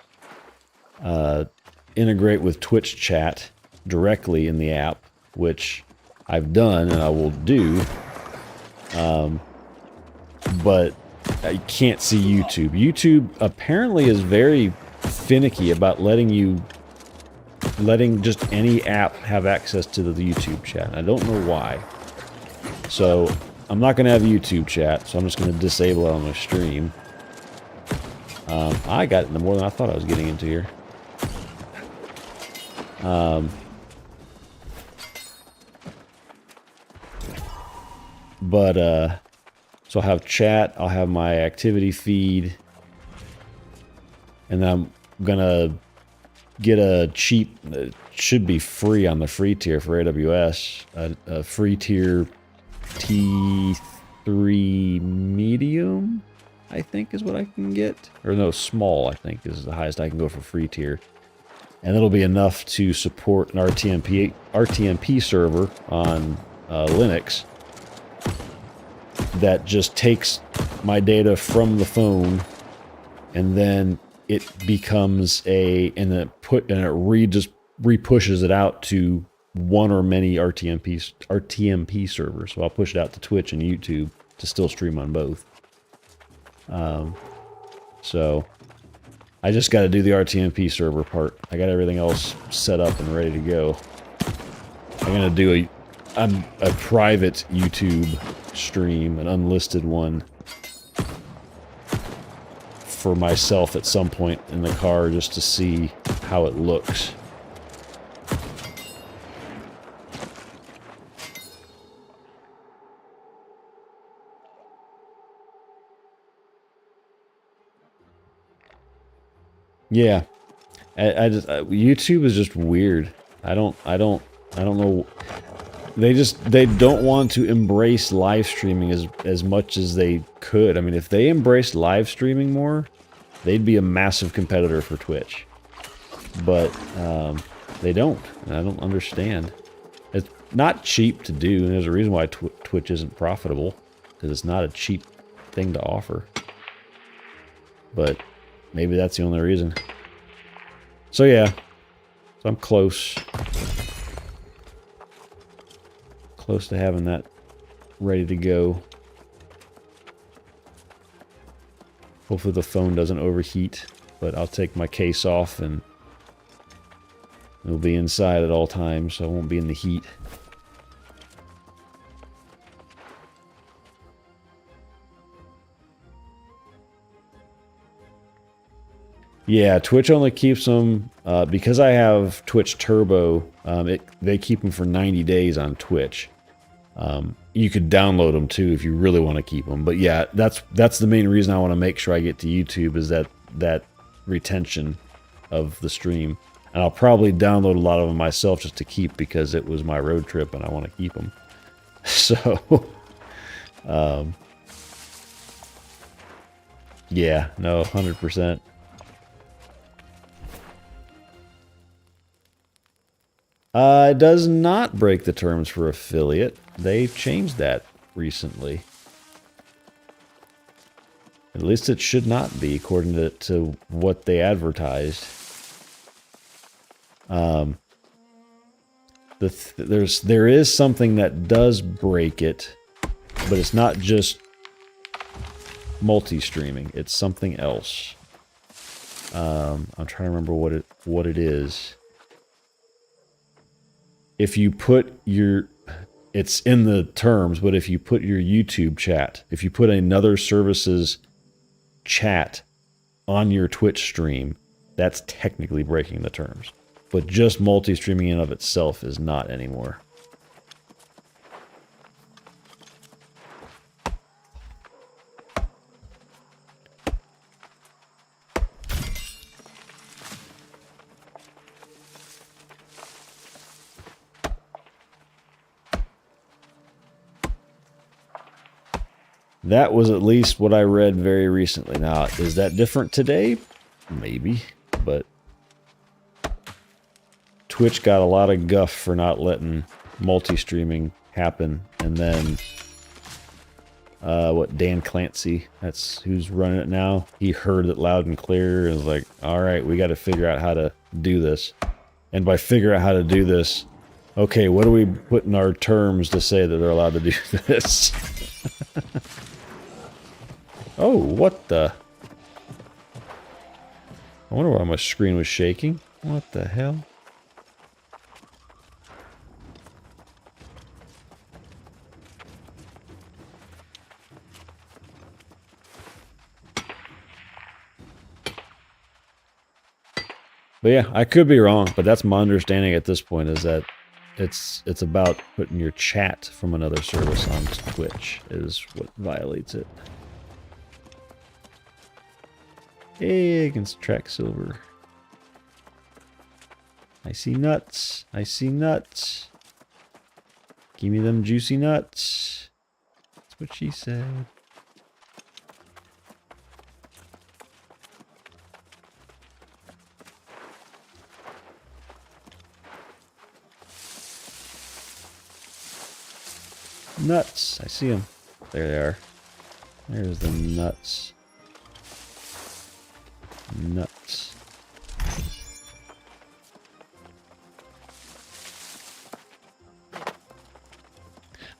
integrate with Twitch chat directly in the app, which I've done and I will do. But I can't see YouTube. YouTube apparently is very finicky about letting just any app have access to the YouTube chat. I don't know why. So I'm not going to have YouTube chat, so I'm just going to disable it on my stream. I got into more than I thought I was getting into here. So I'll have chat, I'll have my activity feed, and then I'm gonna get a cheap, it should be free on the free tier for AWS, a free tier T3 medium, I think is what I can get. Or no, small, I think is the highest I can go for free tier. And it'll be enough to support an RTMP server on Linux that just takes my data from the phone, and then it becomes just re-pushes it out to one or many RTMP servers. So I'll push it out to Twitch and YouTube to still stream on both. So I just got to do the RTMP server part. I got everything else set up and ready to go. I'm gonna do a private YouTube stream, an unlisted one, for myself at some point in the car just to see how it looks. Yeah, I just YouTube is just weird. I don't know. They don't want to embrace live streaming as much as they could. I mean, if they embraced live streaming more, they'd be a massive competitor for Twitch. But they don't, and I don't understand. It's not cheap to do, and there's a reason why Twitch isn't profitable, because it's not a cheap thing to offer. But maybe that's the only reason. So yeah, so I'm close to having that ready to go. Hopefully the phone doesn't overheat, but I'll take my case off and it'll be inside at all times, so I won't be in the heat. Yeah, Twitch only keeps them, because I have Twitch Turbo, they keep them for 90 days on Twitch. You could download them too if you really want to keep them. But yeah, that's the main reason I want to make sure I get to YouTube, is that retention of the stream. And I'll probably download a lot of them myself just to keep, because it was my road trip and I want to keep them. So, yeah, no, 100%. It does not break the terms for affiliate. They changed that recently. At least it should not be, according to what they advertised. There is something that does break it, but it's not just multi-streaming. It's something else. I'm trying to remember what it is. If you put it's in the terms, but if you put your YouTube chat, if you put another service's chat on your Twitch stream, that's technically breaking the terms. But just multi-streaming in of itself is not anymore. That was at least what I read very recently. Now, is that different today? Maybe, but Twitch got a lot of guff for not letting multi-streaming happen. And then, Dan Clancy, that's who's running it now. He heard it loud and clear and was like, all right, we got to figure out how to do this. And by figure out how to do this, okay, what do we put in our terms to say that they're allowed to do this? Oh, what the? I wonder why my screen was shaking. What the hell? But yeah, I could be wrong, but that's my understanding at this point, is that it's about putting your chat from another service on Twitch is what violates it. Hey, against track silver. I see nuts. I see nuts. Give me them juicy nuts. That's what she said. Nuts. I see them. There they are. There's the nuts. Nuts.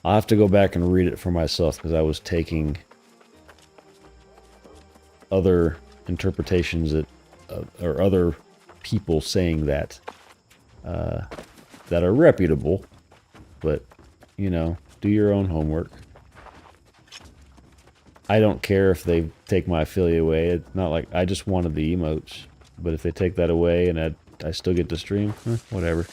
I'll have to go back and read it for myself because I was taking other interpretations that, or other people saying that that are reputable, but you know, do your own homework. I don't care if they take my affiliate away. It's not like I just wanted the emotes, but if they take that away and I still get to stream, whatever.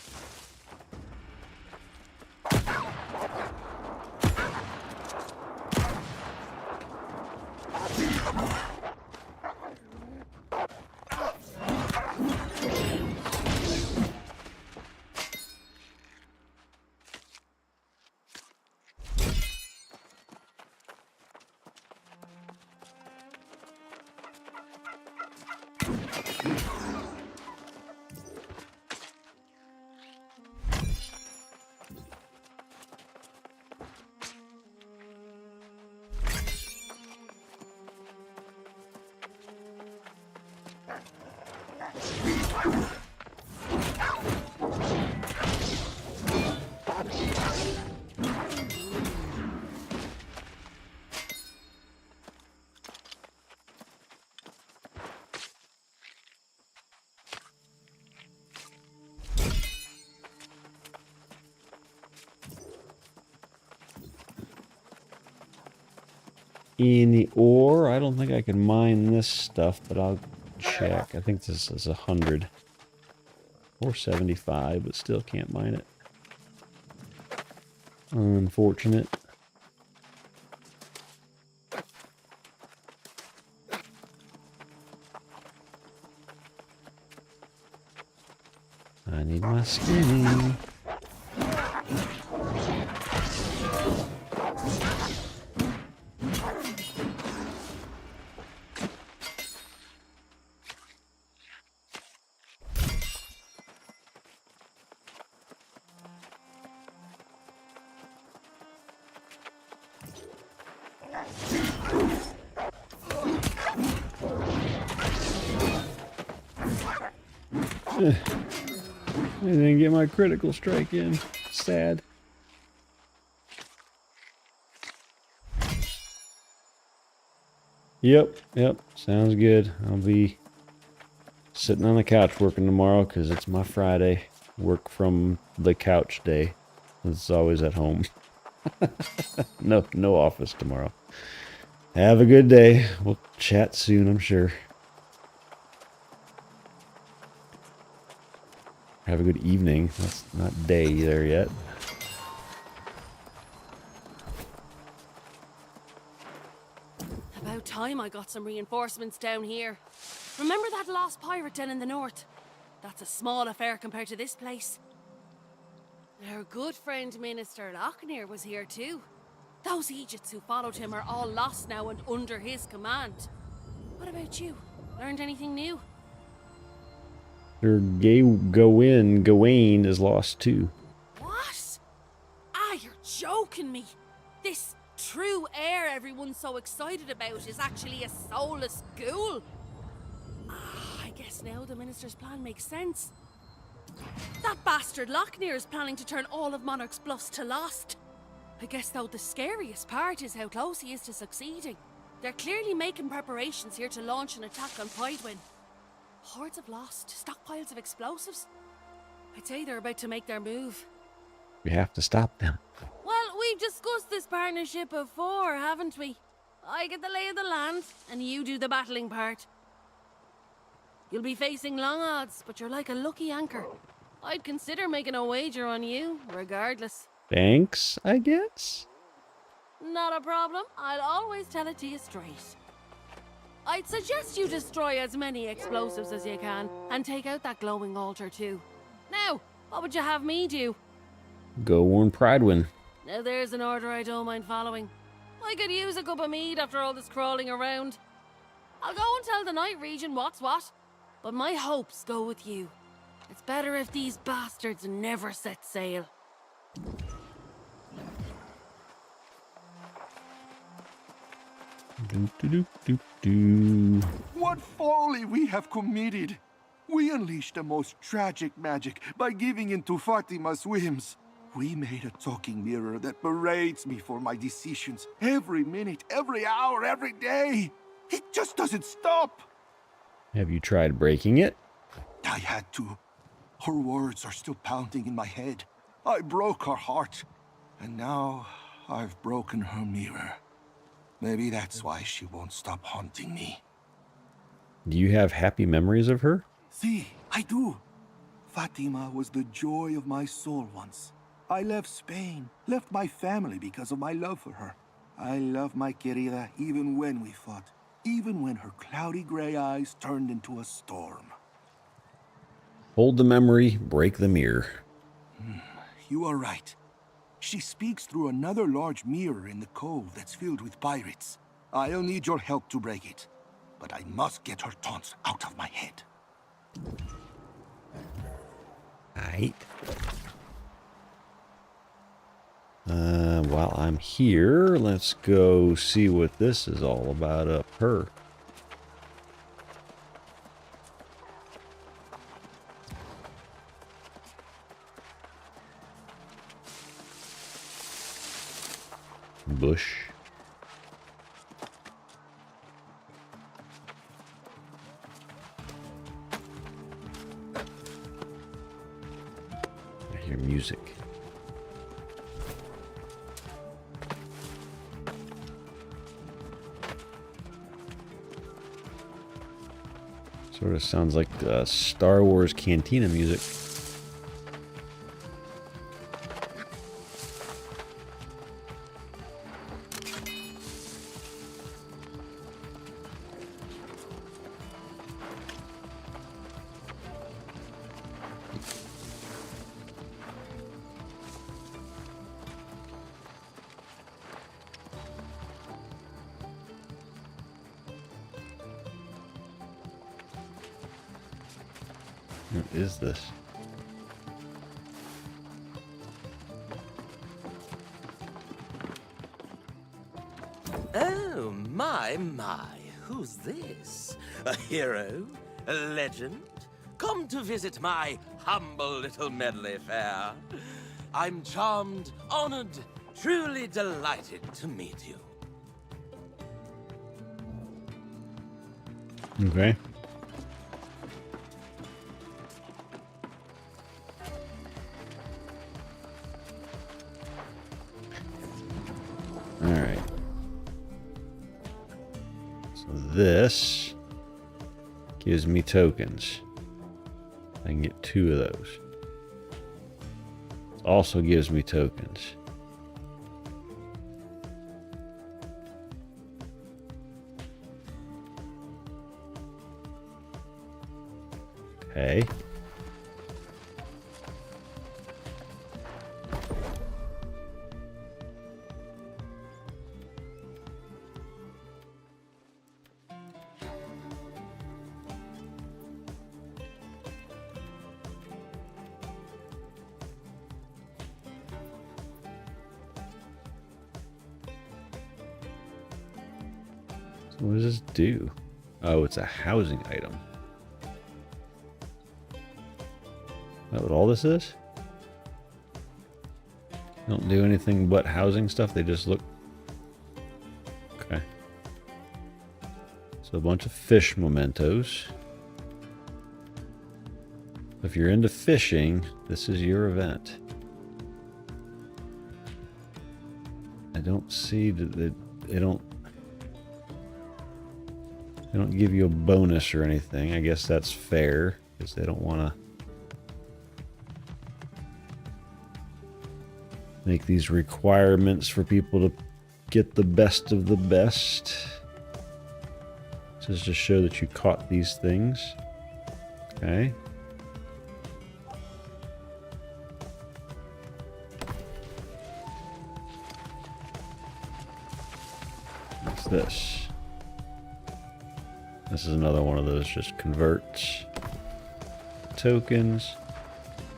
In the ore, I don't think I can mine this stuff, but I'll check. I think this is 100 or 75, but still can't mine it. Unfortunate. I need my skinny. I didn't get my critical strike in. Sad. Yep. Sounds good. I'll be sitting on the couch working tomorrow because it's my Friday. Work from the couch day. It's always at home. No office tomorrow. Have a good day. We'll chat soon, I'm sure. Have a good evening. That's not day there yet. About time I got some reinforcements down here. Remember that lost pirate den in the north? That's a small affair compared to this place. Our good friend Minister Lochner was here too. Those Egypts who followed him are all lost now and under his command. What about you? Learned anything new? Sir Gawain is lost too. What? Ah, you're joking me. This true heir everyone's so excited about is actually a soulless ghoul. Ah, I guess now the minister's plan makes sense. That bastard Lochner is planning to turn all of Monarch's bluffs to lost. I guess though the scariest part is how close he is to succeeding. They're clearly making preparations here to launch an attack on Prydwen. Hordes of lost, stockpiles of explosives. I'd say they're about to make their move. We have to stop them. Well, we've discussed this partnership before, haven't we? I get the lay of the land, and you do the battling part. You'll be facing long odds, but you're like a lucky anchor. I'd consider making a wager on you, regardless. Thanks, I guess. Not a problem. I'll always tell it to you straight. I'd suggest you destroy as many explosives as you can, and take out that glowing altar too. Now, what would you have me do? Go warn Prydwen. Now there's an order I don't mind following. I could use a cup of mead after all this crawling around. I'll go and tell the Night Region what's what, but my hopes go with you. It's better if these bastards never set sail. What folly we have committed! We unleashed the most tragic magic by giving in to Fatima's whims. We made a talking mirror that berates me for my decisions every minute, every hour, every day. It just doesn't stop. Have you tried breaking it? I had to. Her words are still pounding in my head. I broke her heart, and now I've broken her mirror. Maybe that's why she won't stop haunting me. Do you have happy memories of her? See, I do. Fatima was the joy of my soul once. I left Spain, left my family because of my love for her. I love my querida even when we fought, even when her cloudy gray eyes turned into a storm. Hold the memory, break the mirror. You are right. She speaks through another large mirror in the cove that's filled with pirates. I'll need your help to break it, but I must get her taunts out of my head. Aight. While I'm here, let's go see what this is all about up her. Bush. I hear music. Sort of sounds like Star Wars Cantina music. What is this? Oh, my. Who's this? A hero? A legend? Come to visit my humble little medley fair. I'm charmed, honored, truly delighted to meet you. Okay. Alright. So this gives me tokens. I can get 2 of those. It also gives me tokens. Okay. What does this do? Oh, it's a housing item. Is that what all this is? Don't do anything but housing stuff. They just look. Okay. So a bunch of fish mementos. If you're into fishing, this is your event. I don't see that they don't give you a bonus or anything. I guess that's fair because they don't want to make these requirements for people to get the best of the best. Just to show that you caught these things. Okay. What's this? This is another one of those just converts tokens.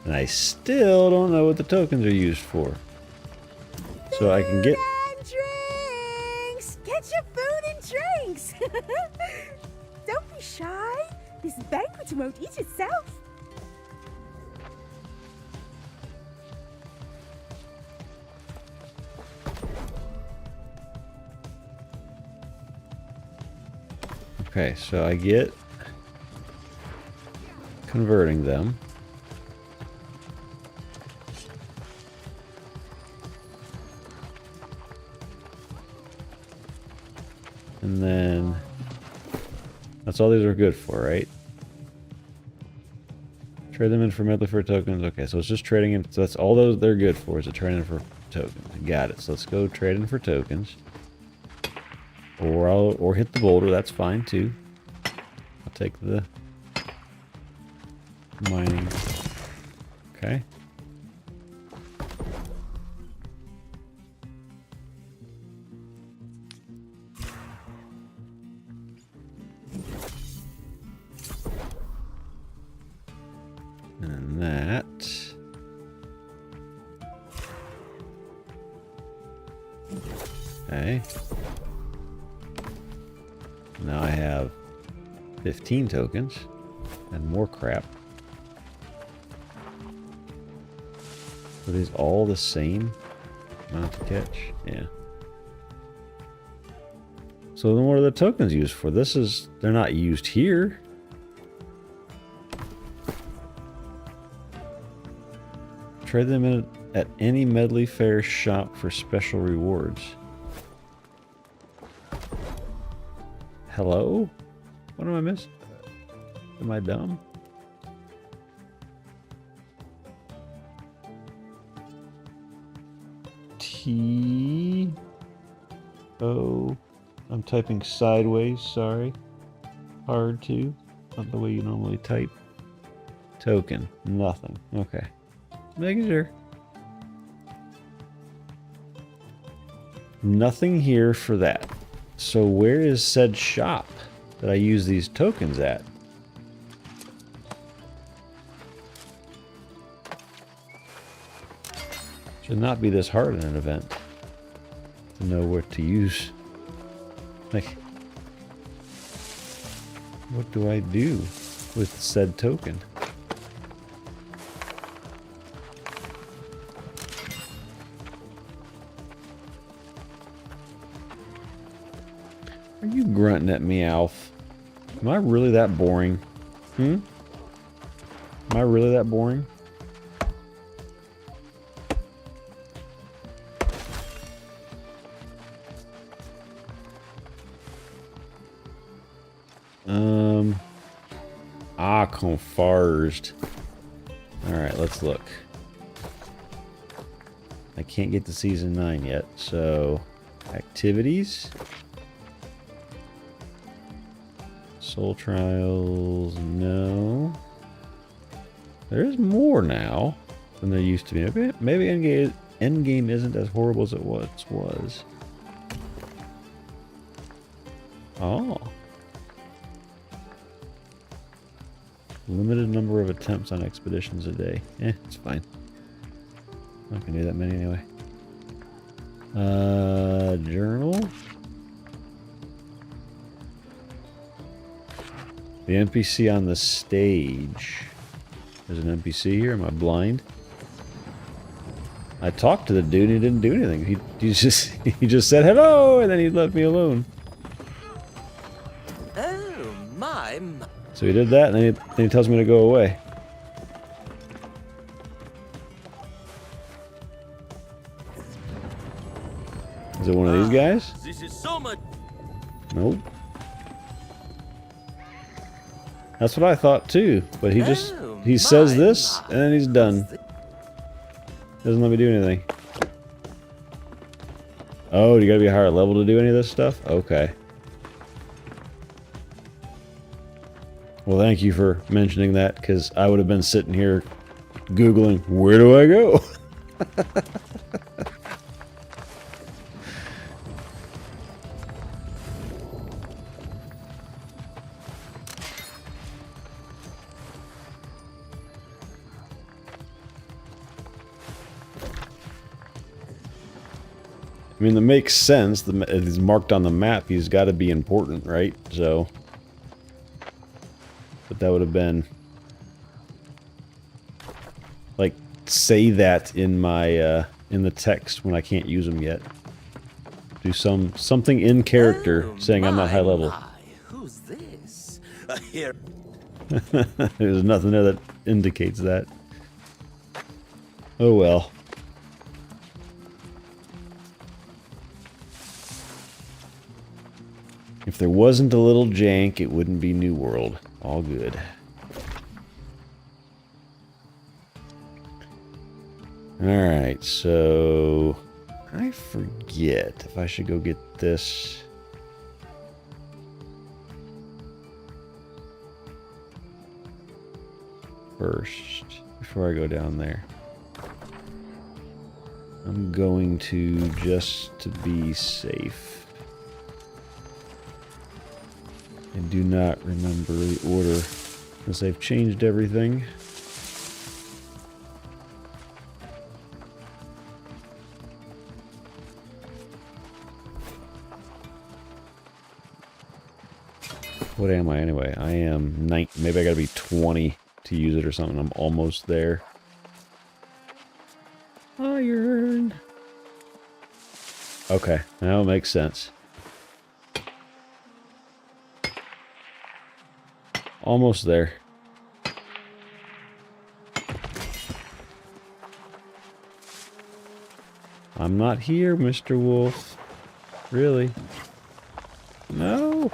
And I still don't know what the tokens are used for. So I can get... Drinks! Get your food and drinks! Don't be shy. This banquet won't eat itself. Okay, so I get converting them. And then that's all these are good for, right? Trade them in for medley for tokens. Okay, so it's just trading in. So that's all those they're good for is a trade in for tokens. Got it. So let's go trade in for tokens. Or hit the boulder. That's fine too. I'll take the mining. Okay. And that. Okay. Now I have 15 tokens and more crap. Are these all the same amount to catch? Yeah. So then what are the tokens used for? They're not used here. Trade them in at any Medley Fair shop for special rewards. Hello? What am I missing? Am I dumb? T-O... I'm typing sideways, sorry. Hard to. Not the way you normally type. Token. Nothing. Okay. Making sure. Nothing here for that. So where is said shop that I use these tokens at? Should not be this hard in an event to know what to use. Like, what do I do with said token? Are you grunting at me, Alf? Am I really that boring? Am I really that boring? Confused. Alright, let's look. I can't get to season 9 yet, so activities. Soul Trials, no. There's more now than there used to be. Maybe Endgame isn't as horrible as it once was. Oh. Limited number of attempts on expeditions a day. It's fine. Not gonna do that many anyway. Journal. The NPC on the stage. There's an NPC here. Am I blind? I talked to the dude and he didn't do anything. He just said hello and then he left me alone. Oh, my. So he did that and then he tells me to go away. Is it one of these guys? This is so much. Nope. That's what I thought too, but he says this and then he's done. Doesn't let me do anything. Oh, you gotta be a higher level to do any of this stuff? Okay. Well, thank you for mentioning that, because I would have been sitting here Googling, where do I go? I mean, that makes sense. It's marked on the map. He's got to be important, right? So, but that would have been like say that in my in the text when I can't use them yet. Do something in character saying I'm not high level. Who's this? Here. There's nothing there that indicates that. Oh well. If there wasn't a little jank, it wouldn't be New World. All good. Alright, so I forget if I should go get this. First, before I go down there. I'm going to, just to be safe. I do not remember the order, because they've changed everything. What am I anyway? I am 9. Maybe I gotta be 20 to use it or something. I'm almost there. Iron. Okay, now it makes sense. Almost there. I'm not here, Mr. Wolf. Really? No.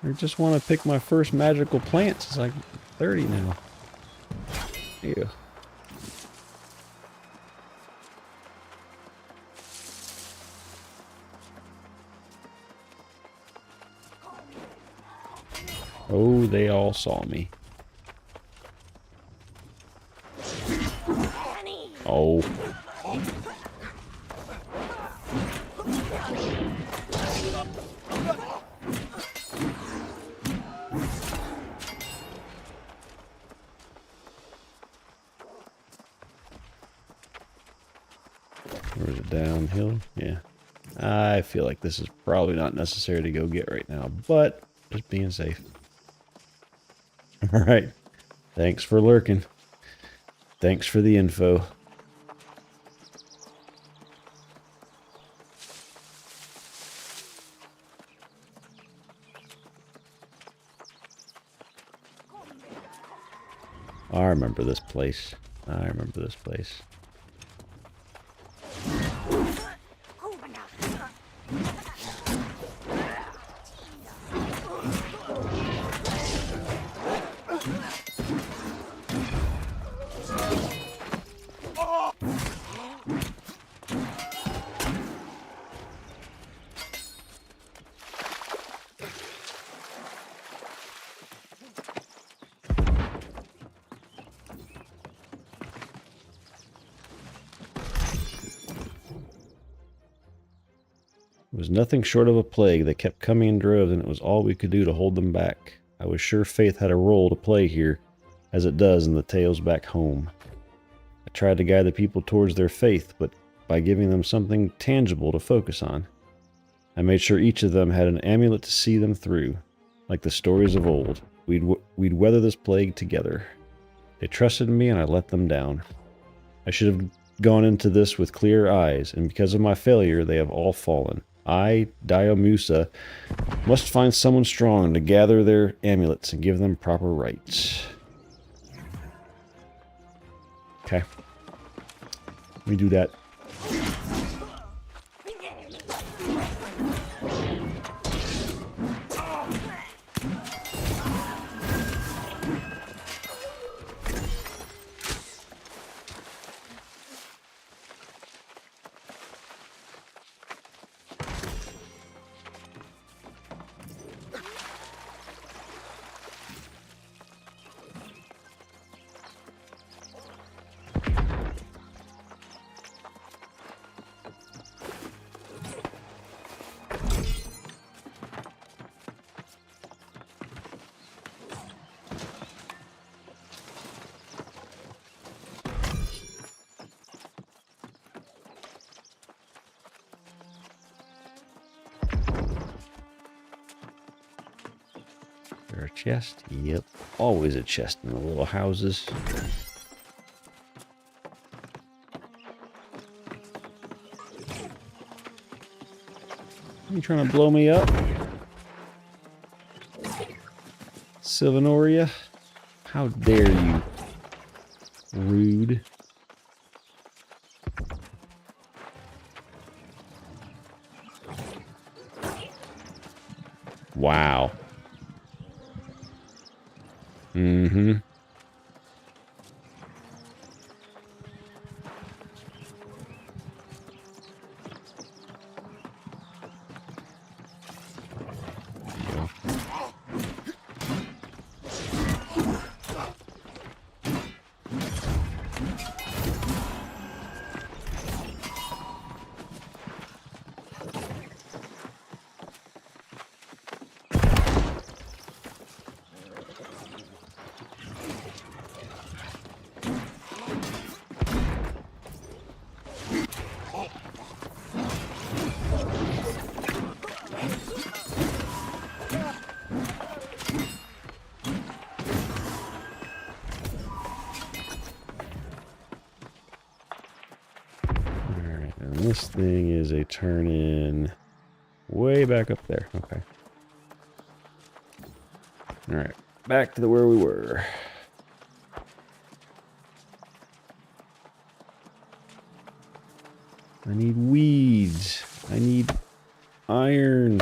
I just want to pick my first magical plants. It's like 30 now. Ew. Oh, they all saw me. Oh. Or is it downhill? Yeah. I feel like this is probably not necessary to go get right now, but just being safe. Alright. Thanks for lurking. Thanks for the info. I remember this place. I remember this place. It was nothing short of a plague. They kept coming in droves, and it was all we could do to hold them back. I was sure faith had a role to play here, as it does in the tales back home. I tried to guide the people towards their faith, but by giving them something tangible to focus on. I made sure each of them had an amulet to see them through, like the stories of old. We'd weather this plague together. They trusted me, and I let them down. I should have gone into this with clear eyes, and because of my failure, they have all fallen. I, Dio Musa, must find someone strong to gather their amulets and give them proper rights. Okay. Let me do that. There a chest? Yep. Always a chest in the little houses. You trying to blow me up? Sylvanoria? How dare you? Rude. Wow. Mm-hmm. This thing is a turn in way back up there. Okay. Alright. Back to where we were. I need weeds. I need iron.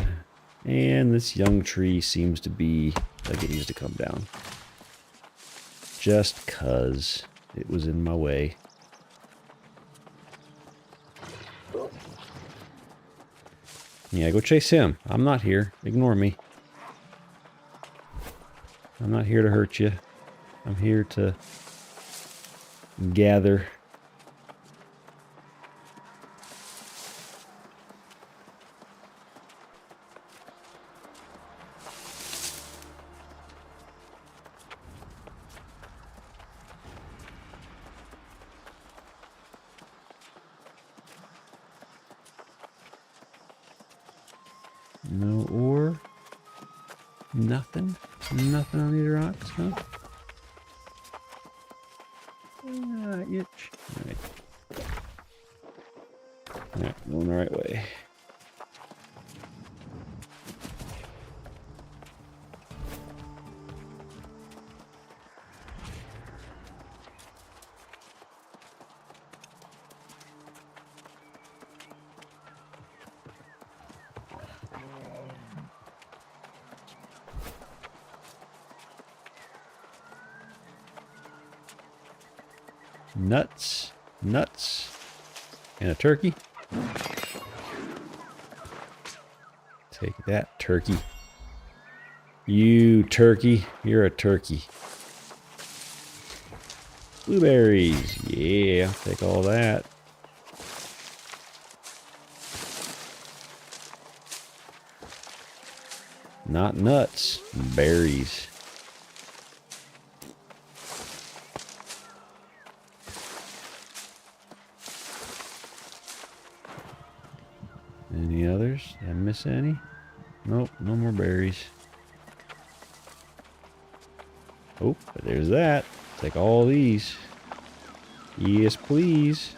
And this young tree seems to be like it needs to come down. Just 'cause it was in my way. Yeah, go chase him. I'm not here. Ignore me. I'm not here to hurt you. I'm here to gather. No ore. Nothing. Nothing on these rocks, huh? Itch. Alright. Alright, going the right way. Nuts, nuts, and a turkey. Take that, turkey. You turkey, you're a turkey. Blueberries, yeah, take all that. Not nuts, berries. Any others? Did I miss any? Nope, no more berries. Oh, but there's that. Take all these. Yes, please.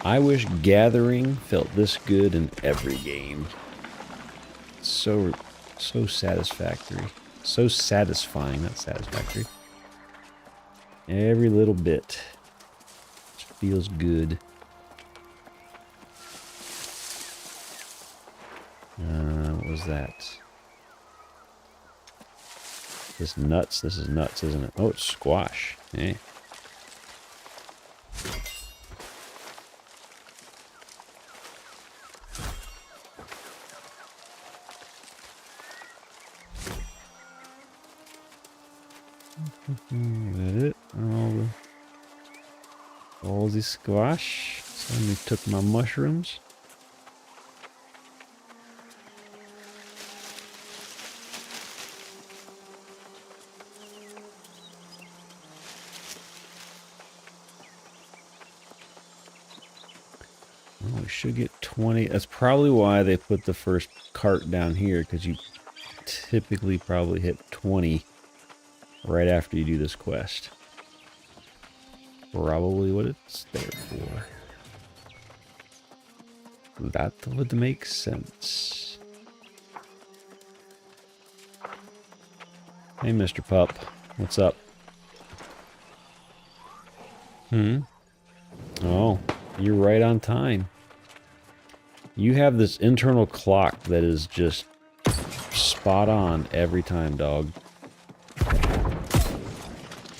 I wish gathering felt this good in every game. So satisfactory. So satisfying, not satisfactory. Every little bit. Just feels good. What was that? This nuts. This is nuts, isn't it? Oh, it's squash. Eh. Is that it? All the squash. Somebody took my mushrooms. Well, we should get 20. That's probably why they put the first cart down here, because you typically probably hit 20 right after you do this quest. Probably what it's there for. That would make sense. Hey, Mr. Pup. What's up? Oh, you're right on time. You have this internal clock that is just spot on every time, dog.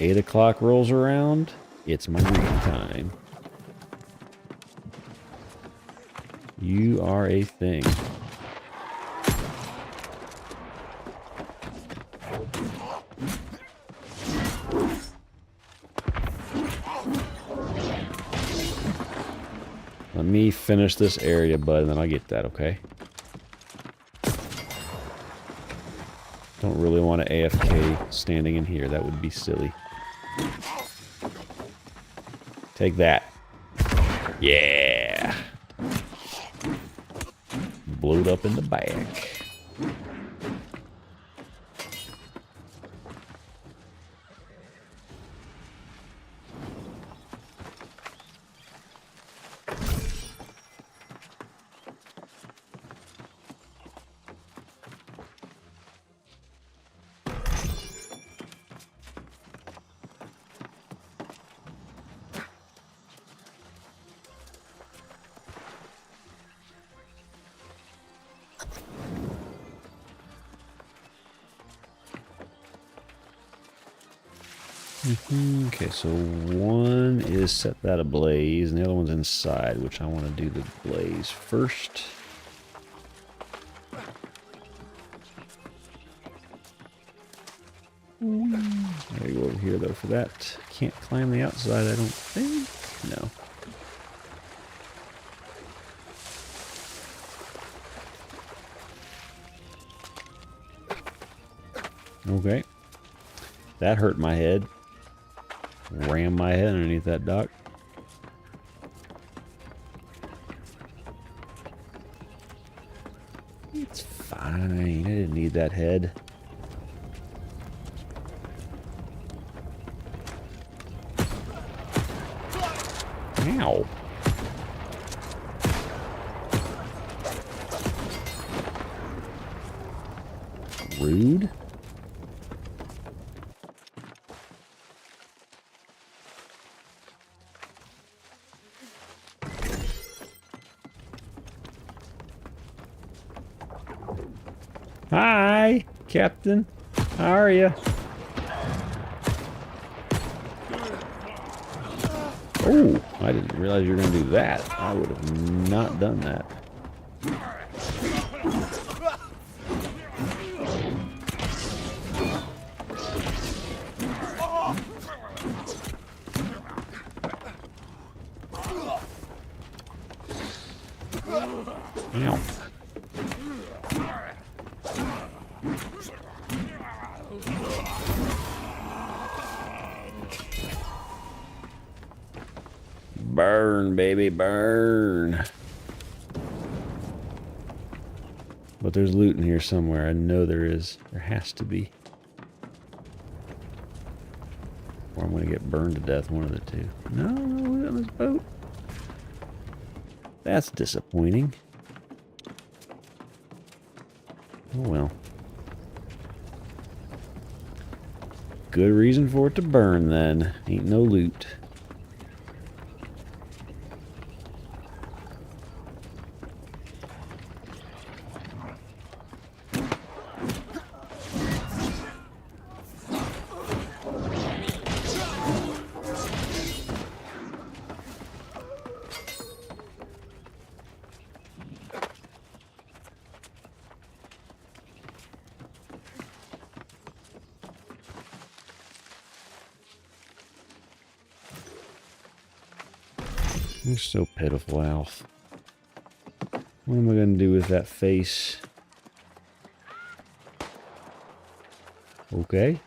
8 o'clock rolls around, it's my reading time. You are a thing. Let me finish this area, bud, and then I'll get that, okay? Don't really want to AFK standing in here. That would be silly. Take that. Yeah. Blowed up in the back. Okay, so one is set that ablaze, and the other one's inside, which I want to do the blaze first. Gotta go over here, though, for that. Can't climb the outside, I don't think. No. Okay. That hurt my head. Ram my head underneath that dock. It's fine. I didn't need that head. Ow. Rude. Hi, Captain. How are you? Oh, I didn't realize you were going to do that. I would have not done that. Burn, baby, burn. But there's loot in here somewhere. I know there is. There has to be. Or I'm going to get burned to death, one of the two. No, no loot on this boat. That's disappointing. Oh well. Good reason for it to burn then. Ain't no loot. You're so pitiful, Alf. What am I going to do with that face? Okay.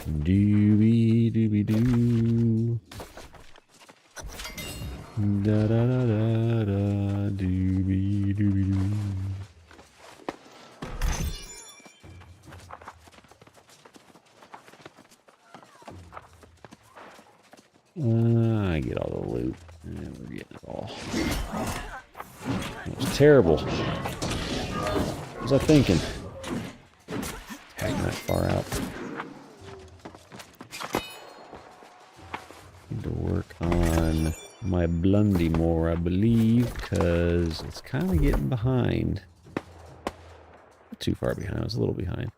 Doobie doobie doo. Da da da da da. Doobie doobie doo. I get all the loot. And we're getting it all. That was terrible. What was I thinking? Not that far out. Need to work on my Blundy more, I believe, because it's kind of getting behind. Not too far behind. I was a little behind.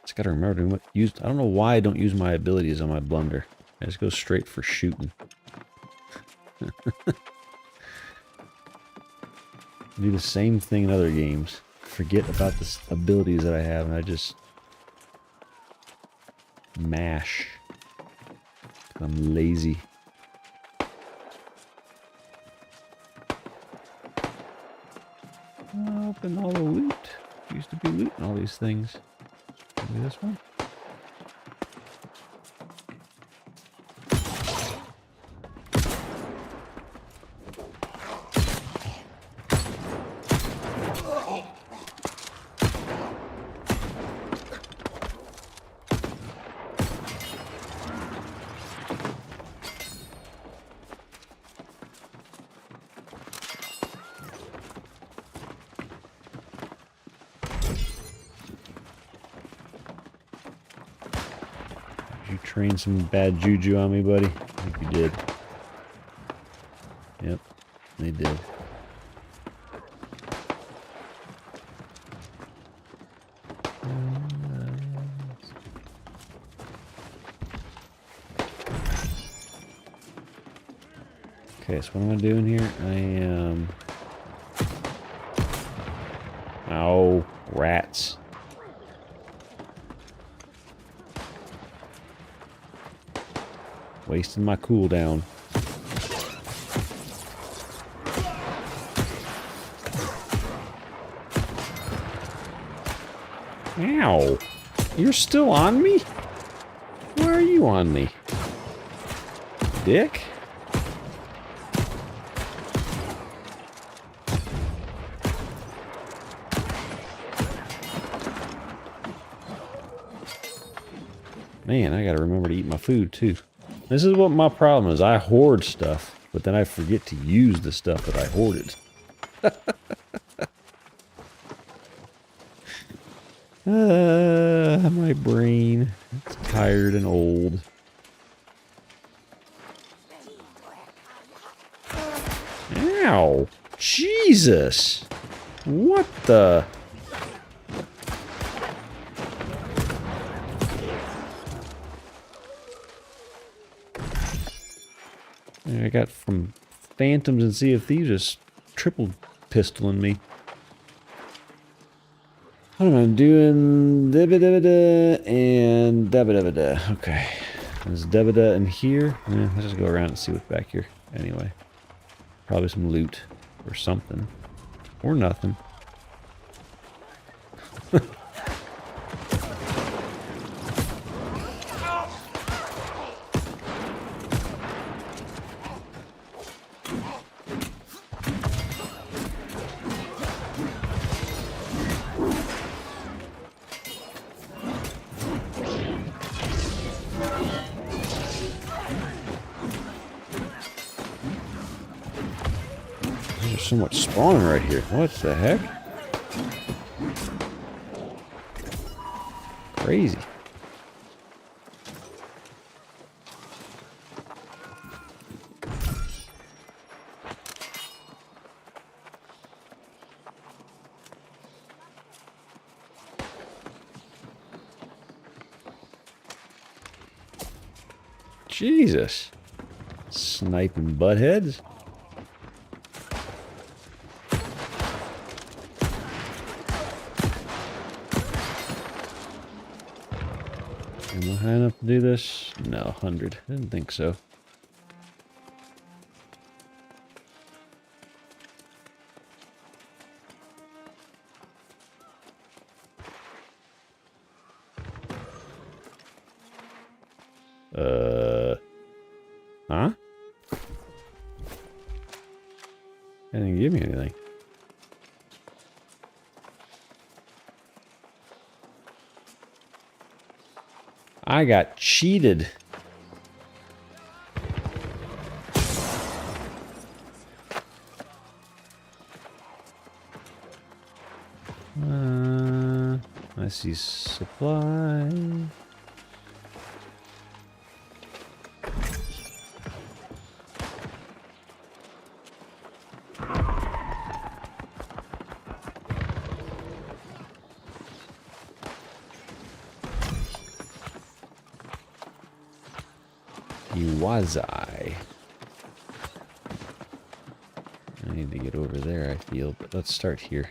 Just gotta remember to use. I don't know why I don't use my abilities on my blunder. I just go straight for shooting. Do the same thing in other games. Forget about the abilities that I have, and I just mash. I'm lazy. Open all the loot. Used to be loot in all these things. Maybe this one? You trained some bad juju on me, buddy? I think you did. Yep, they did. Okay, so what am I doing here? I am... Oh, rats. Wasting my cooldown. Ow! You're still on me? Why are you on me? Dick? Man, I gotta remember to eat my food too. This is what my problem is. I hoard stuff, but then I forget to use the stuff that I hoarded. My brain. It's tired and old. Ow! Jesus! What the? I got from Phantoms and Sea of Thieves just triple pistoling me. What am I doing? Da-ba-da-ba-da and da-ba-da-ba-da. Okay. There's da-ba-da in here. Let's just go around and see what's back here. Anyway. Probably some loot or something. Or nothing. There's so much spawning right here. What the heck? Crazy. Jesus. Sniping buttheads. Am I high enough to do this? No, 100. I didn't think so. Huh? They didn't give me anything. I got cheated. I see supply. Iwazai. I need to get over there, I feel, but let's start here.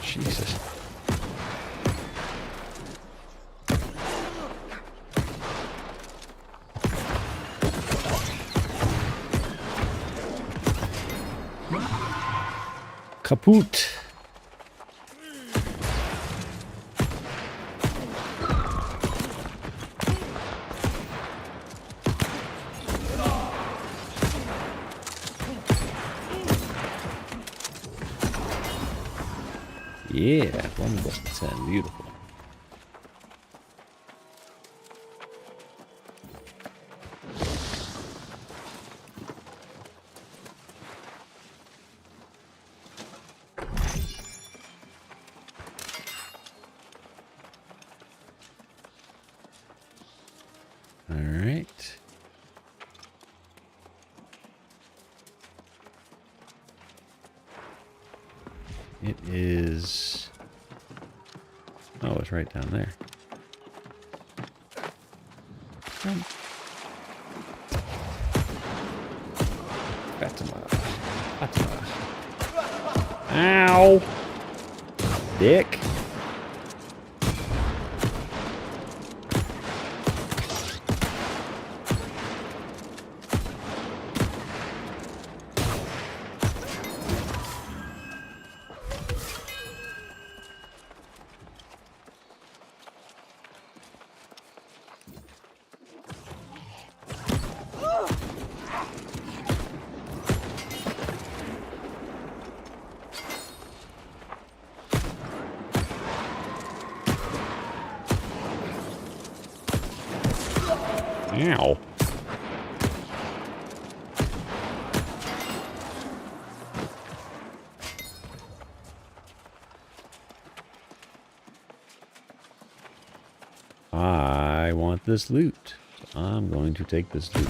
Jesus. Kaput. Yeah, 1+10, beautiful. All right. It is... Oh, it's right down there. Fatima. Fatima. Ow! Dick. Ow. I want this loot. So I'm going to take this loot.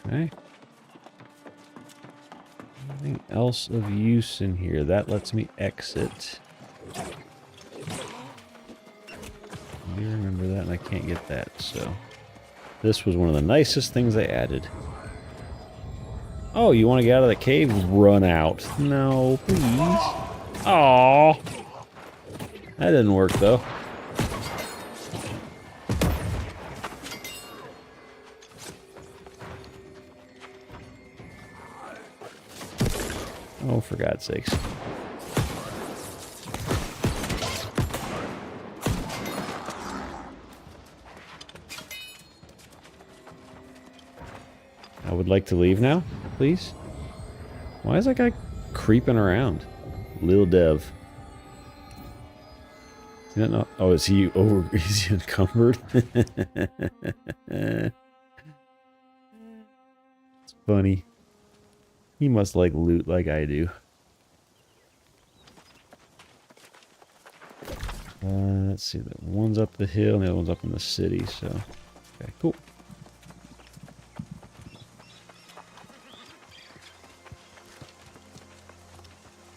Okay. Anything else of use in here? That lets me exit. I do remember that, and I can't get that, so... This was one of the nicest things they added. Oh, you want to get out of the cave? Run out. No, please. Aww. That didn't work, though. Oh, for God's sakes. I would like to leave now, please. Why is that guy creeping around? Lil Dev. You don't know. Oh, is he over? Is he encumbered? It's funny. He must like loot like I do. Let's see. The one's up the hill and the other one's up in the city. So, okay, cool.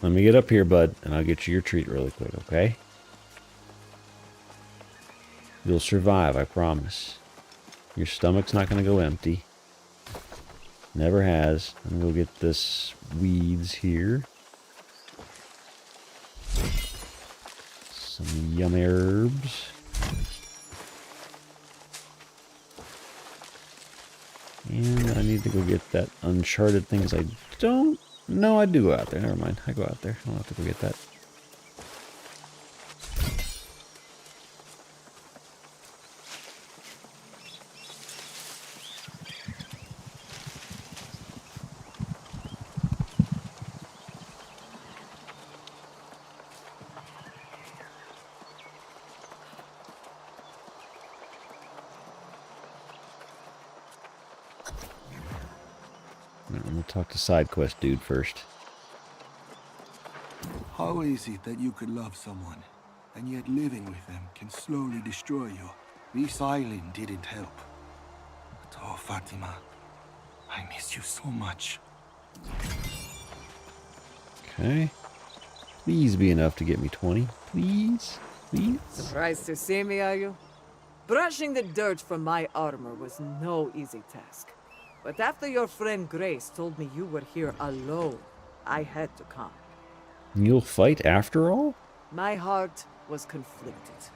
Let me get up here, bud, and I'll get you your treat really quick, okay? You'll survive, I promise. Your stomach's not going to go empty. Never has. And we'll get this weeds here. Some yummy herbs. And I need to go get that uncharted thing, because I don't... No, I do go out there. Never mind. I go out there. I don't have to go get that. I'm going to talk to side quest dude first. How is it that you could love someone, and yet living with them can slowly destroy you? This island didn't help. But oh, Fatima, I miss you so much. Okay. Please be enough to get me 20. Please? Please? Surprised to see me, are you? Brushing the dirt from my armor was no easy task. But after your friend Grace told me you were here alone, I had to come. You'll fight after all? My heart was conflicted.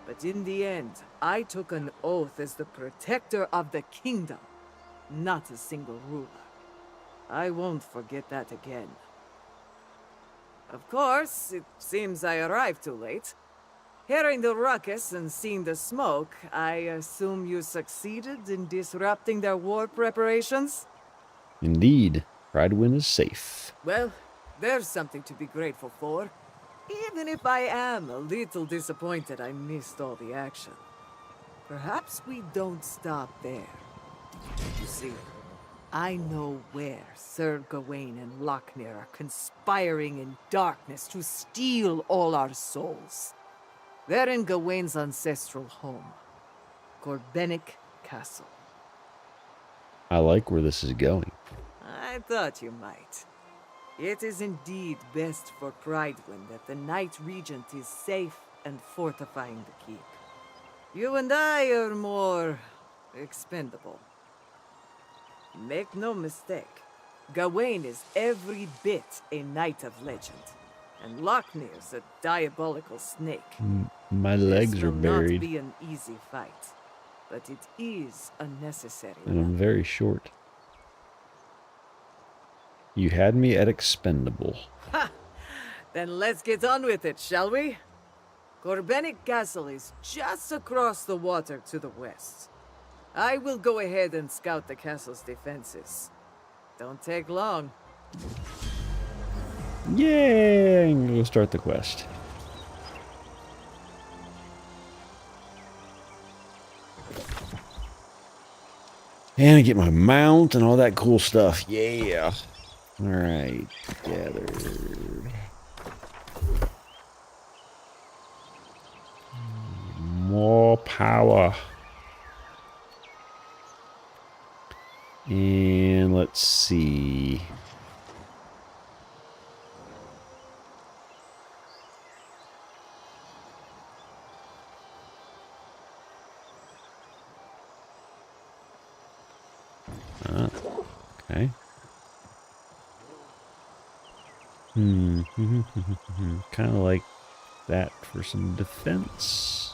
But in the end, I took an oath as the protector of the kingdom, not a single ruler. I won't forget that again. Of course, it seems I arrived too late. Hearing the ruckus and seeing the smoke, I assume you succeeded in disrupting their war preparations? Indeed. Pridewind is safe. Well, there's something to be grateful for. Even if I am a little disappointed I missed all the action. Perhaps we don't stop there. You see, I know where Sir Gawain and Lochner are conspiring in darkness to steal all our souls. They're in Gawain's ancestral home, Corbenic Castle. I like where this is going. I thought you might. It is indeed best for Pridewind that the Knight Regent is safe and fortifying the keep. You and I are more expendable. Make no mistake, Gawain is every bit a knight of legend, and Lochner's a diabolical snake. My legs are This will buried. not be an easy fight, but it is a necessary And one. I'm very short. You had me at expendable. Ha! Then let's get on with it, shall we? Corbenic Castle is just across the water to the west. I will go ahead and scout the castle's defenses. Don't take long. Yay! I'm gonna go start the quest. And I get my mount and all that cool stuff. Yeah. Alright. Gathered. More power. And let's see. Okay. Kind of like that for some defense.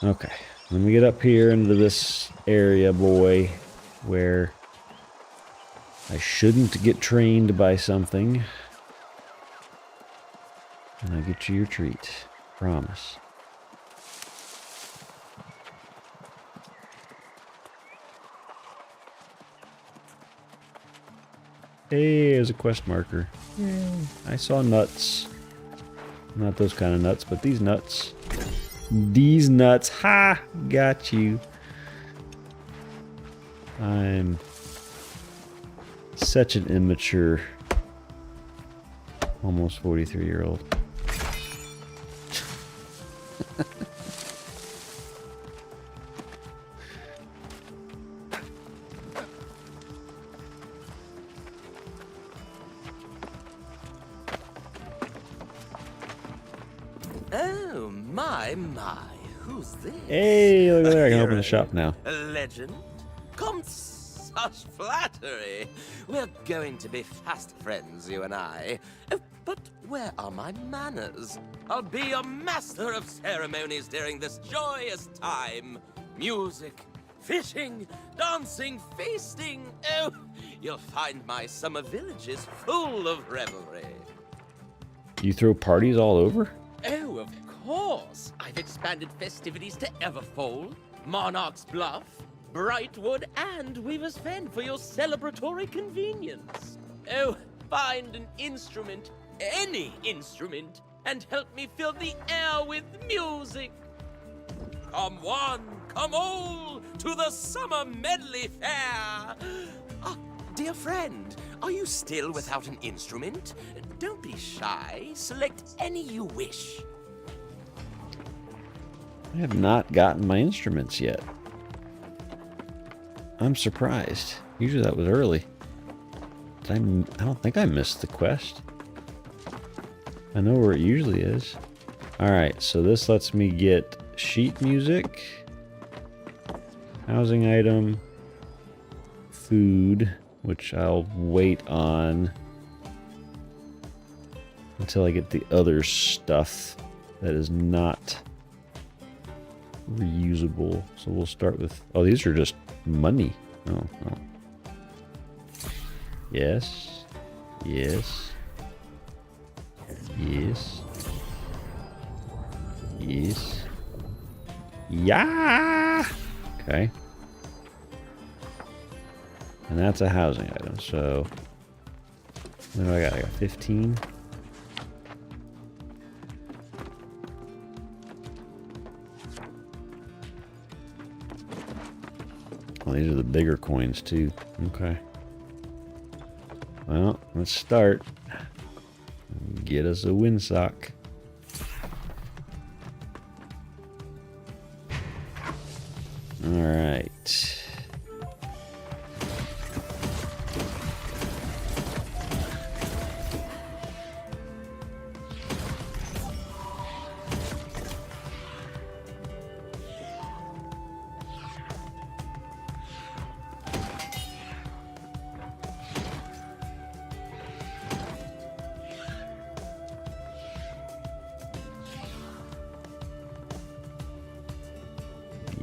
Okay. Let me get up here into this area, boy, where I shouldn't get trained by something. And I'll get you your treat. Promise. Hey, there's a quest marker. I saw nuts. Not those kind of nuts, but these nuts. These nuts. Ha! Got you. I'm such an immature, almost 43-year-old. Oh, my. Who's this? Hey, look at there. I can open the shop now. A legend? Come, such flattery. We're going to be fast friends, you and I. Oh, but where are my manners? I'll be your master of ceremonies during this joyous time. Music, fishing, dancing, feasting. Oh, you'll find my summer villages full of revelry. You throw parties all over? Oh, of course. I've expanded festivities to Everfold, Monarch's Bluff, Brightwood, and Weaver's Fen for your celebratory convenience. Oh, find an instrument, any instrument, and help me fill the air with music. Come one, come all, to the Summer Medley Fair. Ah, dear friend, are you still without an instrument? Don't be shy. Select any you wish. I have not gotten my instruments yet. I'm surprised. Usually that was early. I don't think I missed the quest. I know where it usually is. Alright, so this lets me get sheet music, housing item, food, which I'll wait on until I get the other stuff that is not reusable. So we'll start with... Oh, these are just money. Oh. Yes. Yes. Yes. Yes. Yeah! Okay. And that's a housing item, so... What do I got? I got 15. Well, these are the bigger coins, too. Okay. Well, let's start. Get us a windsock. All right.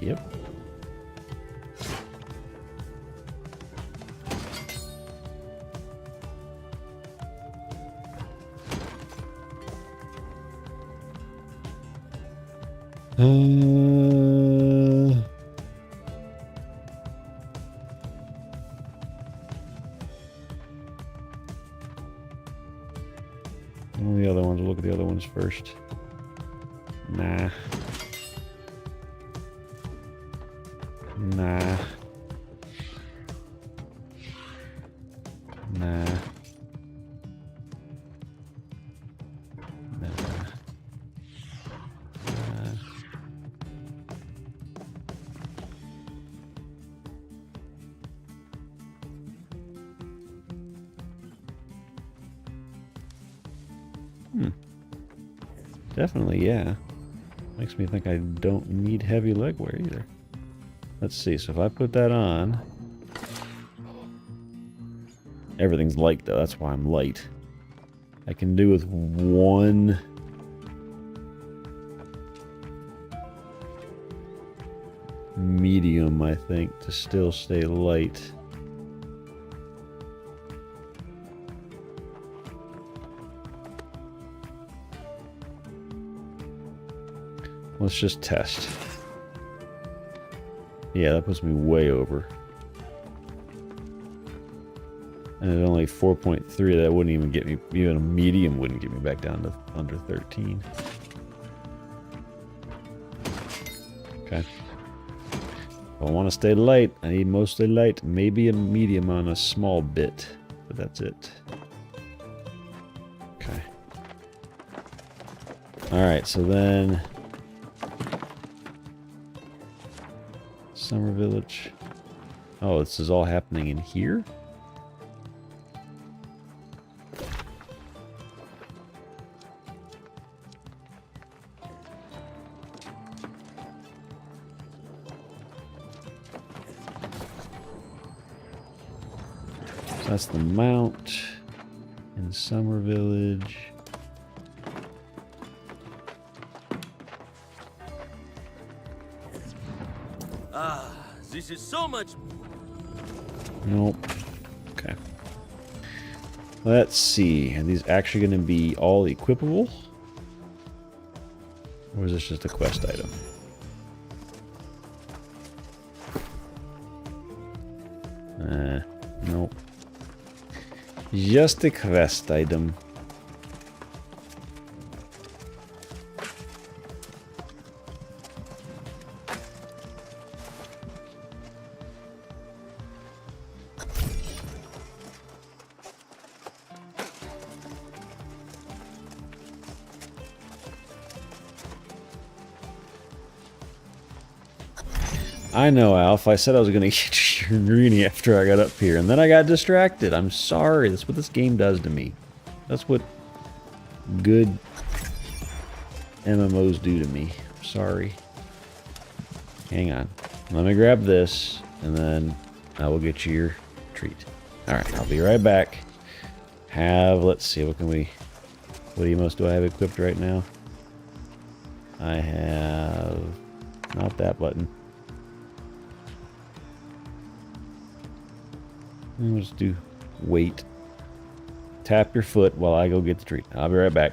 Yep. The other ones. We'll look at the other ones first. Nah. Nah. Nah. Nah. Nah. Definitely, yeah. Makes me think I don't need heavy legwear either. Let's see, so if I put that on... Everything's light though, that's why I'm light. I can do with one... medium, I think, to still stay light. Let's just test. Yeah, that puts me way over. And at only 4.3, that wouldn't even get me, even a medium wouldn't get me back down to under 13. Okay. If I want to stay light, I need mostly light, maybe a medium on a small bit, but that's it. Okay. Alright, so then... Summer Village. Oh, this is all happening in here? So that's the mount in Summer Village. This is so much. Nope. Okay. Let's see. Are these actually going to be all equipable? Or is this just a quest item? Nope. Just a quest item. I know, Alf. I said I was going to get your greenie after I got up here, and then I got distracted. I'm sorry. That's what this game does to me. That's what good MMOs do to me. I'm sorry. Hang on. Let me grab this, and then I will get you your treat. Alright, I'll be right back. Let's see, what do I have equipped right now? I have... not that button. Let's do wait. Tap your foot while I go get the treat. I'll be right back.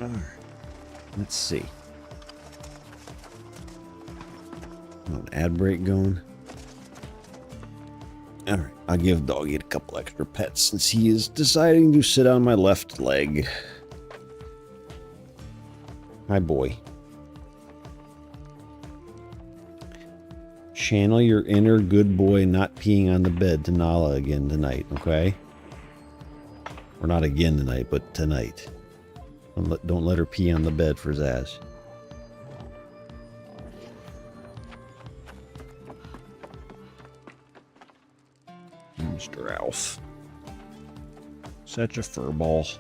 Alright. Let's see. An ad break going. Alright, I'll give Doggy a couple extra pets since he is deciding to sit on my left leg. Hi, boy. Channel your inner good boy not peeing on the bed to Nala again tonight, okay? Or not again tonight, but tonight. Don't let her pee on the bed for Zaz. Mr. Alf. Such a furball.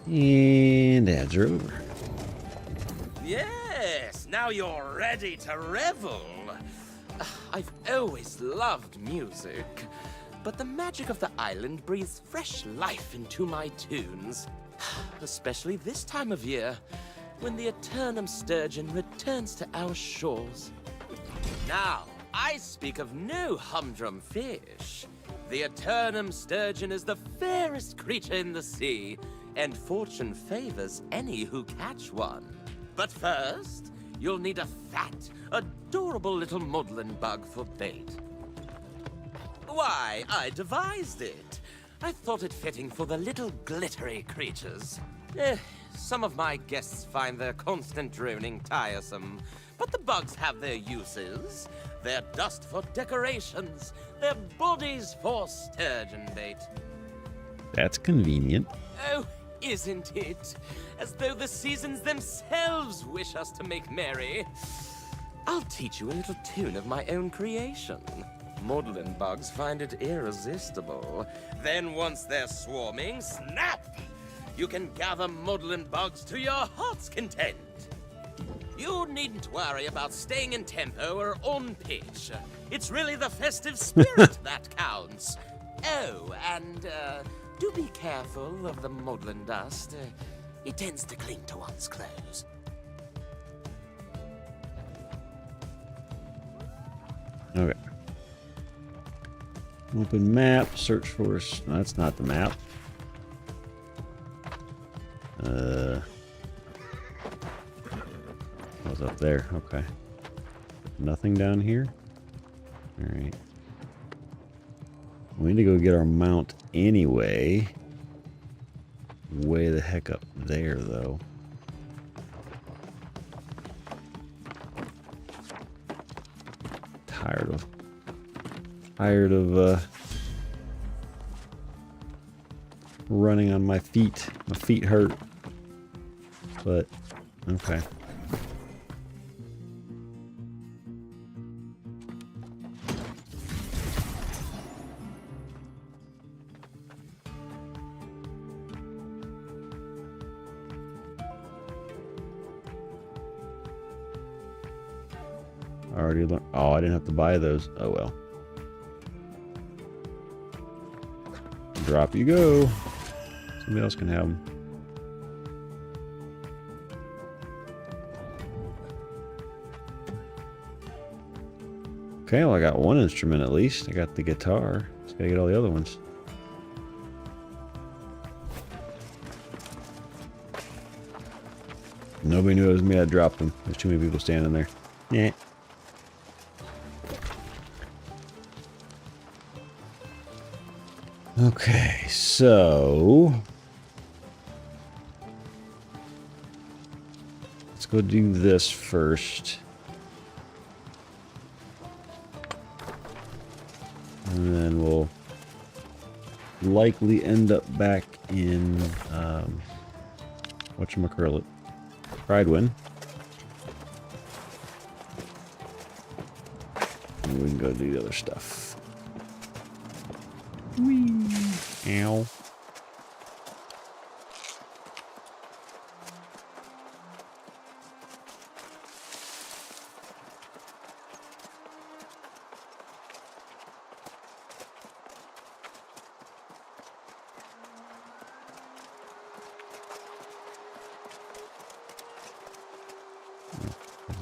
And ads are over. Yes, now you're ready to revel. I've always loved music, but the magic of the island breathes fresh life into my tunes. Especially this time of year, when the Eternum Sturgeon returns to our shores. Now, I speak of no humdrum fish. The Eternum Sturgeon is the fairest creature in the sea, and fortune favors any who catch one. But first, you'll need a fat, adorable little maudlin bug for bait. Why, I devised it. I thought it fitting for the little glittery creatures. Some of my guests find their constant droning tiresome, but the bugs have their uses. Their dust for decorations, their bodies for sturgeon bait. That's convenient. Oh, isn't it? As though the seasons themselves wish us to make merry. I'll teach you a little tune of my own creation. Maudlin bugs find it irresistible. Then once they're swarming, snap! You can gather maudlin bugs to your heart's content. You needn't worry about staying in tempo or on pitch. It's really the festive spirit that counts. Oh, and do be careful of the maudlin dust. It tends to cling to one's clothes. Okay. Open map, search for... No, that's not the map. What's up there? Okay. Nothing down here? Alright. We need to go get our mount anyway. Way the heck up there, though. Tired of running on my feet. My feet hurt. But okay. Already learned. Oh, I didn't have to buy those. Oh well. Drop you go. Somebody else can have them. Okay, well I got one instrument at least. I got the guitar. Just gotta get all the other ones. Nobody knew it was me. I dropped them. There's too many people standing there. Yeah. Okay, so let's go do this first. And then we'll likely end up back in whatchamacallit, Prydwen. And we can go do the other stuff. Whee! Ow.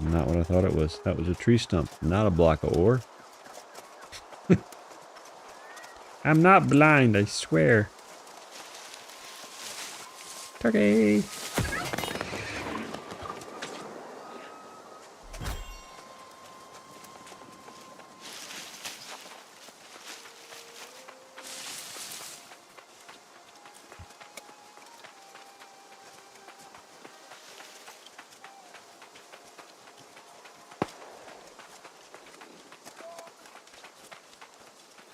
Not what I thought it was. That was a tree stump, not a block of ore. I'm not blind, I swear. Turkey!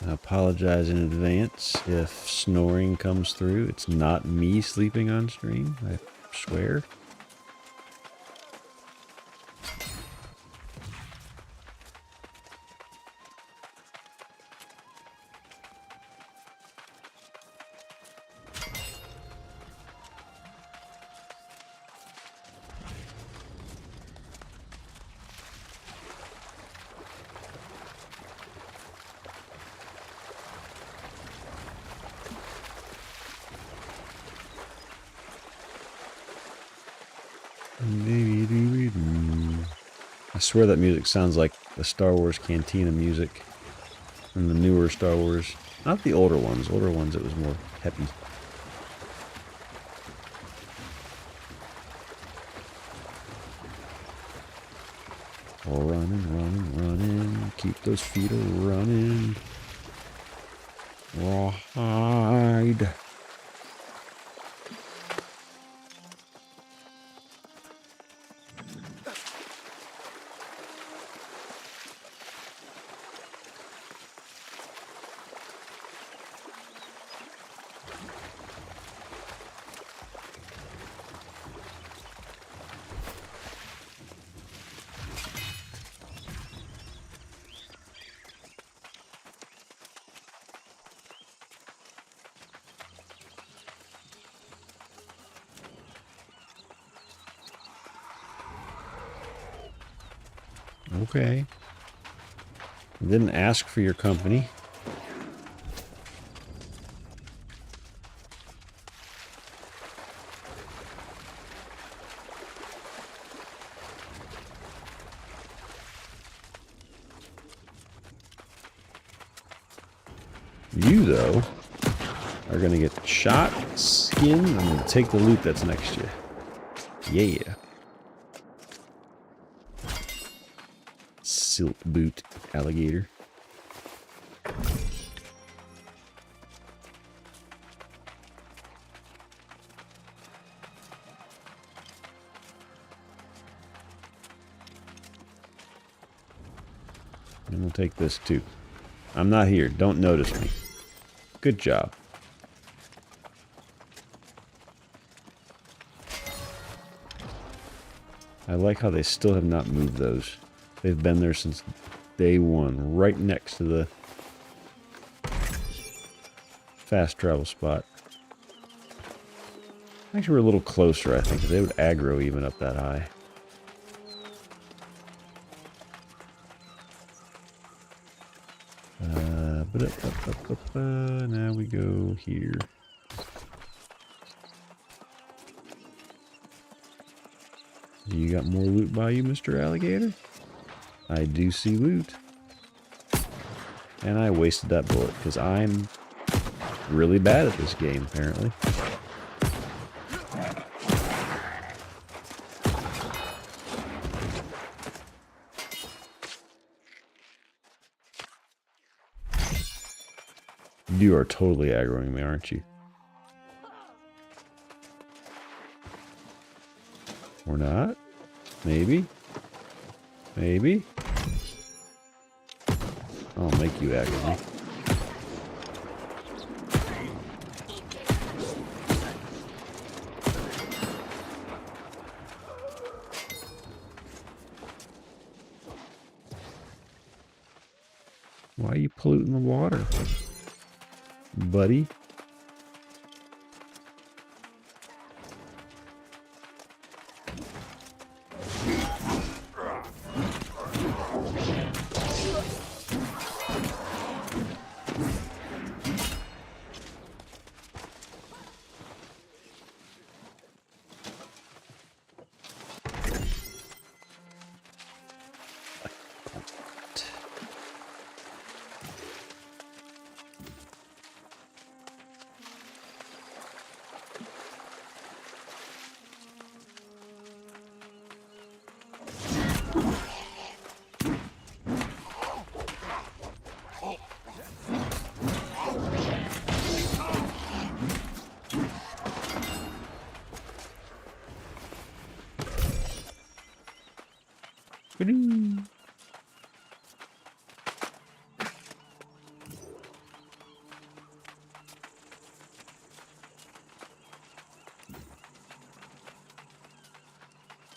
I apologize in advance if snoring comes through. It's not me sleeping on stream, I swear. I swear that music sounds like the Star Wars Cantina music from the newer Star Wars. Not the older ones. Older ones, it was more peppy. Running, running, running. Keep those feet a-running. Rawhide. Okay. I didn't ask for your company. You, though, are going to get shot, skinned, and then take the loot that's next to you. Yeah. Silk boot alligator. And we'll take this too. I'm not here. Don't notice me. Good job. I like how they still have not moved those. They've been there since day one, right next to the fast travel spot. Actually, we're a little closer, I think, because they would aggro even up that high. Now we go here. You got more loot by you, Mr. Alligator? I do see loot. And I wasted that bullet because I'm really bad at this game, apparently. You are totally aggroing me, aren't you? Or not? Maybe? Maybe? I'll make you aggro me. Why are you polluting the water, buddy?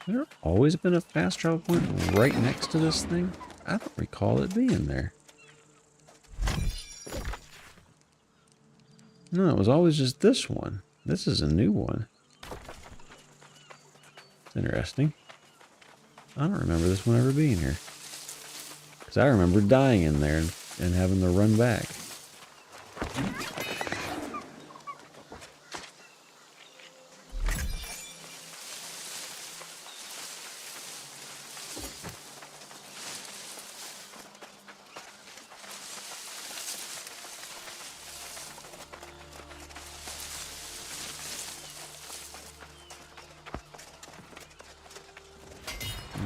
There always been a fast travel point right next to this thing? I don't recall it being there. No, it was always just this one. This is a new one. It's interesting. I don't remember this one ever being here. Because I remember dying in there and having to run back.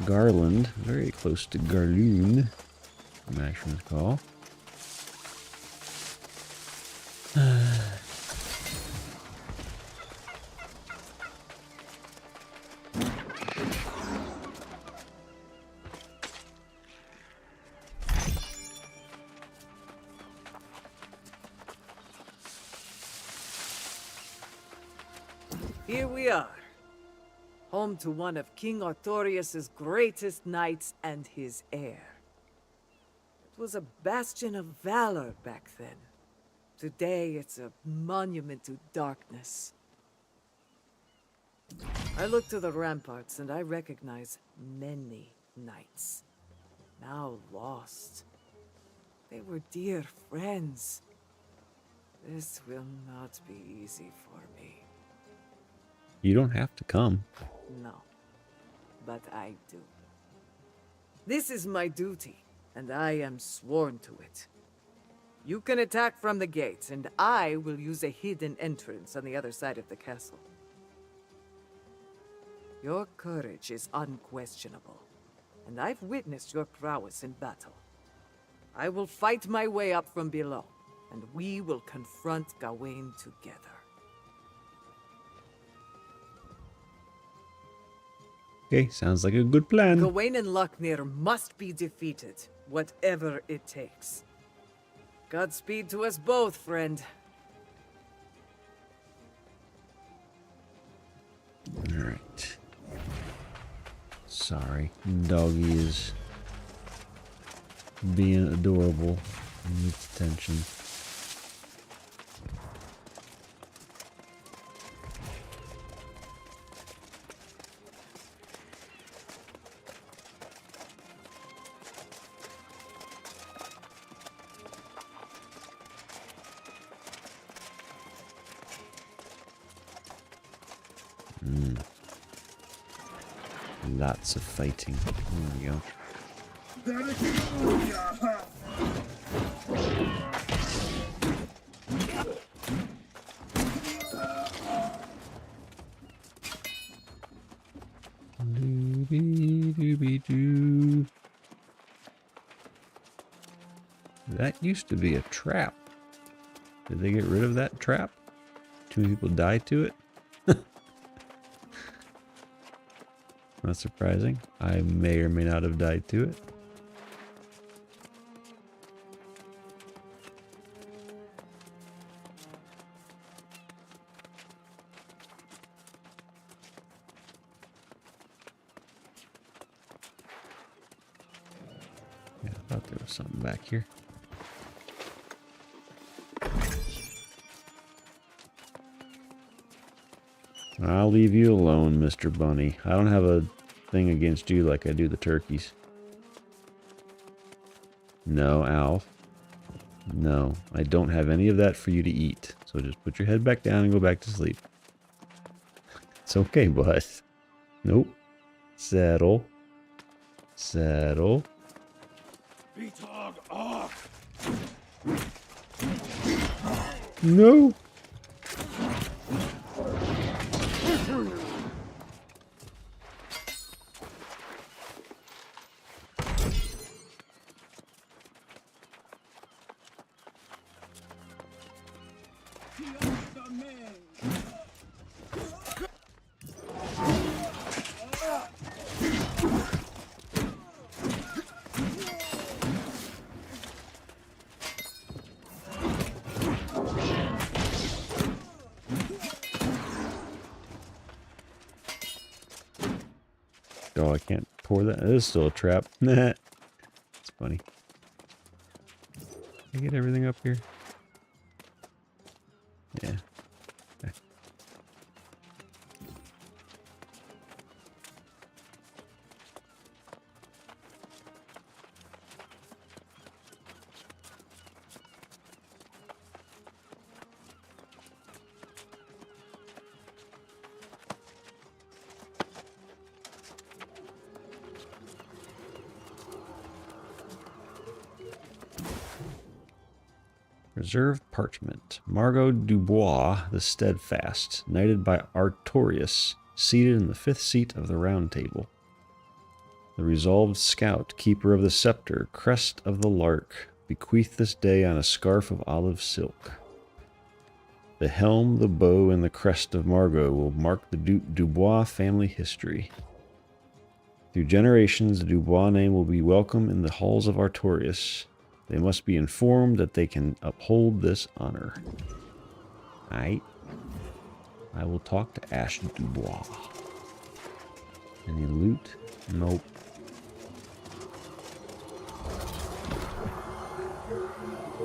Garland, very close to Garloon, Maxim's call. Here we are. Home to one of King Artorius' greatest knights and his heir. It was a bastion of valor back then. Today, it's a monument to darkness. I look to the ramparts and I recognize many knights. Now lost. They were dear friends. This will not be easy for me. You don't have to come. No, but I do. This is my duty, and I am sworn to it. You can attack from the gates, and I will use a hidden entrance on the other side of the castle. Your courage is unquestionable, and I've witnessed your prowess in battle. I will fight my way up from below, and we will confront Gawain together. Okay, sounds like a good plan. Gawain and Lochner must be defeated, whatever it takes. Godspeed to us both, friend. Alright. Sorry, doggy is being adorable. Needs attention. Lots of fighting. There we go. Doobie-doobie-doo. That used to be a trap. Did they get rid of that trap? Too many people died to it? Not surprising. I may or may not have died to it. Yeah, I thought there was something back here. I'll leave you alone, Mr. Bunny. I don't have a thing against you like I do the turkeys. No, Alf. No, I don't have any of that for you to eat. So just put your head back down and go back to sleep. It's okay, bud. Nope. Settle. Settle. No. Oh, I can't pour that. It is still a trap. It's funny. Can I get everything up here? Yeah. Okay. Reserved parchment. Margot Dubois, the Steadfast, knighted by Artorius, seated in the 5th seat of the Round Table. The resolved scout, keeper of the scepter, crest of the lark, bequeathed this day on a scarf of olive silk. The helm, the bow, and the crest of Margot will mark the Dubois family history. Through generations, the Dubois name will be welcome in the halls of Artorius. They must be informed that they can uphold this honor. I will talk to Ash Dubois. Any loot? Nope.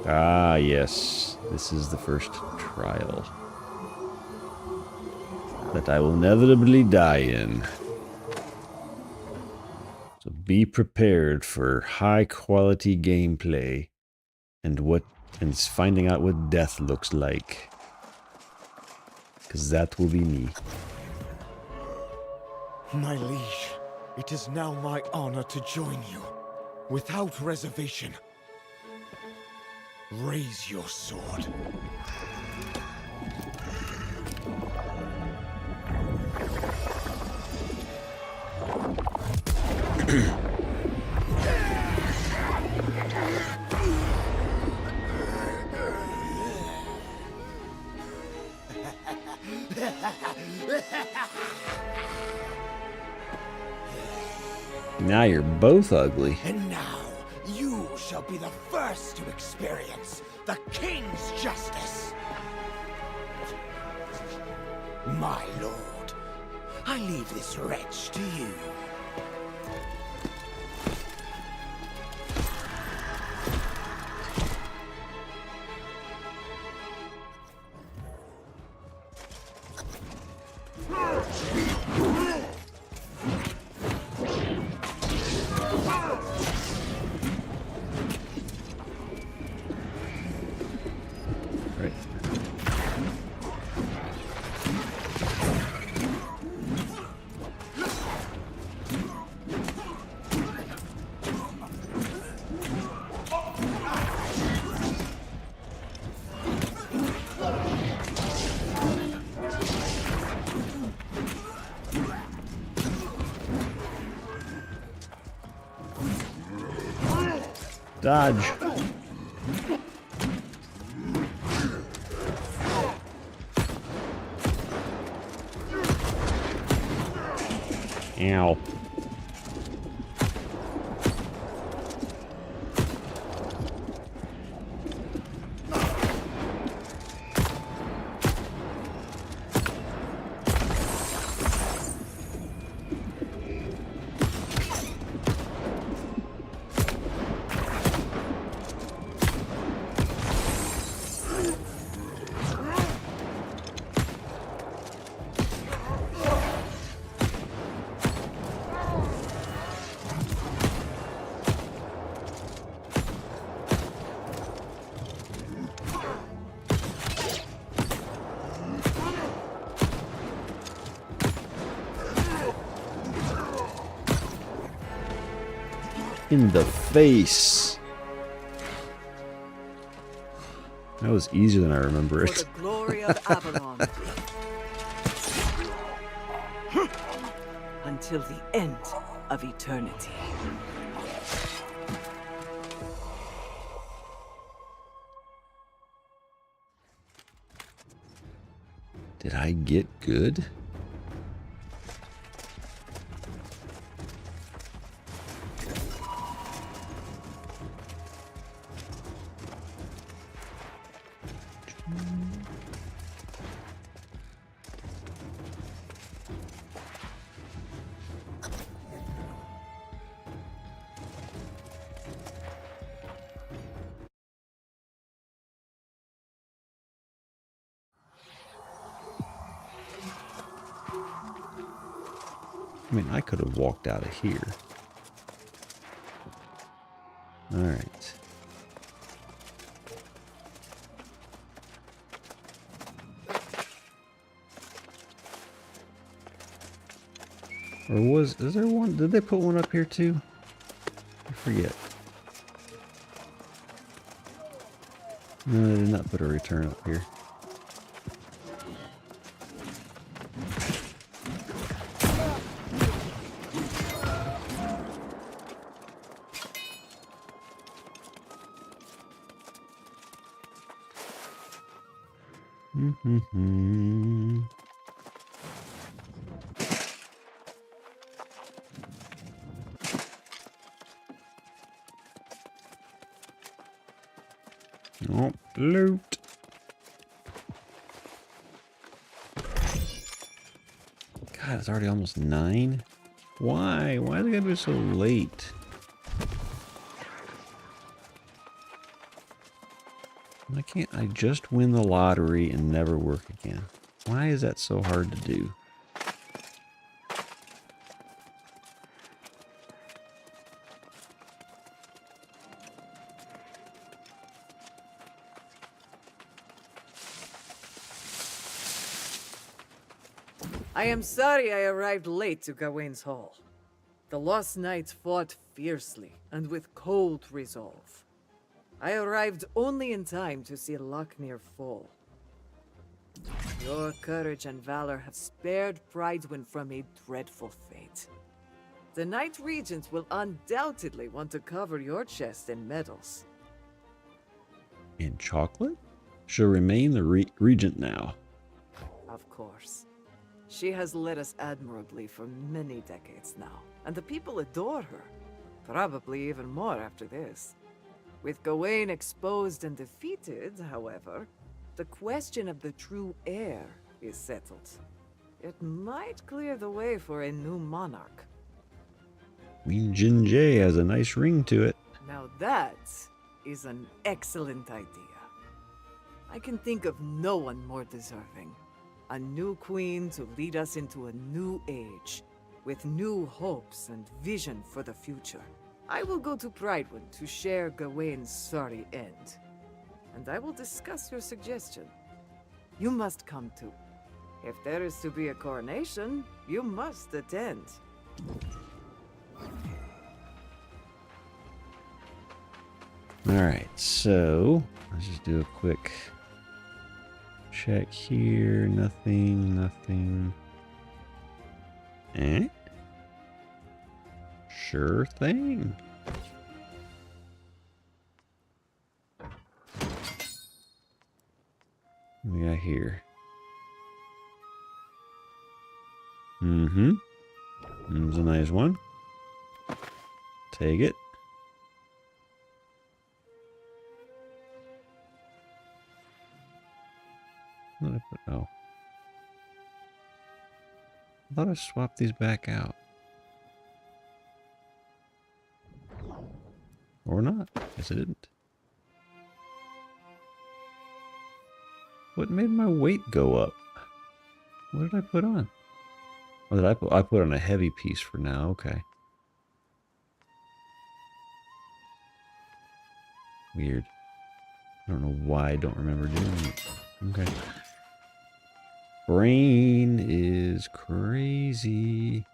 Ah, yes. This is the first trial that I will inevitably die in. So be prepared for high quality gameplay and finding out what death looks like. Because that will be me. My liege, it is now my honor to join you. Without reservation. Raise your sword. Now you're both ugly. And now, you shall be the first to experience the King's justice. My lord, I leave this wretch to you. Dodge. Ow. In the face. That was easier than I remember For it. the glory of Avalon. Until the end of eternity. Did I get good? I mean, I could have walked out of here. Alright. Or is there one? Did they put one up here too? I forget. No, they did not put a return up here. Oh, loot. God, it's already almost 9. Why? Why is it gotta be so late? Why can't I just win the lottery and never work again? Why is that so hard to do? I am sorry I arrived late to Gawain's Hall. The Lost Knights fought fiercely and with cold resolve. I arrived only in time to see Lochmere fall. Your courage and valor have spared Prydwen from a dreadful fate. The Knight Regent will undoubtedly want to cover your chest in medals. In chocolate? She'll remain the regent now. Of course. She has led us admirably for many decades now, and the people adore her. Probably even more after this. With Gawain exposed and defeated, however, the question of the true heir is settled. It might clear the way for a new monarch. Queen Jinjay has a nice ring to it. Now that is an excellent idea. I can think of no one more deserving. A new queen to lead us into a new age, with new hopes and vision for the future. I will go to Prydwen to share Gawain's sorry end. And I will discuss your suggestion. You must come too. If there is to be a coronation, you must attend. Alright, so let's just do a quick check here. Nothing. Eh? Sure thing. What do we got here? There's a nice one. Take it. What did I put? Oh. I thought I swapped these back out. Or not. Guess I didn't. What made my weight go up? What did I put on? What did I put? I put on a heavy piece for now. Okay. Weird. I don't know why I don't remember doing it. Okay. Brain is crazy.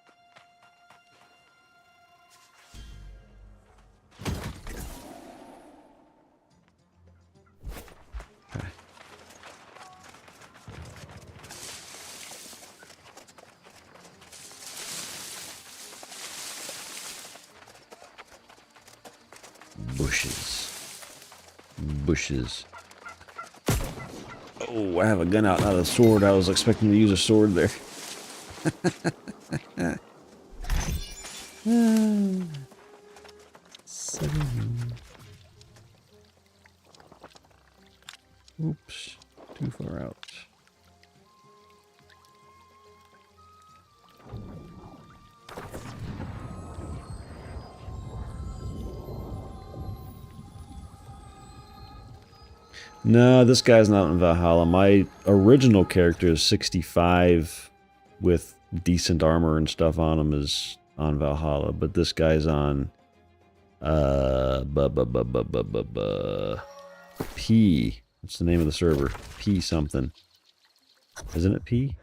Okay. Bushes. Oh, I have a gun out, not a sword. I was expecting to use a sword there. Oops, too far out. No, this guy's not in Valhalla. My original character is 65 with decent armor and stuff on him is on Valhalla, but this guy's on P. What's the name of the server? P something. Isn't it P?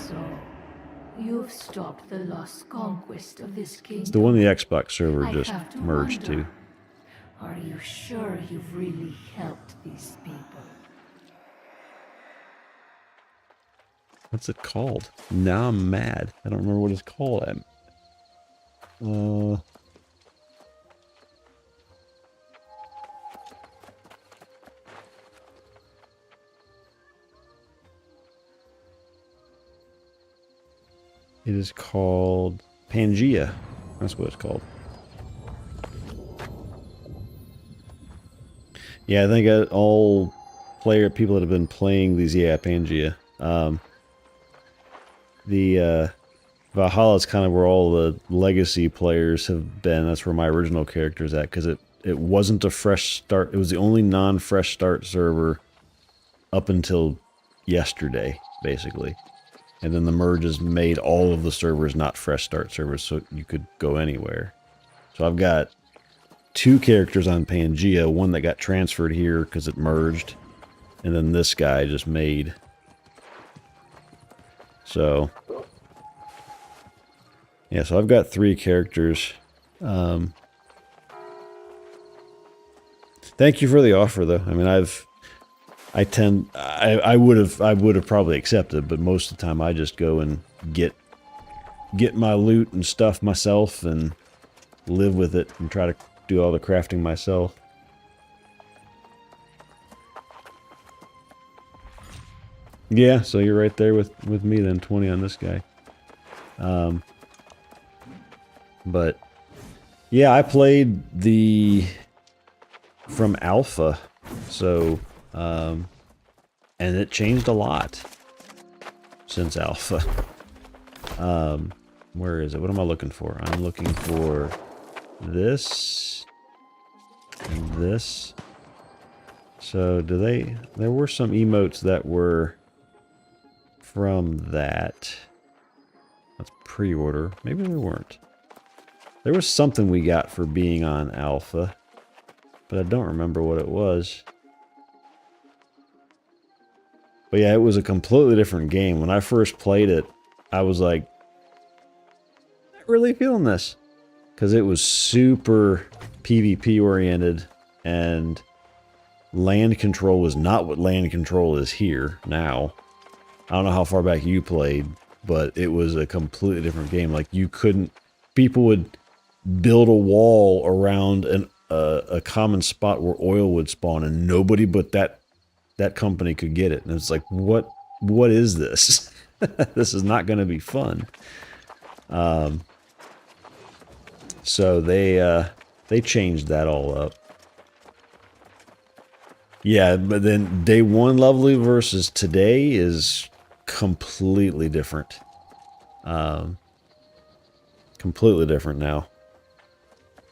So, you've stopped the lost conquest of this kingdom. It's the one the Xbox server I just have to merged wonder, to. Are you sure you've really helped these people? What's it called? Now I'm mad. I don't remember what it's called. It is called Pangea. That's what it's called. Yeah, I think all people that have been playing these, yeah, Pangea. The Valhalla is kind of where all the legacy players have been. That's where my original character is at, because it wasn't a fresh start. It was the only non-fresh start server up until yesterday, basically. And then the merges made all of the servers not fresh start servers, so you could go anywhere. So I've got 2 characters on Pangea, one that got transferred here because it merged, and then this guy just made. So, yeah, so I've got 3 characters. Thank you for the offer, though. I mean, I would have probably accepted, but most of the time I just go and get my loot and stuff myself and live with it and try to do all the crafting myself. Yeah, so you're right there with me then, 20 on this guy. But yeah, I played from alpha, so and it changed a lot since alpha. Where is it? What am I looking for? I'm looking for this and this. So there were some emotes that were from that. That's pre-order. Maybe they weren't. There was something we got for being on alpha, but I don't remember what it was. But yeah, it was a completely different game. When I first played it, I was like, not really feeling this. Because it was super PvP oriented, and land control was not what land control is here now. I don't know how far back you played, but it was a completely different game. Like, people would build a wall around a common spot where oil would spawn, and nobody but that company could get it. And it's like, what is this? This is not going to be fun. So they changed that all up. Yeah, but then day 1 Lovely versus today is completely different. Completely different now.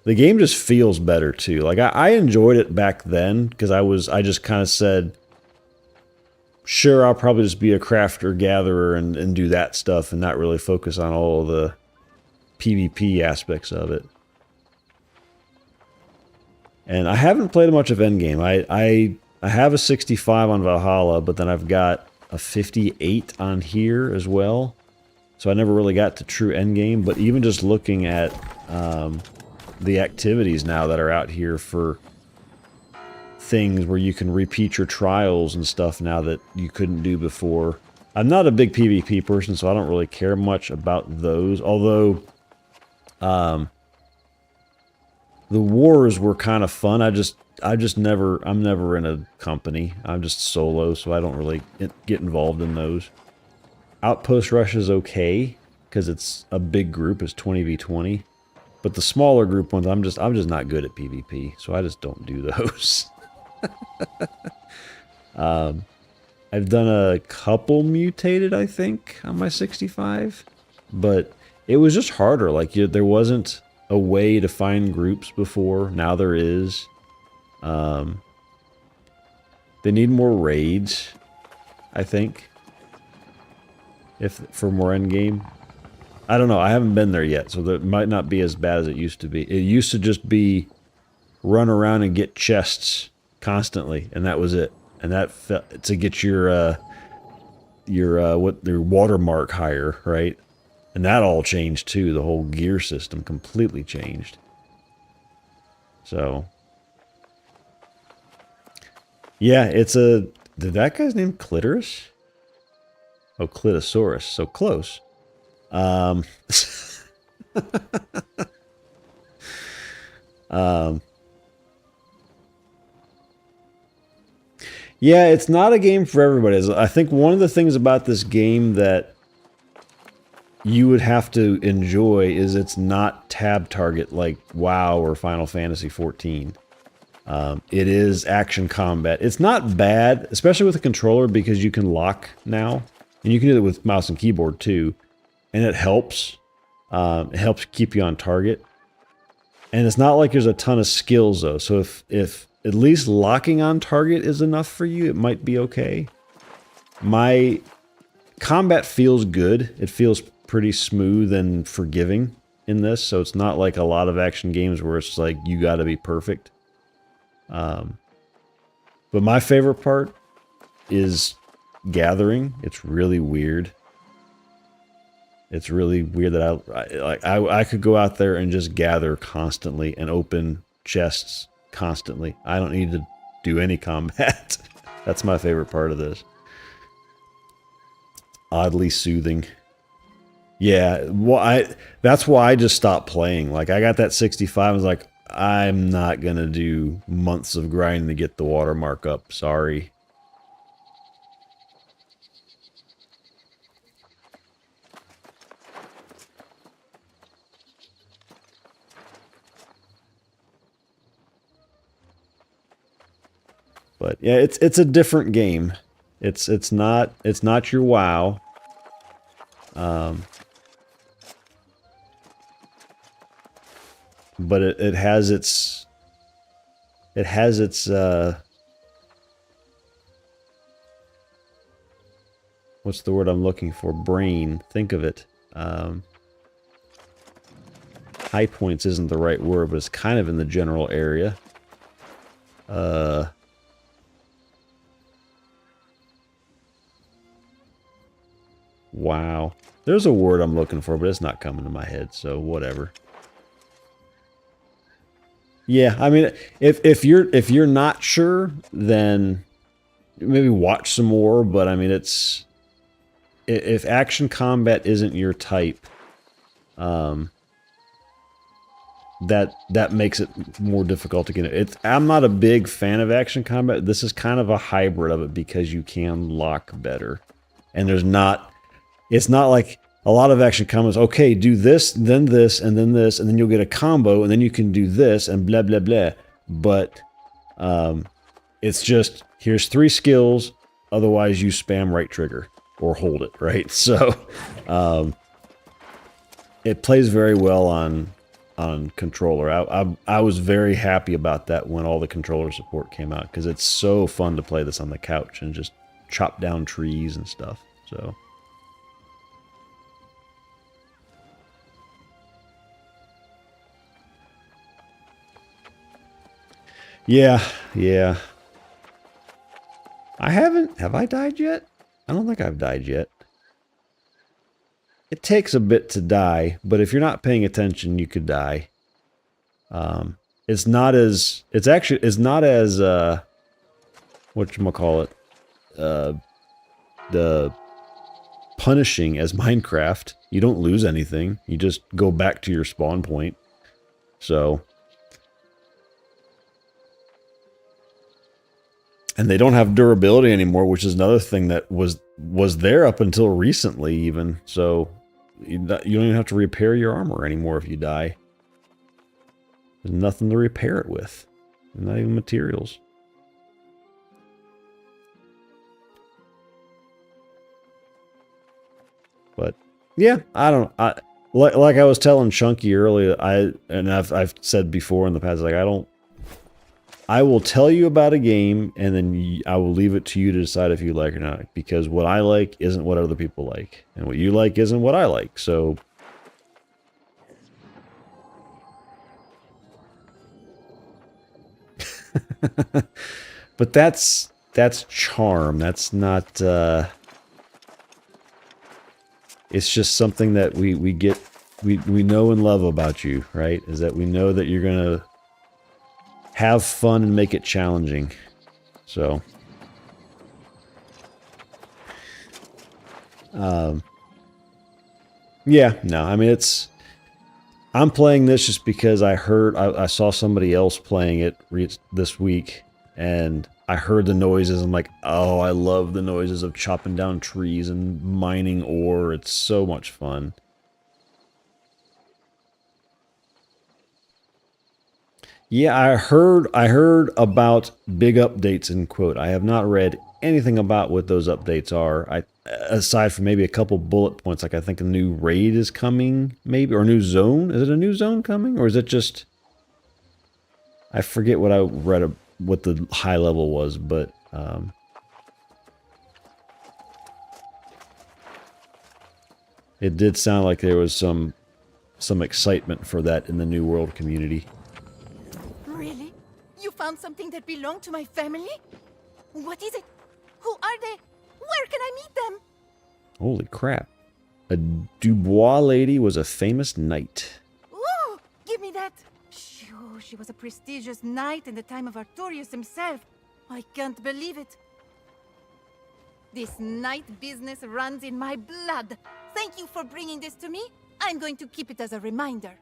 The game just feels better too. Like, I enjoyed it back then because I just kind of said, sure, I'll probably just be a crafter gatherer and do that stuff and not really focus on all of the PvP aspects of it. And I haven't played much of Endgame. I have a 65 on Valhalla, but then I've got a 58 on here as well. So I never really got to true Endgame. But even just looking at the activities now that are out here for things where you can repeat your trials and stuff now that you couldn't do before. I'm not a big PvP person, so I don't really care much about those. Although the wars were kind of fun. I'm never in a company. I'm just solo, so I don't really get involved in those. Outpost Rush is okay because it's a big group. It's 20v20, but the smaller group ones, I'm just not good at PvP, so I just don't do those. I've done a couple mutated, I think, on my 65, but it was just harder. Like, there wasn't a way to find groups before. Now there is. They need more raids, I think. if for more endgame. I don't know. I haven't been there yet, so that might not be as bad as it used to be. It used to just be run around and get chests constantly, and that was it. And that to get your watermark higher, right? And that all changed too. The whole gear system completely changed. So, yeah, it's a... Did that guy's name Clitoris? Oh, Clitosaurus. So close. Yeah, it's not a game for everybody. I think one of the things about this game that you would have to enjoy is it's not tab target like WoW or Final Fantasy XIV. It is action combat. It's not bad, especially with a controller, because you can lock now. And you can do it with mouse and keyboard too. And it helps. It helps keep you on target. And it's not like there's a ton of skills though. So if at least locking on target is enough for you, it might be okay. My combat feels good. It feels pretty smooth and forgiving in this. So it's not like a lot of action games where it's like you gotta be perfect. But my favorite part is gathering. It's really weird. It's really weird that I could go out there and just gather constantly and open chests constantly. I don't need to do any combat. That's my favorite part of this. Oddly soothing. Yeah, well, that's why I just stopped playing. Like, I got that 65, I was like, I'm not gonna do months of grinding to get the watermark up. Sorry. But yeah, it's a different game. It's not your WoW. But it has its what's the word I'm looking for? Brain. Think of it. High points isn't the right word, but it's kind of in the general area. Wow. There's a word I'm looking for, but it's not coming to my head, so whatever. Yeah, I mean, if you're not sure, then maybe watch some more, but I mean, if action combat isn't your type, that makes it more difficult to get it. I'm not a big fan of action combat. This is kind of a hybrid of it because you can lock better. And it's not like a lot of action combos, okay, do this, and then this, and then this, and then you'll get a combo, and then you can do this, and blah, blah, blah. But it's just, here's 3 skills, otherwise you spam right trigger, or hold it, right? So it plays very well on controller. I was very happy about that when all the controller support came out, because it's so fun to play this on the couch and just chop down trees and stuff, so... Yeah. Have I died yet? I don't think I've died yet. It takes a bit to die, but if you're not paying attention, you could die. It's not as whatchamacallit, the punishing as Minecraft. You don't lose anything. You just go back to your spawn point. So... And they don't have durability anymore, which is another thing that was there up until recently even. So you don't even have to repair your armor anymore if you die. There's nothing to repair it with. Not even materials. But yeah, I don't know. Like I was telling Chunky earlier, I've said before in the past, like I don't I will tell you about a game, and then I will leave it to you to decide if you like it or not. Because what I like isn't what other people like, and what you like isn't what I like. So, but that's charm. That's not. It's just something that we know and love about you, right? Is that we know that you're gonna have fun and make it challenging. So, yeah, no, I mean, I'm playing this just because I saw somebody else playing it this week, and I heard the noises. I'm like, oh, I love the noises of chopping down trees and mining ore. It's so much fun. Yeah, I heard about big updates, in quote. I have not read anything about what those updates are. Aside from maybe a couple bullet points, like I think a new raid is coming, maybe, or a new zone. Is it a new zone coming, or is it just? I forget what I read, what the high level was, but it did sound like there was some excitement for that in the New World community. Really? You found something that belonged to my family? What is it? Who are they? Where can I meet them? Holy crap. A Dubois lady was a famous knight. Ooh, give me that. Phew, she was a prestigious knight in the time of Artorius himself. I can't believe it. This knight business runs in my blood. Thank you for bringing this to me. I'm going to keep it as a reminder.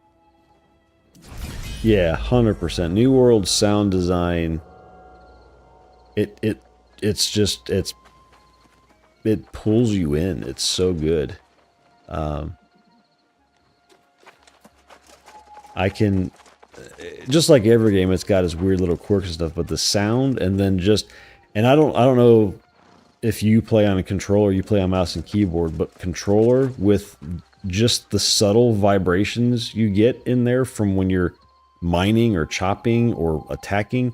Yeah, 100%. New World sound design. It pulls you in. It's so good. I can, just like every game, it's got its weird little quirks and stuff, but the sound, and then and I don't know if you play on a controller, you play on mouse and keyboard, but controller with just the subtle vibrations you get in there from when you're mining or chopping or attacking,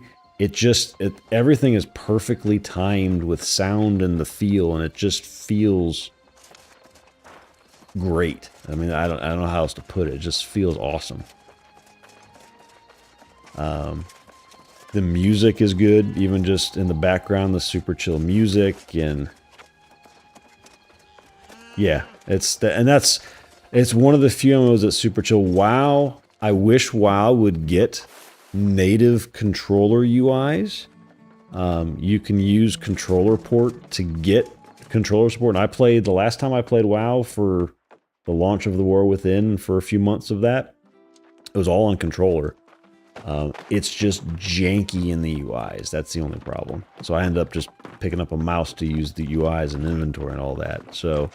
everything is perfectly timed with sound and the feel, and it just feels great. I mean, I don't know how else to put it. It just feels awesome. The music is good, even just in the background, the super chill music, and yeah, it's one of the few MMOs that's super chill. WoW, I wish WoW would get native controller UIs. You can use controller port to get controller support. And the last time I played WoW for the launch of The War Within, for a few months of that, it was all on controller. It's just janky in the UIs. That's the only problem. So I ended up just picking up a mouse to use the UIs and inventory and all that. So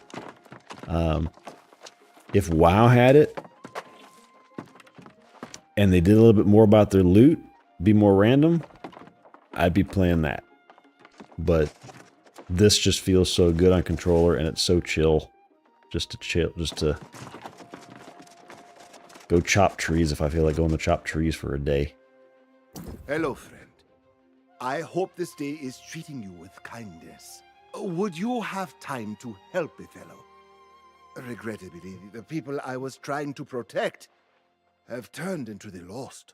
if WoW had it, and they did a little bit more about their loot, be more random, I'd be playing that. But this just feels so good on controller, and it's so chill. Just to go chop trees if I feel like going to chop trees for a day. Hello, friend. I hope this day is treating you with kindness. Would you have time to help a fellow? Regrettably, the people I was trying to protect have turned into the lost.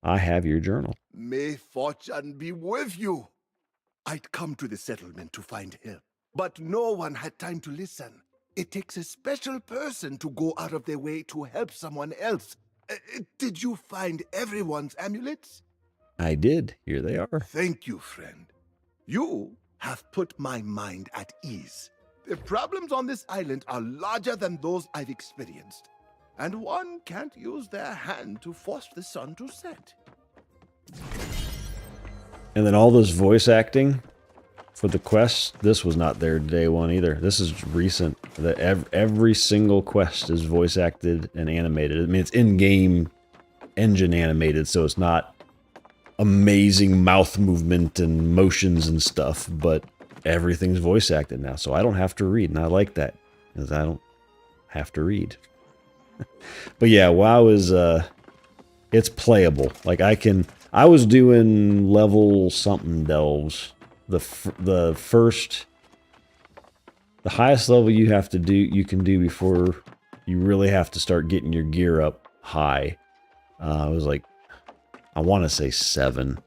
I have your journal. May fortune be with you. I'd come to the settlement to find help, but no one had time to listen. It takes a special person to go out of their way to help someone else. Did you find everyone's amulets? I did. Here they are. Thank you, friend. You have put my mind at ease. The problems on this island are larger than those I've experienced, and one can't use their hand to force the sun to set. And then all this voice acting for the quests, this was not there day one either. This is recent. Every single quest is voice acted and animated. I mean, it's in-game engine animated, so it's not amazing mouth movement and motions and stuff, but everything's voice acted now, so I don't have to read, and I like that, because I don't have to read. But yeah, WoW is, it's playable. Like, I can I was doing level something delves. The highest level you can do before you really have to start getting your gear up high. It was like, I want to say 7,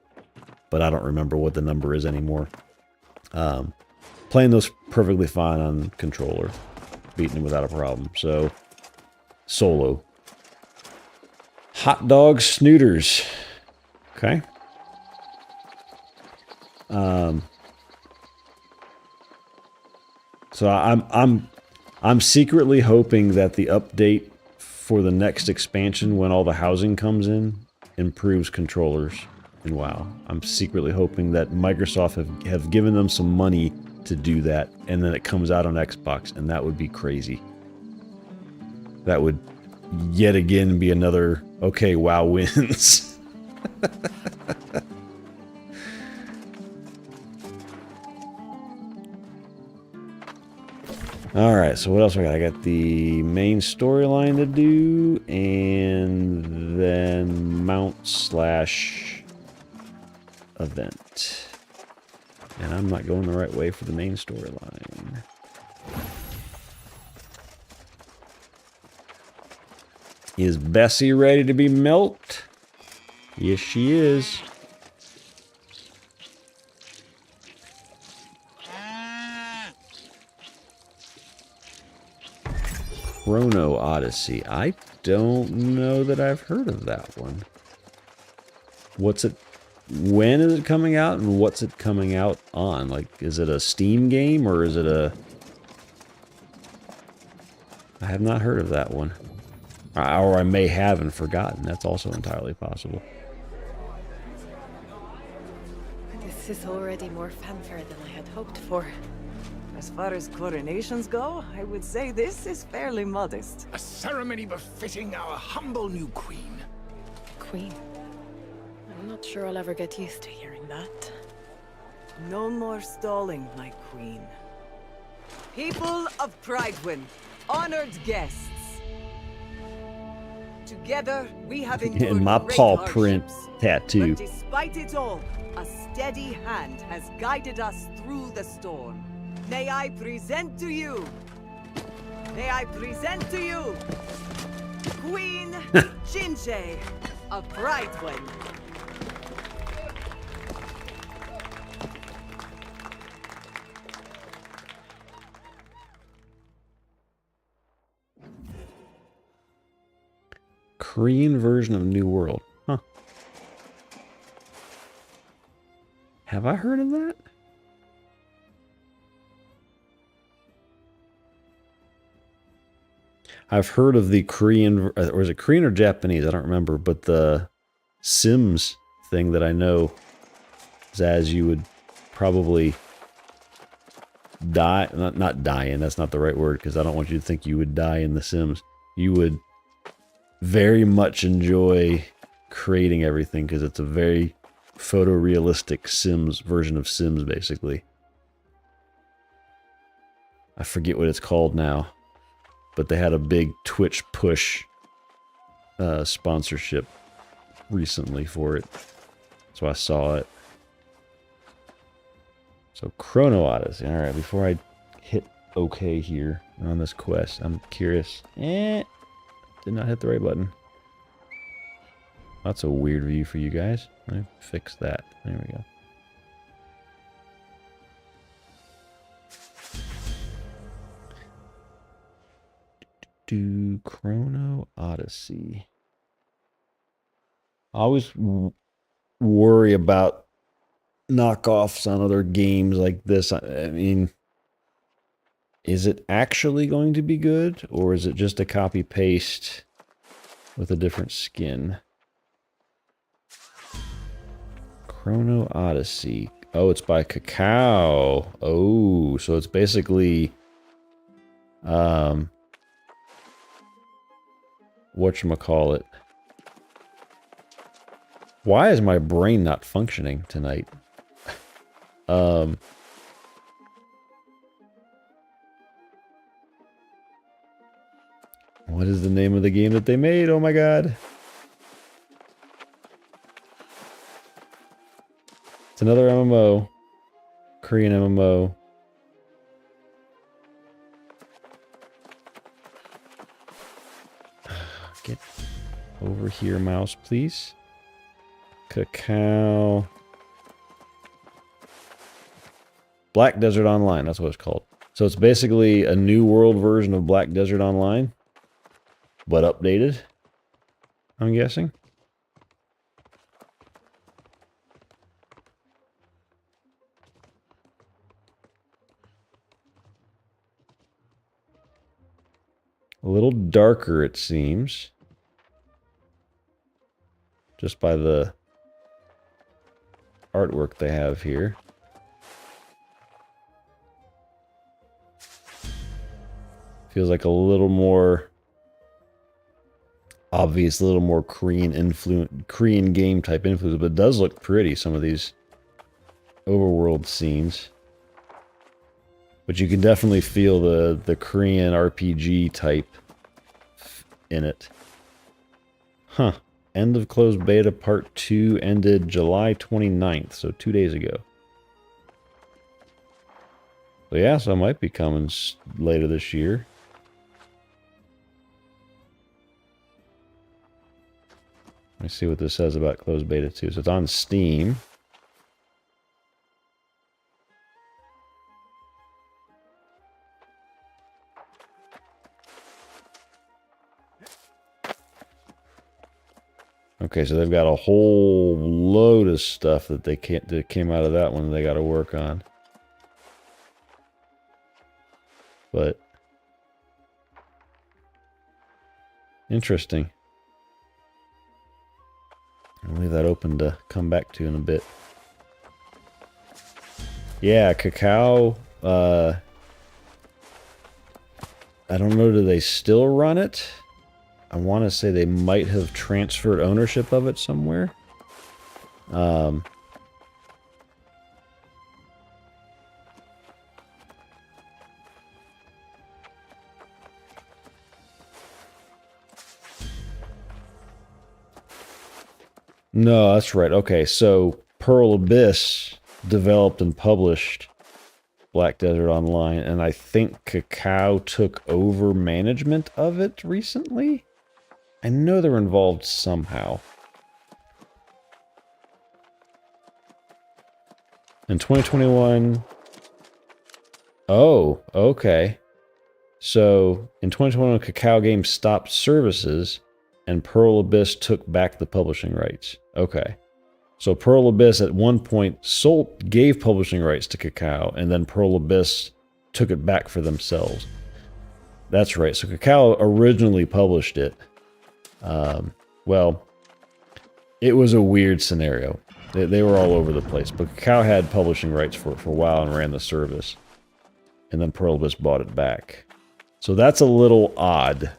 but I don't remember what the number is anymore. Playing those perfectly fine on controller, beating them without a problem. So, solo. Hot dog snooters. Okay. So I'm secretly hoping that the update for the next expansion, when all the housing comes in, improves controllers in WoW. I'm secretly hoping that Microsoft have given them some money to do that, and then it comes out on Xbox, and that would be crazy. That would yet again be another, okay, WoW wins. Alright, so what else I got? I got the main storyline to do, and then mount/event. And I'm not going the right way for the main storyline. Is Bessie ready to be milked? Yes, she is. Chrono Odyssey. I don't know that I've heard of that one. What's it? When is it coming out, and what's it coming out on? Like, is it a Steam game, or is it a... I have not heard of that one. Or I may have and forgotten. That's also entirely possible. This is already more fanfare than I had hoped for. As far as coronations go, I would say this is fairly modest. A ceremony befitting our humble new queen. Queen. I'm not sure I'll ever get used to hearing that. No more stalling, my queen. People of Prydwen, honored guests. Together, we have endured And my great paw hardships. print tattoo. But despite it all, a steady hand has guided us through the storm. May I present to you, Queen Jinjay of Prydwen. Korean version of New World. Huh. Have I heard of that? I've heard of the Korean, or is it Korean or Japanese? I don't remember, but the Sims thing that I know is as you would probably die, not die in, that's not the right word, because I don't want you to think you would die in The Sims. You would very much enjoy creating everything, because it's a very photorealistic Sims version of Sims, basically. I forget what it's called now, but they had a big Twitch push sponsorship recently for it, so I saw it. So Chrono Odyssey. All right, before I hit OK here on this quest, I'm curious. Did not hit the right button. That's a weird view for you guys. Let me fix that. There we go. Chrono Odyssey. I always worry about knockoffs on other games like this. I mean, is it actually going to be good, or is it just a copy paste with a different skin? Chrono Odyssey. Oh, it's by Kakao. Oh, so it's basically whatchamacallit. Why is my brain not functioning tonight? What is the name of the game that they made? Oh my god. It's another MMO. Korean MMO. Get over here, mouse, please. Cacao. Black Desert Online, that's what it's called. So it's basically a new world version of Black Desert Online, but updated, I'm guessing. A little darker, it seems. Just by the artwork they have here. Feels like a little more obvious, a little more Korean game type influence, but it does look pretty, some of these overworld scenes. But you can definitely feel the Korean RPG type in it. Huh. End of closed beta part 2 ended July 29th, so 2 days ago. So yeah, so it might be coming later this year. Let me see what this says about closed beta 2. So it's on Steam. Okay, so they've got a whole load of stuff that that came out of that one they got to work on. But interesting. I'll leave that open to come back to in a bit. Yeah, Cacao. I don't know, do they still run it? I want to say they might have transferred ownership of it somewhere. No, that's right. Okay, so Pearl Abyss developed and published Black Desert Online, and I think Cacao took over management of it recently. I know they're involved somehow. In 2021... Oh, okay. So, in 2021, Cacao Games stopped services, and Pearl Abyss took back the publishing rights. Okay. So Pearl Abyss at one point gave publishing rights to Cacao, and then Pearl Abyss took it back for themselves. That's right. So Cacao originally published it. Well, it was a weird scenario. They were all over the place, but Cacao had publishing rights for a while and ran the service. And then Pearl Abyss bought it back. So that's a little odd.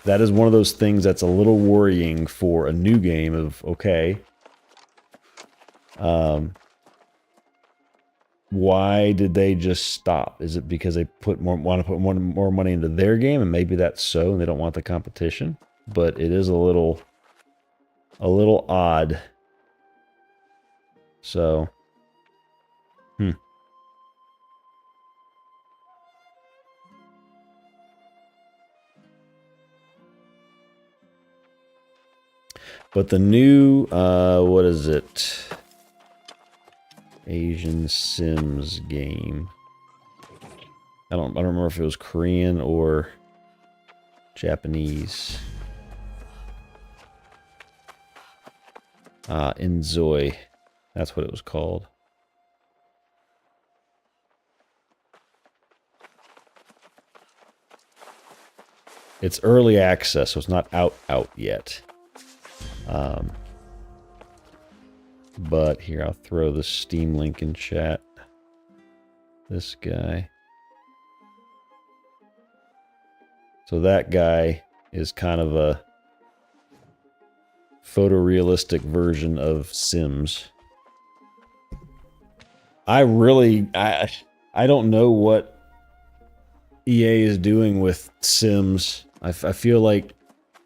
That is one of those things that's a little worrying for a new game of, okay, why did they just stop? Is it because they want to put more money into their game, and maybe that's so, and they don't want the competition? But it is a little odd. So, But the new, what is it? Asian Sims game. I don't remember if it was Korean or Japanese. Inzoi. That's what it was called. It's early access, so it's not out yet. But here, I'll throw the Steam link in chat. This guy. So that guy is kind of a photorealistic version of Sims. I don't know what EA is doing with Sims. I feel like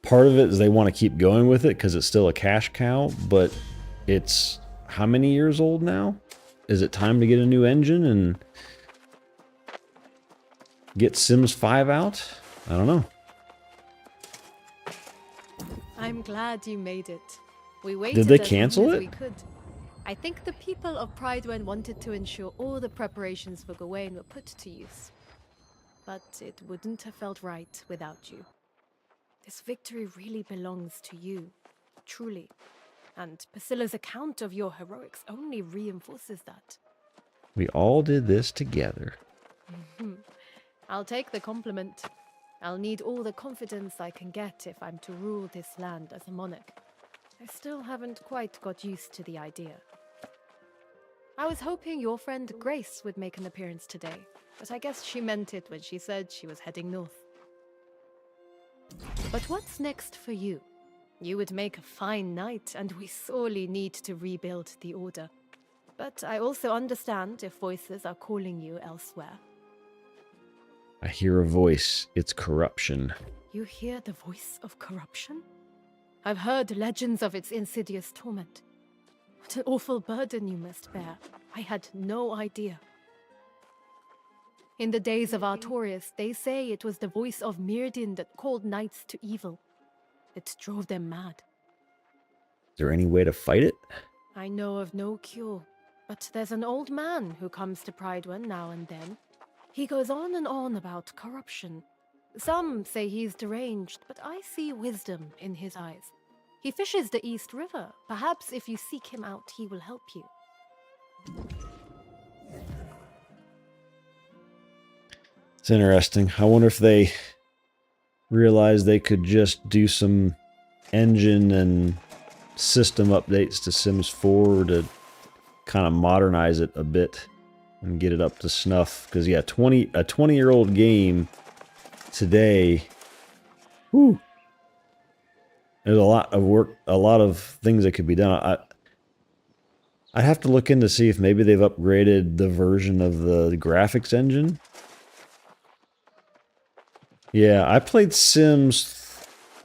part of it is they want to keep going with it because it's still a cash cow, but it's how many years old now? Is it time to get a new engine and get Sims 5 out? I don't know. I'm glad you made it. We waited Did they as cancel long as it? we could. I think the people of Pridewen wanted to ensure all the preparations for Gawain were put to use. But it wouldn't have felt right without you. This victory really belongs to you, truly. And Priscilla's account of your heroics only reinforces that. We all did this together. I'll take the compliment. I'll need all the confidence I can get if I'm to rule this land as a monarch. I still haven't quite got used to the idea. I was hoping your friend Grace would make an appearance today, but I guess she meant it when she said she was heading north. But what's next for you? You would make a fine knight, and we sorely need to rebuild the Order. But I also understand if voices are calling you elsewhere. I hear a voice. It's corruption. You hear the voice of corruption? I've heard legends of its insidious torment. What an awful burden you must bear. I had no idea. In the days of Artorias, they say it was the voice of Mirrodin that called knights to evil. It drove them mad. Is there any way to fight it? I know of no cure, but there's an old man who comes to Pridewen now and then. He goes on and on about corruption. Some say he's deranged, but I see wisdom in his eyes. He fishes the East River. Perhaps if you seek him out, he will help you. It's interesting. I wonder if they realized they could just do some engine and system updates to Sims 4 to kind of modernize it a bit and get it up to snuff. Because yeah, a 20-year-old game today, whew, there's a lot of work, a lot of things that could be done. I'd have to look in to see if maybe they've upgraded the version of the graphics engine. Yeah, I played Sims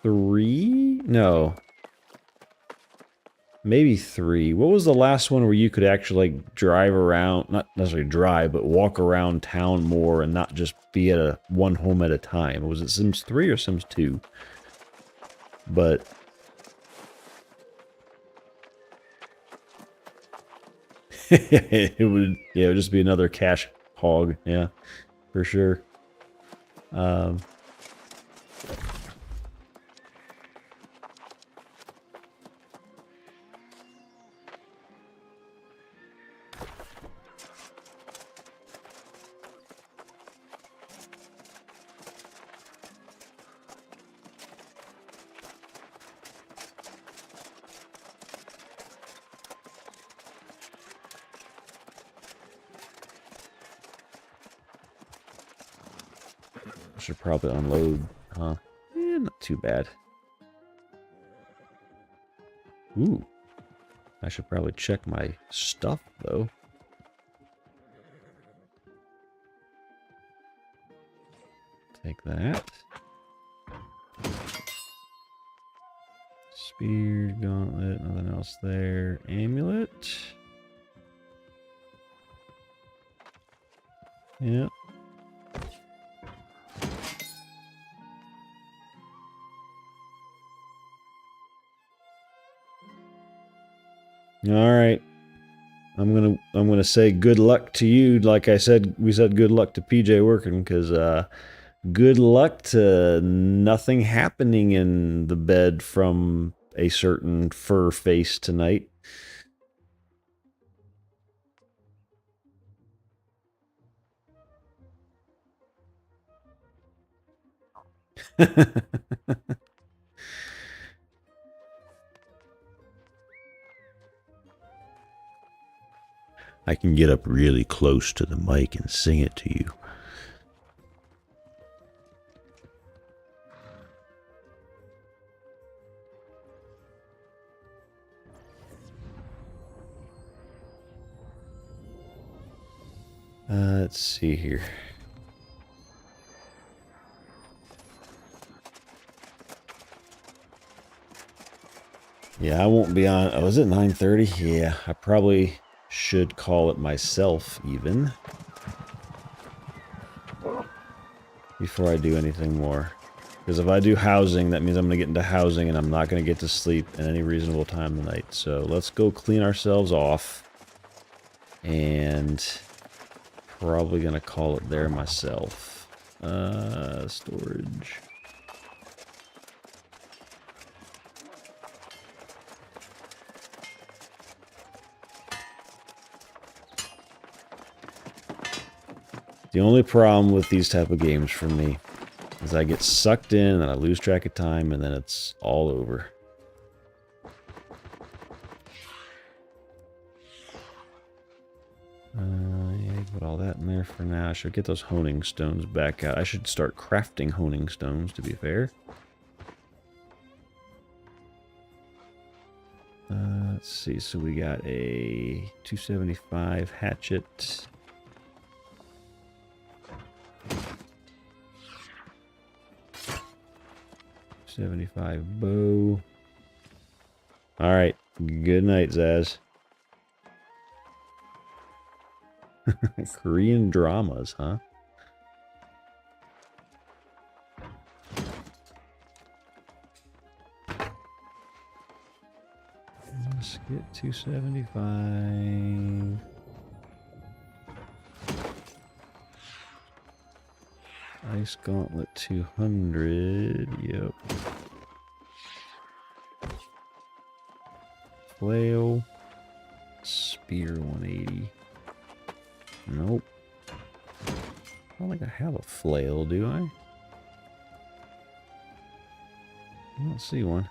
3? No. Maybe 3. What was the last one where you could actually like drive around, not necessarily drive, but walk around town more and not just be at one home at a time? Was it Sims 3 or Sims 2? But it would just be another cash hog, yeah, for sure. Should probably unload, huh? Eh, not too bad. Ooh. I should probably check my stuff, though. Take that. Spear, gauntlet, nothing else there. Amulet. Yep. All right. I'm gonna say good luck to you. Like I said, we said good luck to PJ working, because good luck to nothing happening in the bed from a certain fur face tonight. I can get up really close to the mic and sing it to you. Let's see here. Yeah, I won't be on. Oh, is it 9:30? Yeah, I probably should call it myself even before I do anything more. Because if I do housing, that means I'm going to get into housing and I'm not going to get to sleep at any reasonable time tonight. So let's go clean ourselves off. And probably going to call it there myself. Storage. The only problem with these type of games for me is I get sucked in and I lose track of time and then it's all over. Yeah, put all that in there for now. I should get those honing stones back out. I should start crafting honing stones, to be fair. Let's see. So we got a 275 hatchet. $75 bow. All right. Good night, Zaz. Korean dramas, huh? Let's get 275. Ice Gauntlet 200. Yep. Flail. Spear 180. Nope. I don't think I have a flail, do I? I don't see one.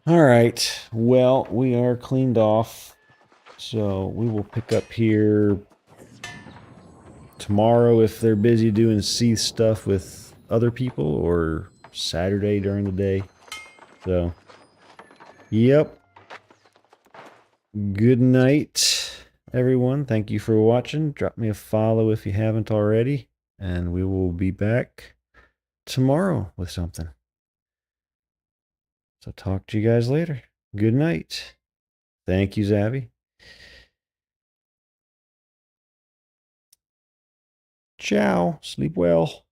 All right. Well, we are cleaned off. So we will pick up here tomorrow if they're busy doing Seath stuff with other people, or Saturday during the day. So, yep. Good night, everyone. Thank you for watching. Drop me a follow if you haven't already. And we will be back tomorrow with something. So talk to you guys later. Good night. Thank you, Zabby. Ciao. Sleep well.